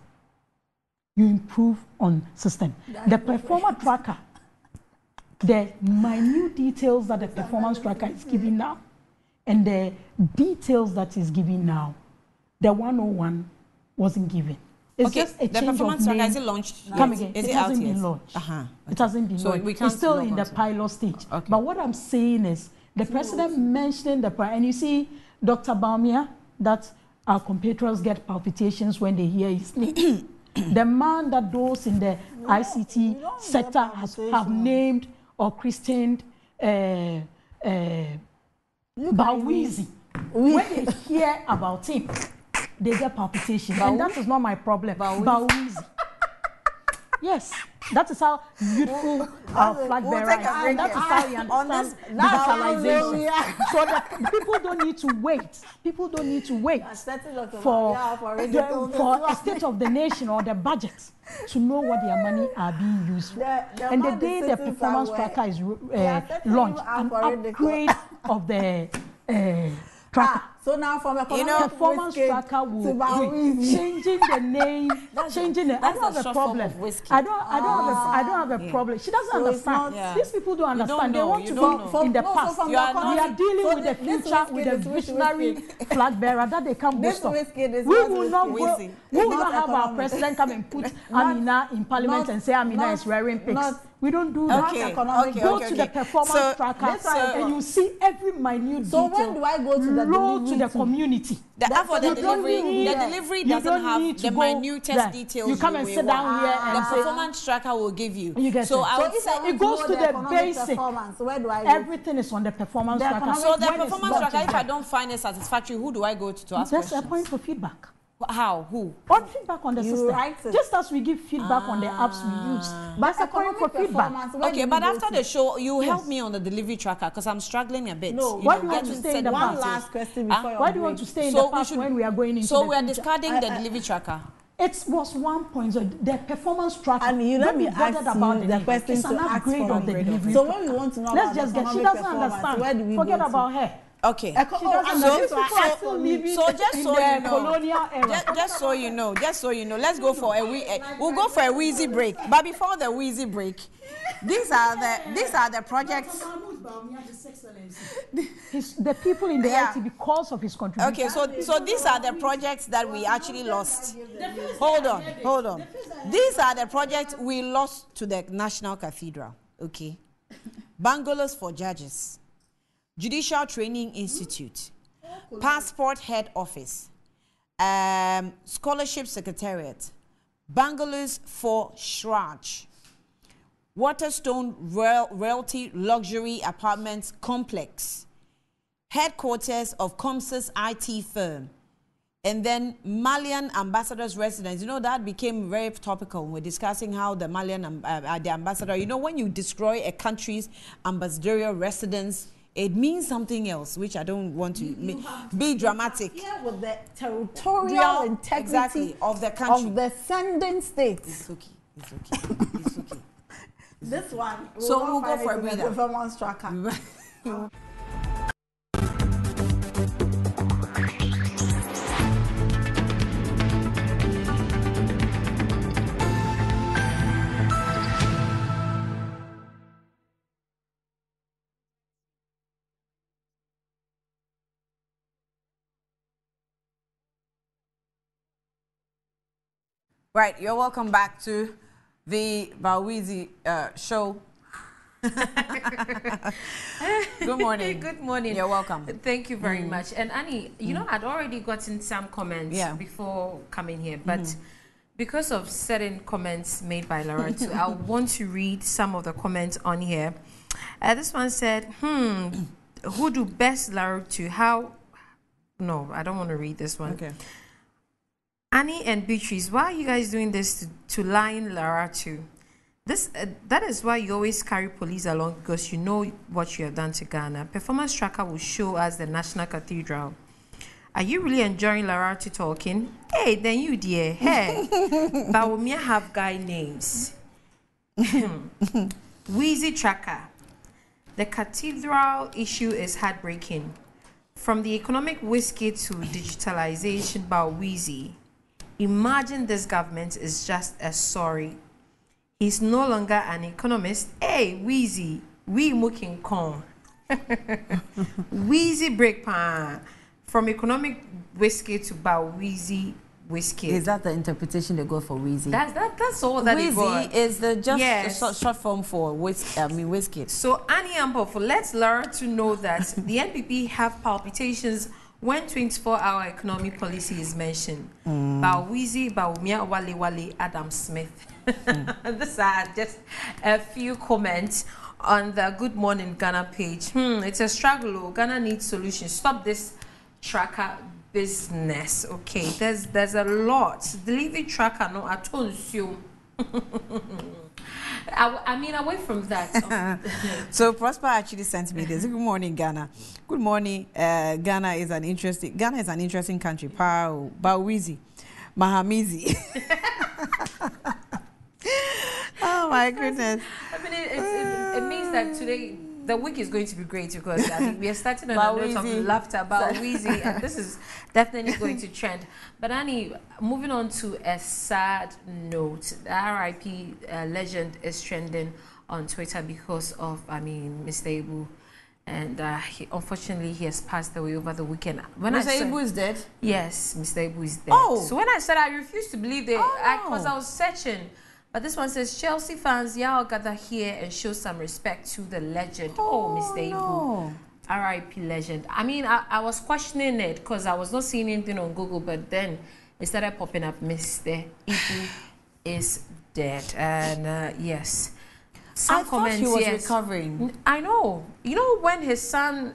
C: You improve on system. The performer tracker, the minute details that the performance tracker is giving now, and the details that is giving now, the 101 wasn't given. It's just a change of name.
D: Is it launched?
C: Come again.
D: Is
C: it hasn't been launched. It hasn't been launched. It's still in the pilot stage.
D: Okay.
C: But what I'm saying is, the president mentioning the and you see, Dr. Bawumia, that our compatriots get palpitations when they hear his name. The man that those in the ICT sector have named or christened Bawizi. When they hear about him, they get palpitations. And that is not my problem. Bawizi. Yes, that is how youthful our flag bearer is. And that is how we understand digitalization. So that people don't need to wait. People don't need to wait for a state of the nation or the budget to know what their money are being used for. And the day the performance tracker is launched, an upgrade of the tracker.
B: So now from a
C: performance tracker will be changing the name, changing the. I don't have a problem. I don't have a problem. She doesn't understand. These people don't understand. They want to go in the past. We are dealing with the future with a visionary flag bearer that they can boast of. We will not go. We will not have our president come and put Amina in parliament and say Amina is wearing pigs. We don't do that. Go to the performance tracker and you see every minute detail.
B: So when do I go to the delivery
C: to the community?
D: The delivery doesn't have the minutest details.
C: You come and sit down here and
D: the performance tracker will give you.
C: So it goes to the basic.
B: Where do I go?
C: Everything is on the performance tracker.
D: So the performance tracker, if I don't find it satisfactory, who do I go to ask questions?
C: That's a point for feedback.
D: How? Who?
C: On feedback on the system. Just as we give feedback on the apps we use. That's a point for feedback.
D: Okay, but after the show, you help me on the delivery tracker because I'm struggling a bit.
C: No, why do you want to stay in the past?
B: One last question before
C: why do you want to stay in the past when we are going into the
D: So we are discarding the delivery tracker.
C: It was 1.0. The performance tracker.
B: And you let me ask you the question to ask for
C: the delivery.
B: So when we want to know
C: let's just get. She doesn't understand.
B: Where do we
C: Forget about her.
D: Okay.
C: So
D: just so you know, colonial era. Just so you know, let's go for we'll go for a wheezy break. But before the wheezy break, these are the projects.
C: The people in the IT because of his contribution.
D: Okay, so these are the projects that we actually lost. Hold on. These are the projects we lost to the National Cathedral. Okay, bungalows for judges. Judicial Training Institute, Passport Head Office, Scholarship Secretariat, bungalows for Shraj, Waterstone Realty Luxury Apartments Complex, headquarters of Comsys IT firm, and then Malian ambassador's residence. You know, that became very topical when we're discussing how the Malian the ambassador, you know, when you destroy a country's ambassadorial residence, it means something else, which I don't want to be dramatic.
B: Here with the territorial integrity
D: of the country,
B: of the sending states.
D: It's okay.
B: This one.
D: So we'll go for a breather.
B: Performance tracker.
D: Right, you're welcome back to the Bawizi show. Good morning.
E: Good morning.
D: You're welcome.
E: Thank you very much. And Annie, you know, I'd already gotten some comments before coming here, but because of certain comments made by Lara too, I want to read some of the comments on here. This one said, who do best Lara to? How? No, I don't want to read this one.
D: Okay.
E: Annie and Beatrice, why are you guys doing this to line Lara too? That is why you always carry police along, because you know what you have done to Ghana. Performance Tracker will show us the National Cathedral. Are you really enjoying Larati talking? Hey, then you dear. Hey, Bawumia have guy names. Wheezy Tracker. The cathedral issue is heartbreaking. From the economic whiskey to digitalization by Wheezy. Imagine this government is just a sorry. He's no longer an economist. Hey, Wheezy, we muking con. Wheezy break pan. From economic whiskey to Wheezy whiskey.
D: Is that the interpretation they go for Wheezy?
E: That's all that
D: Wheezy
E: it got.
D: is the just
E: Yes.
D: a short form for whiskey.
E: So Annie Ampofu, let's learn to know that the NPP have palpitations when 24-hour economy policy is mentioned. Wheezy, Bawumia, Wale, Adam Smith. These are just a few comments on the Good Morning Ghana page. It's a struggle. Ghana needs solutions. Stop this tracker business. Okay, there's a lot. Delivery tracker, no, I told you. I mean, away from that.
D: So Prosper actually sent me this. Good morning, Ghana. Good morning. Ghana is an interesting country. Pau, Bawizi, Mahamizi. Oh my goodness.
E: I mean, it means that today the week is going to be great, because I think we are starting on a note of laughter about Wheezy, and this is definitely going to trend. But Annie, moving on to a sad note, the RIP legend is trending on Twitter because of, Mr. Ibu. And unfortunately, he has passed away over the weekend.
D: Mr. Ibu is dead?
E: Yes, Mr. Ibu is dead.
D: Oh.
E: So when I said I refused to believe it, because I was searching. But this one says, Chelsea fans, y'all gather here and show some respect to the legend. Mr. Ibu. R.I.P. legend. I mean, I was questioning it because I was not seeing anything on Google, but then it started popping up, Mr. Ibu is dead. And yes. Some comments,
D: thought he was recovering.
E: I know. You know, when his son,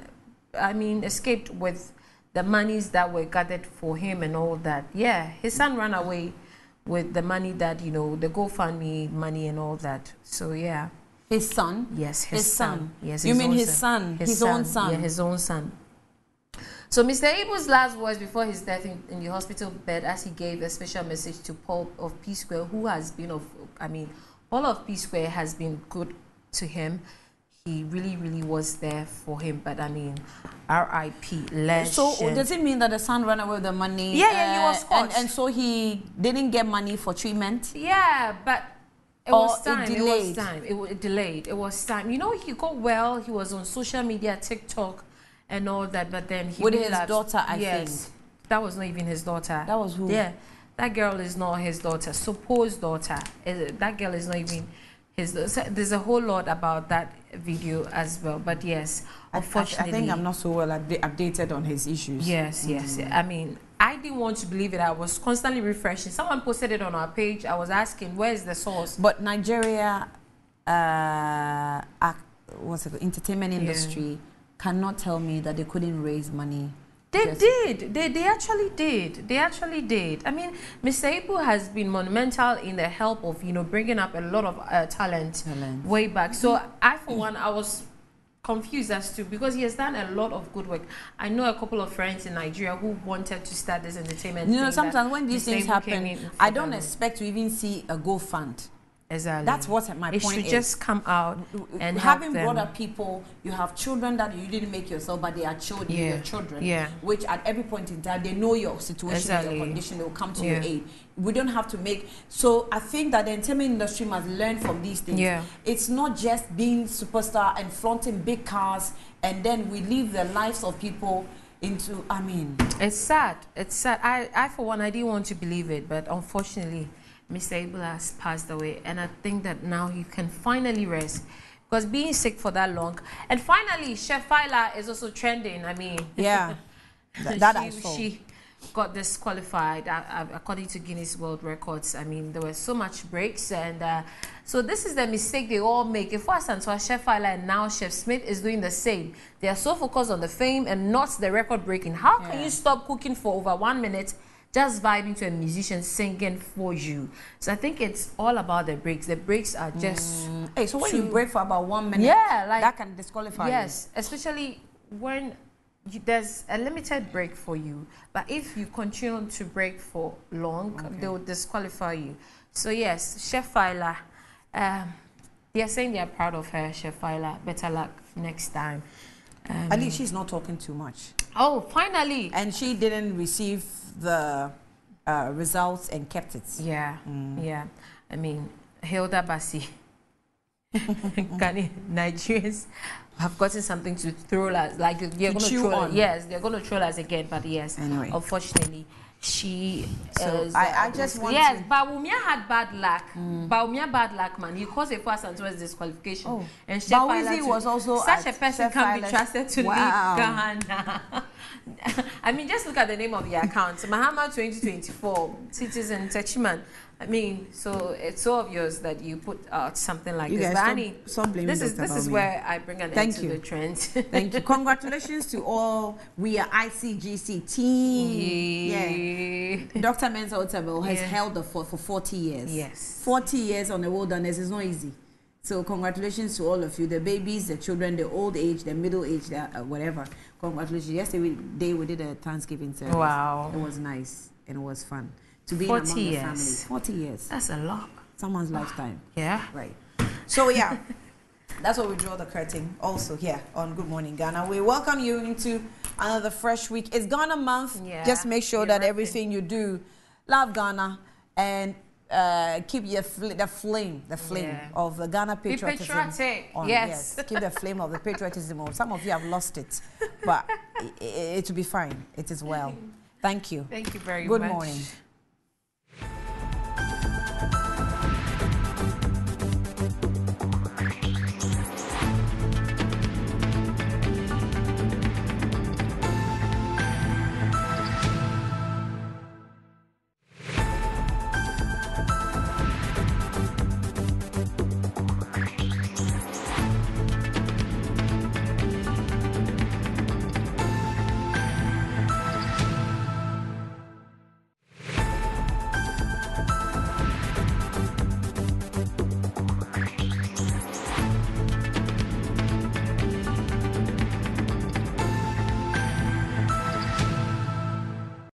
E: escaped with the monies that were gathered for him and all that. Yeah, his son ran away with the money that, the GoFundMe money and all that. So, yeah.
D: His son?
E: Yes, his son. Yes,
D: you mean his son? His own son?
E: Yeah, his own son. So, Mr. Ibu's last words before his death in the hospital bed, as he gave a special message to Paul of P Square, who has been Paul of P Square has been good to him. He really, really was there for him. But R.I.P. legend.
D: So does it mean that the son ran away with the money?
E: Yeah, he was caught.
D: And so he didn't get money for treatment?
E: Yeah, but it was time.
D: It delayed.
E: It was time. It delayed. It was time. He got well. He was on social media, TikTok, and all that. But then he
D: with his daughter, I think.
E: That was not even his daughter.
D: That was who?
E: Yeah, that girl is not his daughter. Supposed daughter. That girl is not even his. There's a whole lot about that video as well. But yes, unfortunately,
D: I think I'm not so well updated on his issues.
E: Yes. I didn't want to believe it. I was constantly refreshing. Someone posted it on our page. I was asking, where is the source?
D: But Nigeria, entertainment industry cannot tell me that they couldn't raise money.
E: They did. They actually did. They actually did. Mr. Ibu has been monumental in the help of, bringing up a lot of talent way back. So I, for one, I was confused as to, because he has done a lot of good work. I know a couple of friends in Nigeria who wanted to start this entertainment thing.
D: Sometimes when these things happen, I don't expect to even see a GoFund.
E: Exactly.
D: That's what my point is.
E: It should just come out and
D: having brought up people, you have children that you didn't make yourself, but they are children, your children. Yeah. Which at every point in time, they know your situation and your condition, they will come to your aid. We don't have to make. So I think that the entertainment industry must learn from these things. Yeah. It's not just being superstar and flaunting big cars, and then we leave the lives of people into,
E: It's sad. It's sad. I for one, I didn't want to believe it, but unfortunately, Mr. Ibu has passed away, and I think that now he can finally rest, because being sick for that long. And finally, Chef Fila is also trending.
D: Yeah,
E: she got disqualified according to Guinness World Records. There were so much breaks, and so this is the mistake they all make. If Chef Fila and now Chef Smith is doing the same, they are so focused on the fame and not the record breaking. How can you stop cooking for over 1 minute? just vibing to a musician singing for you. So I think it's all about the breaks. The breaks are just
D: hey, so when you break for about 1 minute, that can disqualify you.
E: Yes, especially when there's a limited break for you, but if you continue to break for long, they will disqualify you. So yes, Chef Phyla, they are saying they are proud of her, Chef Phyla. Better luck next time.
D: At least she's not talking too much.
E: Oh, finally!
D: And she didn't receive the results and kept it.
E: Yeah, yeah. I mean, Hilda Basi, Nigerians have gotten something to throw us. Like they're going to troll us. Yes, they're going to troll us again. But yes, anyway, unfortunately, she is.
D: I just want
E: to. Bawumia had bad luck. Bawumia bad luck, man. He caused a fuss and towards disqualification. Oh. And
D: Bawizi was also
E: such a person can't be trusted to leave Ghana. I mean, just look at the name of the account. Mahama 2024, Citizen Techiman. I mean, so it's so obvious that you put out something like this. But
D: stop blaming
E: this is where I bring an end to the trend.
D: Thank you. Congratulations to all We Are ICGC team. Yeah. Dr. Mensa Otabil has held the fort for 40 years.
E: Yes.
D: 40 years on the wilderness is not easy. So congratulations to all of you, the babies, the children, the old age, the middle age, whatever. Congratulations. Yesterday we did a Thanksgiving service.
E: Wow.
D: It was nice and it was fun. To be among the family. 40 years.
E: That's a lot.
D: Someone's lifetime.
E: Yeah.
D: Right. So yeah, that's what we draw the curtain also here on Good Morning Ghana. We welcome you into another fresh week. It's Ghana month.
E: Yeah.
D: Just make sure that everything you do, love Ghana and keep the flame of the Ghana patriotism on.
E: Yes.
D: Keep the flame of the patriotism on. Some of you have lost it, but it will be fine. It is well. Thank you.
E: Thank you very much.
D: Good morning.